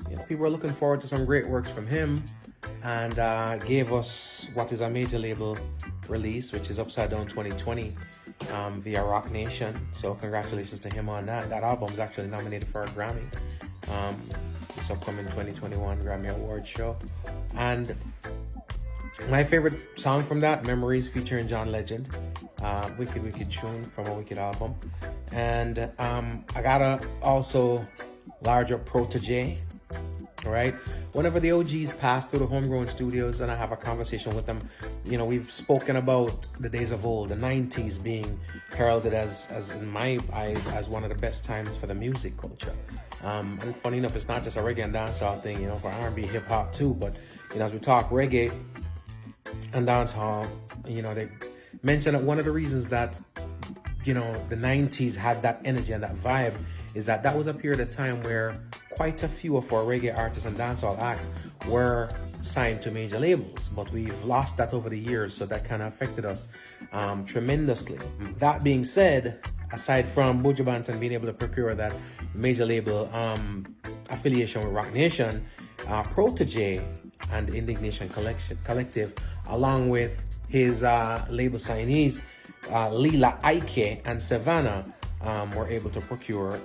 you know, people were looking forward to some great works from him, and gave us what is a major label release, which is Upside Down 2020. Via Rock Nation. So congratulations to him on that. That album is actually nominated for a Grammy. This upcoming 2021 Grammy Awards show. And my favorite song from that, Memories, featuring John Legend. Wicked tune from a Wicked album. And I gotta also larger Protege. Right? Whenever the OGs pass through the Homegrown studios and I have a conversation with them, you know, we've spoken about the days of old, the 90s being heralded as in my eyes, as one of the best times for the music culture. And funny enough, it's not just a reggae and dancehall thing, you know, for R&B, hip hop too. But, you know, as we talk reggae and dancehall, you know, they mention that one of the reasons that, you know, the 90s had that energy and that vibe is that was a period of time where quite a few of our reggae artists and dancehall acts were signed to major labels, but we've lost that over the years, so that kind of affected us tremendously. That being said, aside from Buju Banton being able to procure that major label affiliation with Rock Nation, Protege and Indignation Collective, along with his label signees, Lila Ike and Savannah, we're able to procure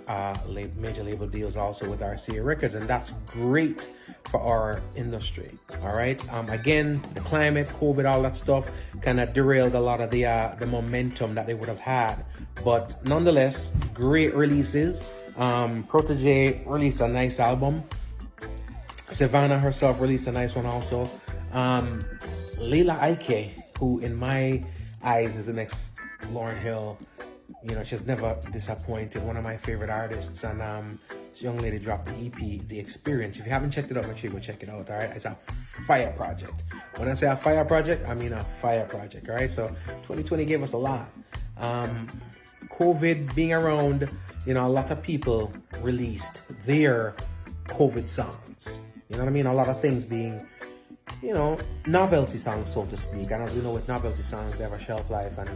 major label deals also with RCA Records, and that's great for our industry. All right. Again, the climate, COVID, all that stuff kind of derailed a lot of the momentum that they would have had, but nonetheless, great releases. Protege released a nice album. Savannah herself released a nice one also. Layla Ike, who in my eyes is the next Lauryn Hill. You know, she's never disappointed. One of my favorite artists. And this young lady dropped the EP, The Experience. If you haven't checked it out, make sure you go check it out, all right? It's a fire project. When I say a fire project, I mean a fire project, all right? So 2020 gave us a lot. COVID being around, you know, a lot of people released their COVID songs. You know what I mean? A lot of things being, you know, novelty songs, so to speak. And as we know, with novelty songs, they have a shelf life, and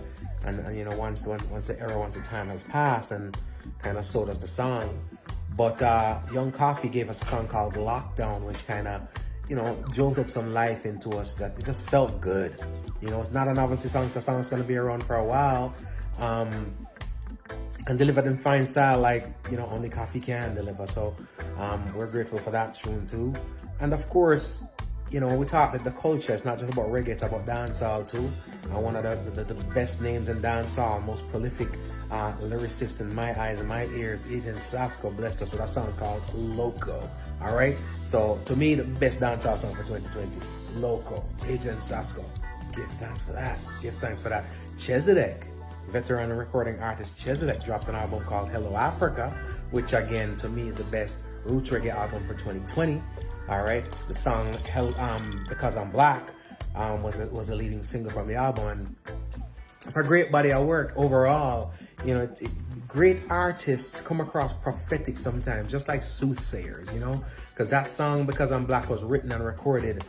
you know, once the time has passed, and kind of so does the song. But Young Coffee gave us a song called Lockdown, which kind of, you know, jolted some life into us that it just felt good. You know, it's not a novelty song, it's a song that's going to be around for a while. And delivered in fine style, like, you know, only coffee can deliver. So we're grateful for that tune too. And of course, you know, when we talk that the culture, it's not just about reggae, it's about dancehall too. One of the best names in dancehall, most prolific lyricist in my eyes and my ears, Agent Sasko, blessed us with a song called Loco. All right. So to me, the best dancehall song for 2020, Loco, Agent Sasko. Give thanks for that. Give thanks for that. Chesedek, veteran recording artist Chesedek, dropped an album called Hello Africa, which again to me is the best roots reggae album for 2020. All right, the song Because I'm Black was a leading single from the album, and it's a great body of work overall. You know, great artists come across prophetic sometimes, just like soothsayers, you know, because that song Because I'm Black was written and recorded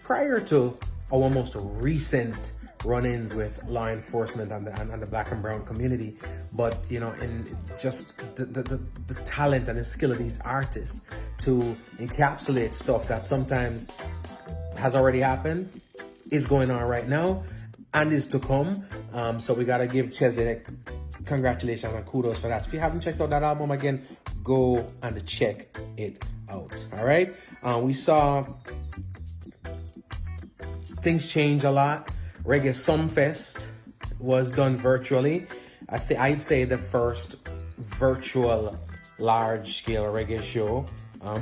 prior to our most recent run-ins with law enforcement and the black and brown community. But you know, in just the talent and the skill of these artists to encapsulate stuff that sometimes has already happened, is going on right now, and is to come. So we gotta give Chesedek congratulations and kudos for that. If you haven't checked out that album, again, go and check it out. All right. We saw things change a lot. Reggae Sumfest was done virtually. I'd say the first virtual large-scale reggae show.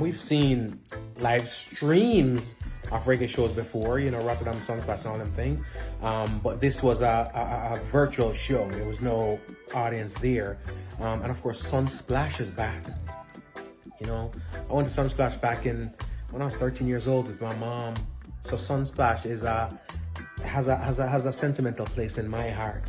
We've seen live streams of reggae shows before, you know, Rotterdam Sunsplash and all them things. But this was a virtual show. There was no audience there. And of course, Sunsplash is back. You know, I went to Sunsplash back when I was 13 years old with my mom. So Sunsplash has a sentimental place in my heart.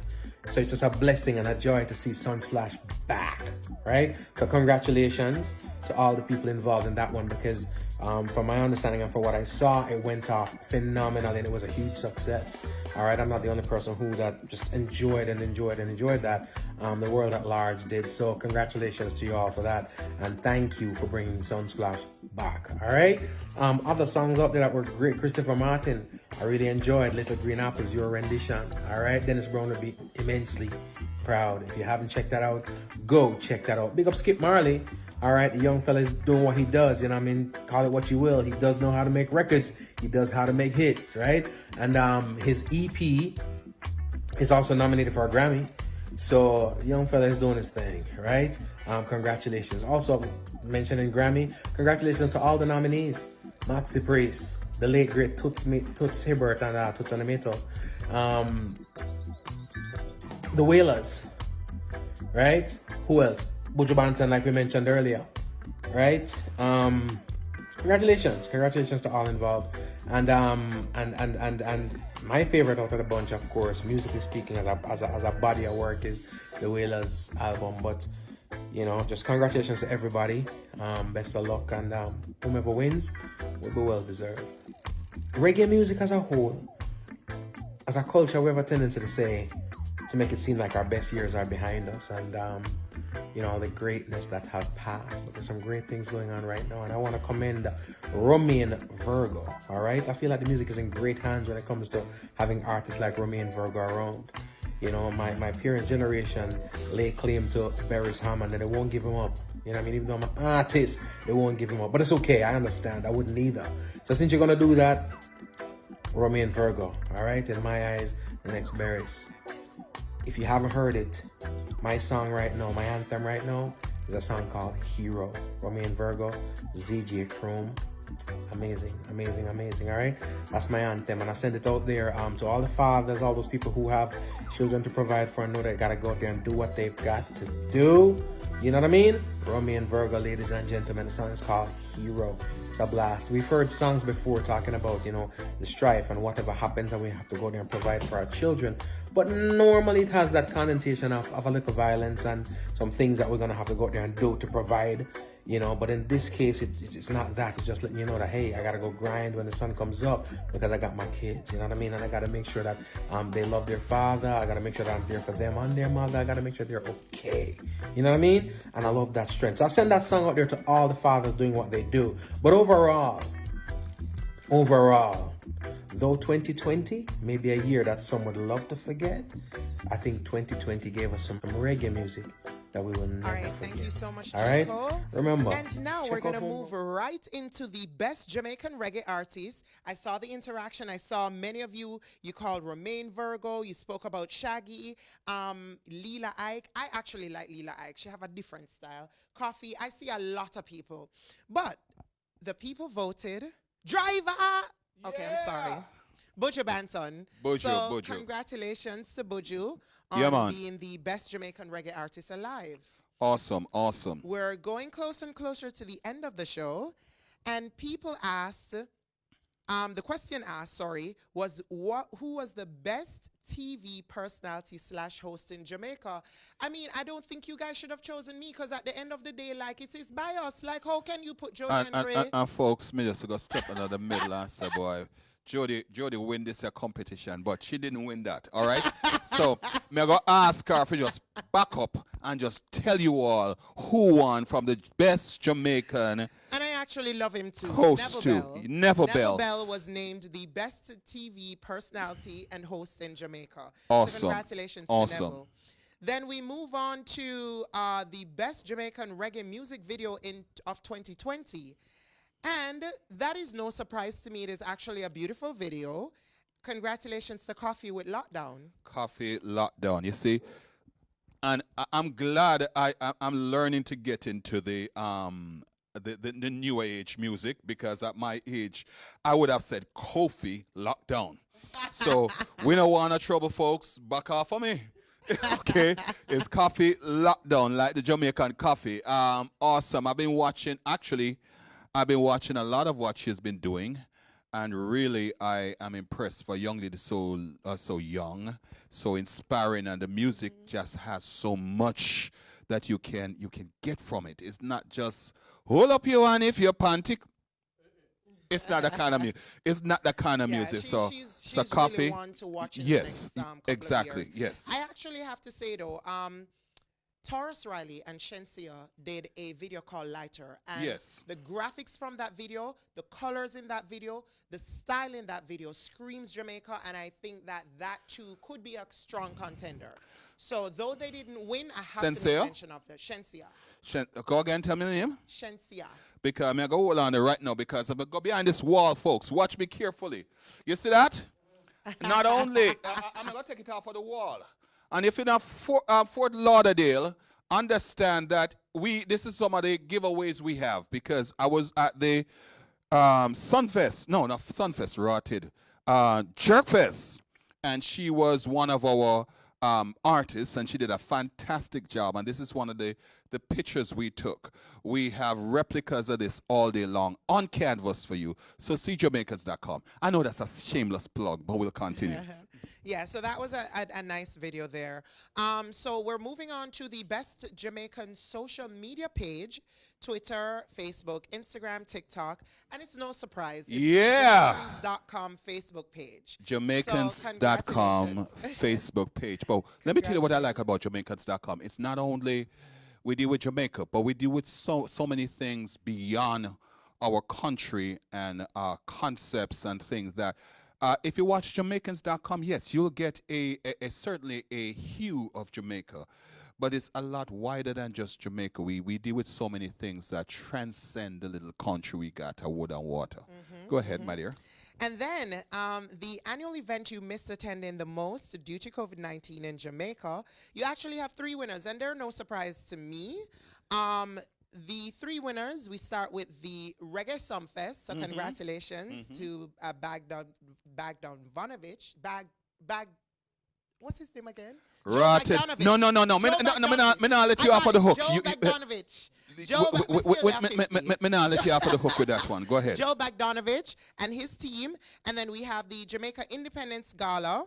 So it's just a blessing and a joy to see Sunsplash back, right? So congratulations to all the people involved in that one, because from my understanding and for what I saw, it went off phenomenally and it was a huge success. All right, I'm not the only person who that just enjoyed that. The world at large did. So congratulations to you all for that, and thank you for bringing Sunsplash back. All right. Other songs out there that were great. Christopher Martin, I really enjoyed Little Green Apples, your rendition. All right. Dennis Brown will be immensely proud. If you haven't checked that out, go check that out. Big up Skip Marley. All right, the young fella is doing what he does, you know what I mean? Call it what you will. He does know how to make records. He does how to make hits, right? And his EP is also nominated for a Grammy. So the young fella is doing his thing, right? Congratulations. Also, mentioning Grammy, congratulations to all the nominees. Maxi Priest, the late great Toots Hibbert and Toots and the Maytals. The Wailers, right? Who else? Buju Banton, like we mentioned earlier, right? Congratulations to all involved, and my favorite out of the bunch, of course, musically speaking, as a body of work, is the Wailers album. But you know, just congratulations to everybody. Best of luck, and whomever wins will be well deserved. Reggae music as a whole, as a culture, we have a tendency to make it seem like our best years are behind us, and you know, all the greatness that have passed. But there's some great things going on right now, and I want to commend Romain Virgo. All right, I feel like the music is in great hands when it comes to having artists like Romain Virgo around. You know, my parents' generation lay claim to Barry's Ham and they won't give him up. You know what I mean? Even though I'm an artist, they won't give him up. But it's okay, I understand. I wouldn't either. So since you're gonna do that, Romeo and Virgo, alright? In my eyes, the next Barry's. If you haven't heard it, my song right now, my anthem right now, is a song called Hero. Romeo and Virgo, ZJ Chrome. Amazing, amazing, amazing, all right? That's my anthem, and I send it out there to all the fathers, all those people who have children to provide for and know they gotta go out there and do what they've got to do. You know what I mean? Romeo and Virgo, ladies and gentlemen, the song is called Hero. It's a blast. We've heard songs before talking about, you know, the strife and whatever happens and we have to go there and provide for our children. But normally it has that connotation of a little violence and some things that we're going to have to go there and do to provide, you know. But in this case, it's not that. It's just letting you know that, hey, I got to go grind when the sun comes up because I got my kids, you know what I mean? And I got to make sure that they love their father. I got to make sure that I'm there for them and their mother. I got to make sure they're okay. You know what I mean? And I love that strength. So I send that song out there to all the fathers doing what they do. But overall, though 2020 may be a year that some would love to forget, I think 2020 gave us some reggae music that we will never forget. Thank you so much, all right? Chico. Remember. And now we're going to move right into the best Jamaican reggae artists. I saw the interaction. I saw many of you called Romaine Virgo. You spoke about Shaggy, Leela Ike. I actually like Leela Ike. She have a different style. Coffee. I see a lot of people. But the people voted Driver. Okay, I'm sorry. Buju Banton. So congratulations to Buju on being the best Jamaican reggae artist alive. Awesome, awesome. We're going closer and closer to the end of the show, and people asked, the question asked, was who was the best TV personality / host in Jamaica? I mean, I don't think you guys should have chosen me because at the end of the day, like, it is by us. Like, how can you put Jody and Gray? And folks, me just go step into the middle and say, boy, Jody win this competition, but she didn't win that, all right? So, me go ask her to just back up and just tell you all who won from the best Jamaican. And I actually love him too. Host Neville Bell. Neville Bell was named the best TV personality and host in Jamaica. Awesome. So congratulations to Neville. Then we move on to the best Jamaican reggae music video of 2020. And that is no surprise to me. It is actually a beautiful video. Congratulations to Coffee with Lockdown. Coffee Lockdown, you see? And I'm glad I'm learning to get into the new age music, because at my age, I would have said Kofi Lockdown. So we don't want no trouble, folks. Back off for me. Okay, it's Coffee Lockdown, like the Jamaican coffee. Awesome. I've been watching a lot of what she's been doing, and really I am impressed for a young lady so young, so inspiring, and the music just has so much that you can get from it. It's not just hold up your hand if you're panty. It's not that kind of music. It's not that kind of music. She's Coffee. Really one to watch in yes, the next, exactly. Yes. I actually have to say though, Taurus Riley and Shensia did a video called Lighter. And the graphics from that video, the colors in that video, the style in that video screams Jamaica, and I think that too could be a strong contender. So though they didn't win, I have to make mention of that. Shensia. Go again, tell me the name. Shensia. Because I'm going to go hold on there right now, because I'm going to go behind this wall, folks. Watch me carefully. You see that? Not only, I'm going to take it off of the wall. And if you're not Fort Lauderdale, understand that this is some of the giveaways we have, because I was at the Sunfest, no, not Sunfest, rotted, Jerkfest, and she was one of our artists, and she did a fantastic job, and this is one of the pictures we took. We have replicas of this all day long on canvas for you, so see Jamaicans.com. I know that's a shameless plug, but we'll continue. Yeah, so that was a nice video there. So we're moving on to the best Jamaican social media page: Twitter, Facebook, Instagram, TikTok, and it's no surprise. It's Jamaicans.com Facebook page. Jamaicans.com Facebook page. But let me tell you what I like about Jamaicans.com. It's not only we deal with Jamaica, but we deal with so many things beyond our country and concepts and things that If you watch Jamaicans.com, yes, you'll get certainly a hue of Jamaica. But it's a lot wider than just Jamaica. We deal with so many things that transcend the little country we got, our wood and water. Go ahead, my dear. And then the annual event you missed attending the most due to COVID-19 in Jamaica, you actually have 3 winners, and they're no surprise to me. The 3 winners, we start with the Reggae Sumfest, so congratulations to Bogdanovich. What's his name again? Right. No. Me not let you off of the hook. Joe Bogdanovich. Me not let you off of the hook with that one. Go ahead. Joe Bogdanovich and his team. And then we have the Jamaica Independence Gala.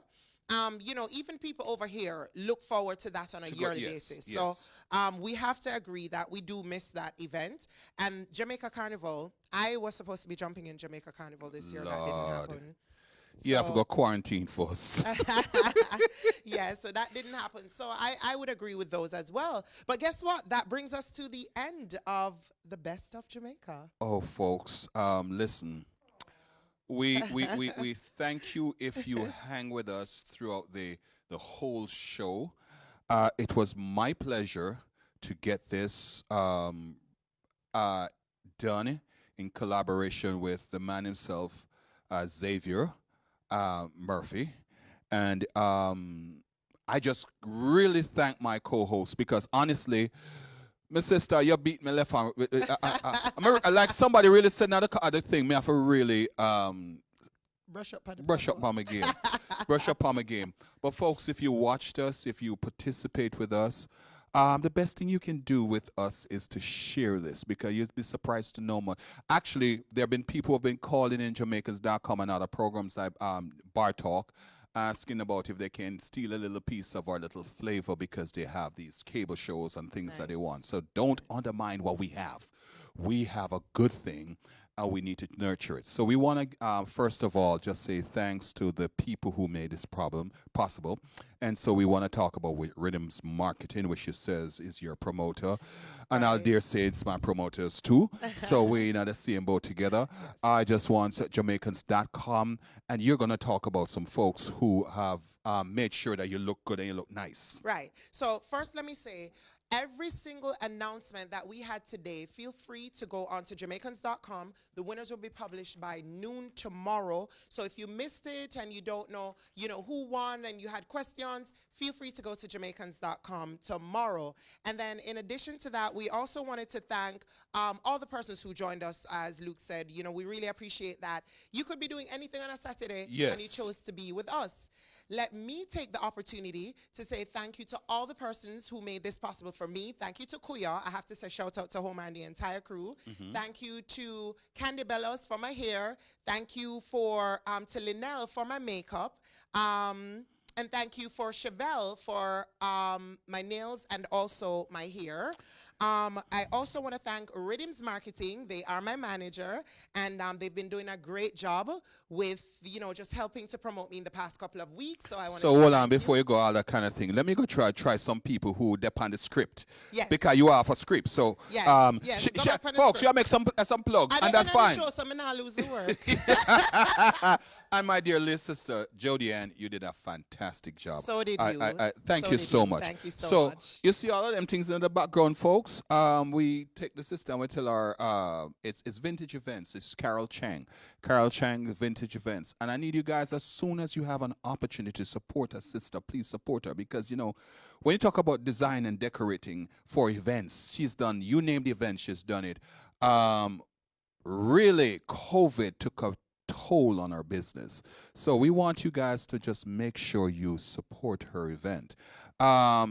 You know, even people over here look forward to that on a yearly basis. Yes. So we have to agree that we do miss that event. And Jamaica Carnival, I was supposed to be jumping in Jamaica Carnival this year. That didn't happen. You have to go quarantine for us. Yeah, so that didn't happen. So I would agree with those as well. But guess what? That brings us to the end of the Best of Jamaica. Oh, folks, listen. We thank you if you hang with us throughout the whole show. It was my pleasure to get this done in collaboration with the man himself, Xavier Murphy. And I just really thank my co-host because honestly, my sister, you beat me left hand. Like somebody really said another other thing. Me have to really brush up on my game. Brush up on my game. But folks, if you watched us, if you participate with us, the best thing you can do with us is to share this because you'd be surprised to know more. Actually, there have been people who have been calling in Jamaicans.com and other programs like Bar Talk, asking about if they can steal a little piece of our little flavor because they have these cable shows and things that they want. So don't undermine what we have. We have a good thing and we need to nurture it. So we want to, first of all, just say thanks to the people who made this problem possible. And so we want to talk about Riddims Marketing, which she says is your promoter. And I'll dare say it's my promoters too. So we're in the same boat together. I just want Jamaicans.com. And you're going to talk about some folks who have made sure that you look good and you look nice. Right. So first, let me say, every single announcement that we had today, feel free to go on to Jamaicans.com. The winners will be published by noon tomorrow. So if you missed it and you don't know, who won and you had questions, feel free to go to Jamaicans.com tomorrow. And then in addition to that, we also wanted to thank all the persons who joined us. As Luke said, we really appreciate that. You could be doing anything on a Saturday and you chose to be with us. Let me take the opportunity to say thank you to all the persons who made this possible for me. Thank you to Kuya. I have to say shout out to Homer and the entire crew. Thank you to Candy Bellows for my hair. Thank you to Linnell for my makeup. And thank you for Chevelle for my nails and also my hair. I also want to thank Riddims Marketing. They are my manager, and they've been doing a great job with, just helping to promote me in the past couple of weeks. So I want to hold on, before you go all that kind of thing, let me go try some people who depend the script. Yes. Because you are for script. So, folks, you make some plug, and that's fine. Show, so I'm not losing work. And my dear little sister, JDTAN, you did a fantastic job. So did you. Thank you so much. Thank you so much. You see all of them things in the background, folks. We take the system, we tell our, it's vintage events. It's Chang, vintage events. And I need you guys, as soon as you have an opportunity to support a sister, please support her. Because, when you talk about design and decorating for events, she's done, you name the event, she's done it. Really, COVID took a toll on our business. So we want you guys to just make sure you support her event.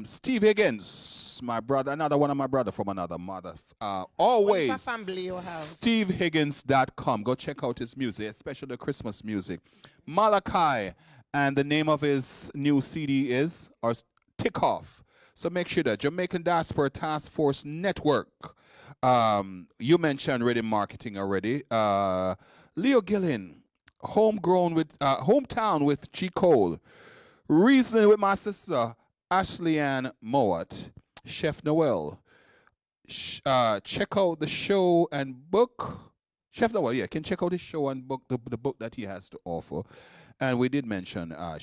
Steve Higgins, my brother, another one of my brother from another mother. Always SteveHiggins.com. Go check out his music, especially the Christmas music. Malachi, and the name of his new CD is Tick Off. So make sure that Jamaican Diaspora Taskforce Network. You mentioned Riddims Marketing already. Leo Gilling, hometown with G. Cole, reasoning with my sister Ashleigh Mowat, Chef Noel. Check out the show and book. Chef Noel, can check out his show and book the book that he has to offer. And we did mention, I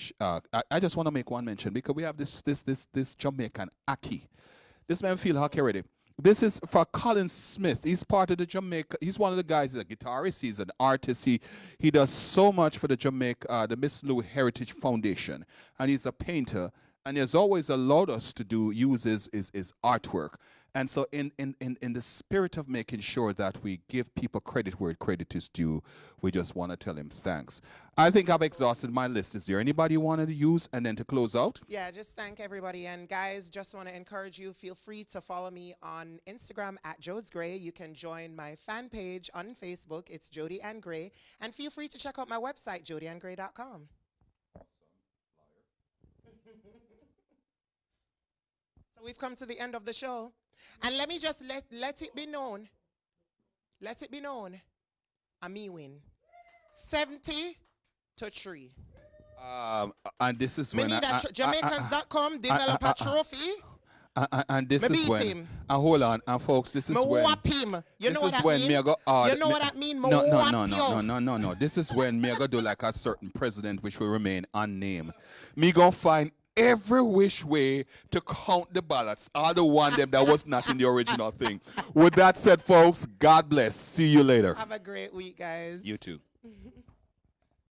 just want to make one mention because we have this Jamaican Aki. This man feel hockey already. This is for Colin Smith. He's part of the Jamaica. He's one of the guys. He's a guitarist. He's an artist. He does so much for the Jamaica, the Miss Lou Heritage Foundation, and he's a painter. And he has always allowed us to use his artwork. And so in the spirit of making sure that we give people credit where credit is due, we just want to tell him thanks. I think I've exhausted my list. Is there anybody you wanted to use and then to close out? Yeah, just thank everybody. And guys, just want to encourage you, feel free to follow me on Instagram at Jodes Gray. You can join my fan page on Facebook. It's Jody and Gray. And feel free to check out my website, jodyandgray.com. So we've come to the end of the show. And let me just let it be known. Let it be known. Me win. 70-3. And this is when Jamaicans.com develop a trophy. And this is when. Him. And hold on, and folks, this is when. Whop him. You know what that mean? You know what that mean? No. This is when me go do like a certain president which will remain unnamed. Me gonna find every which way to count the ballots, all the one them that was not in the original thing. With that said, folks, God bless. See you later. Have a great week, guys. You too.